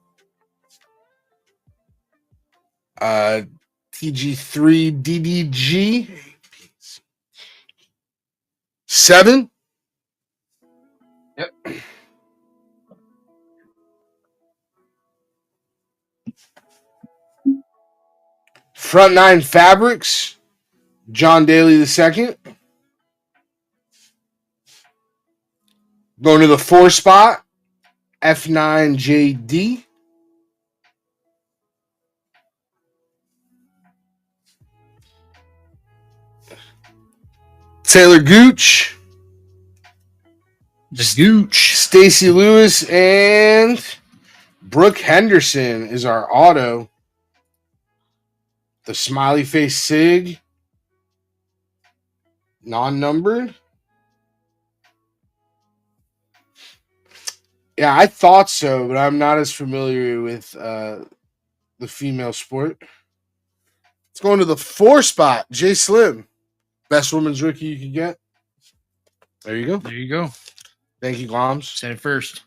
A: TG3 DDG 7.
B: Yep.
A: Front 9 Fabrics, John Daly II. Going to the 4 spot, F9JD. Taylor Gooch.
B: The Gooch.
A: Stacy Lewis and Brooke Henderson is our auto. The smiley face SIG. Non-numbered. Yeah, I thought so, but I'm not as familiar with the female sport. It's going to the 4 spot, J Slim. Best women's rookie you can get. There you go.
B: There you go.
A: Thank you, Goms.
B: Said it first.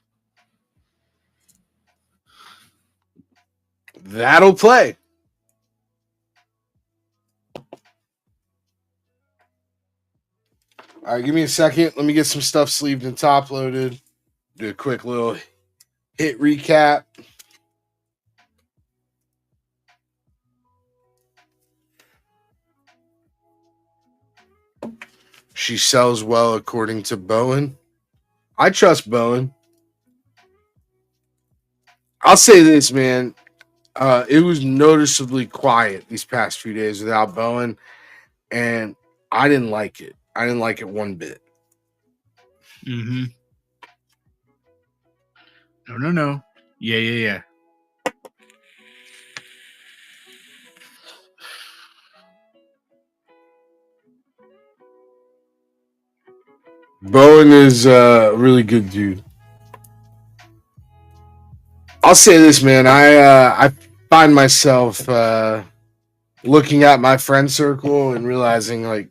A: That'll play. All right, give me a second. Let me get some stuff sleeved and top loaded. Do a quick little hit recap. She sells well according to Bowen. I trust Bowen. I'll say this, man. It was noticeably quiet these past few days without Bowen, and I didn't like it. I didn't like it one bit.
B: Mm-hmm. No. Yeah.
A: Bowen is a really good dude. I'll say this, man. I find myself looking at my friend circle and realizing like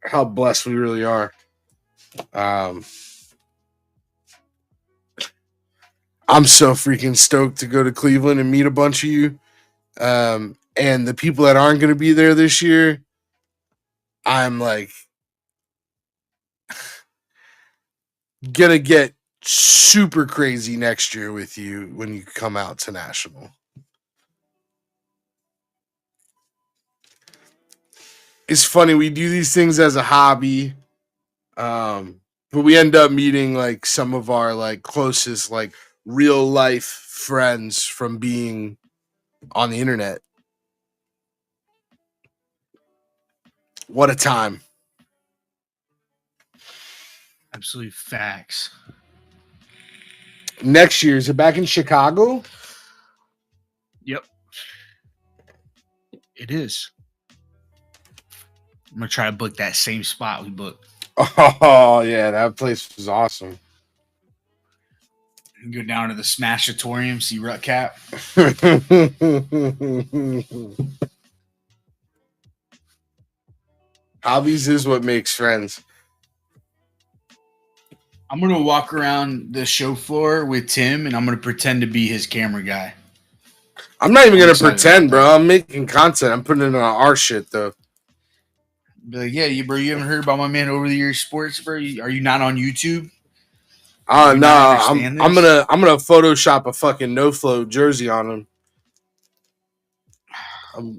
A: how blessed we really are. I'm so freaking stoked to go to Cleveland and meet a bunch of you. And the people that aren't going to be there this year, I'm like gonna get super crazy next year with you when you come out to National. It's funny, we do these things as a hobby, but we end up meeting like some of our like closest like real life friends from being on the internet. What a time.
B: Absolute facts.
A: Next year, is it back in Chicago?
B: Yep. It is. I'm going to try to book that same spot we booked.
A: Oh, yeah, that place was awesome.
B: Go down to the Smashatorium, see Rutcap.
A: Hobbies is what makes friends.
B: I'm going to walk around the show floor with Tim, and I'm going to pretend to be his camera guy.
A: I'm not even going to pretend, bro. I'm making content. I'm putting it on our shit, though.
B: Be like, yeah, you haven't heard about my man Over the Years Sports, bro? Are you not on YouTube?
A: No, I'm gonna Photoshop a fucking no flow jersey on him.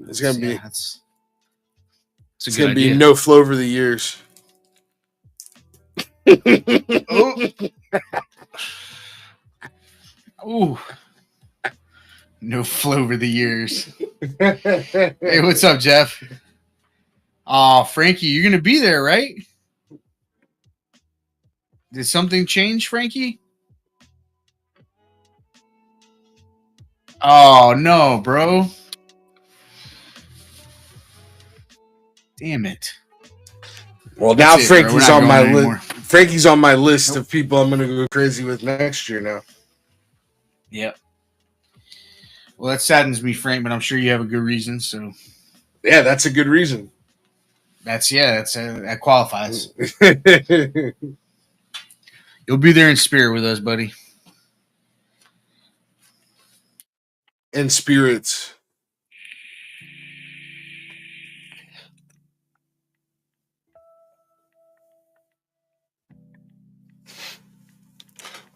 A: It's gonna be no flow over the years.
B: Oh, no flow over the years. Hey, what's up, Jeff? Oh, Frankie, you're gonna be there, right? Did something change, Frankie? Oh no, bro. Damn it.
A: Well, now Frankie's on my list. Frankie's on my list of people I'm gonna go crazy with next year now.
B: Yep. Well, that saddens me, Frank, but I'm sure you have a good reason. So,
A: yeah, that's a good reason.
B: That qualifies. You'll be there in spirit with us, buddy.
A: In spirits.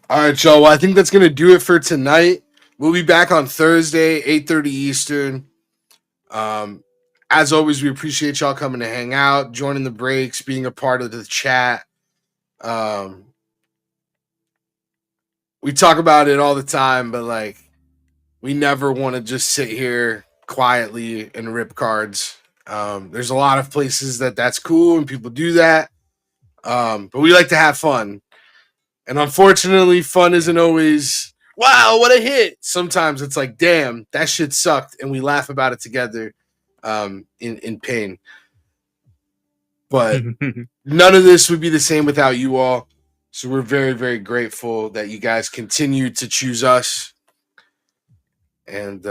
A: All right, y'all. Well, I think that's going to do it for tonight. We'll be back on Thursday, 8:30 Eastern. As always, we appreciate y'all coming to hang out, joining the breaks, being a part of the chat. We talk about it all the time, but like, we never want to just sit here quietly and rip cards. There's a lot of places that's cool and people do that. But we like to have fun. And unfortunately, fun isn't always, wow, what a hit. Sometimes it's like, damn, that shit sucked. And we laugh about it together in pain. But none of this would be the same without you all. So we're very, very grateful that you guys continue to choose us. And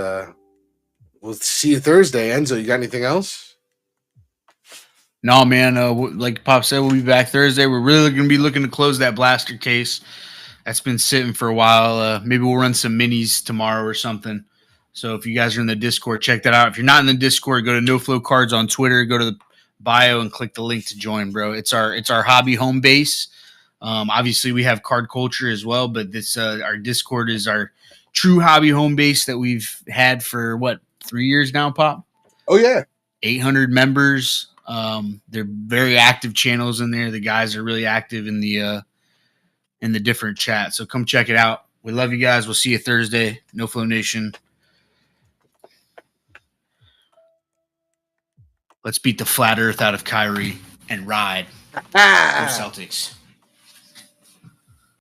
A: we'll see you Thursday. Enzo, you got anything else?
B: No, man. Like Pop said, we'll be back Thursday. We're really going to be looking to close that blaster case. That's been sitting for a while. Maybe we'll run some minis tomorrow or something. So if you guys are in the Discord, check that out. If you're not in the Discord, go to No Flow Cards on Twitter. Go to the bio and click the link to join, bro. It's our hobby home base. Obviously, we have card culture as well, but this our Discord is our true hobby home base that we've had for 3 years now, Pop?
A: Oh, yeah.
B: 800 members. They're very active channels in there. The guys are really active in the different chats. So come check it out. We love you guys. We'll see you Thursday. No Flow Nation. Let's beat the flat earth out of Kyrie and ride. Go Celtics.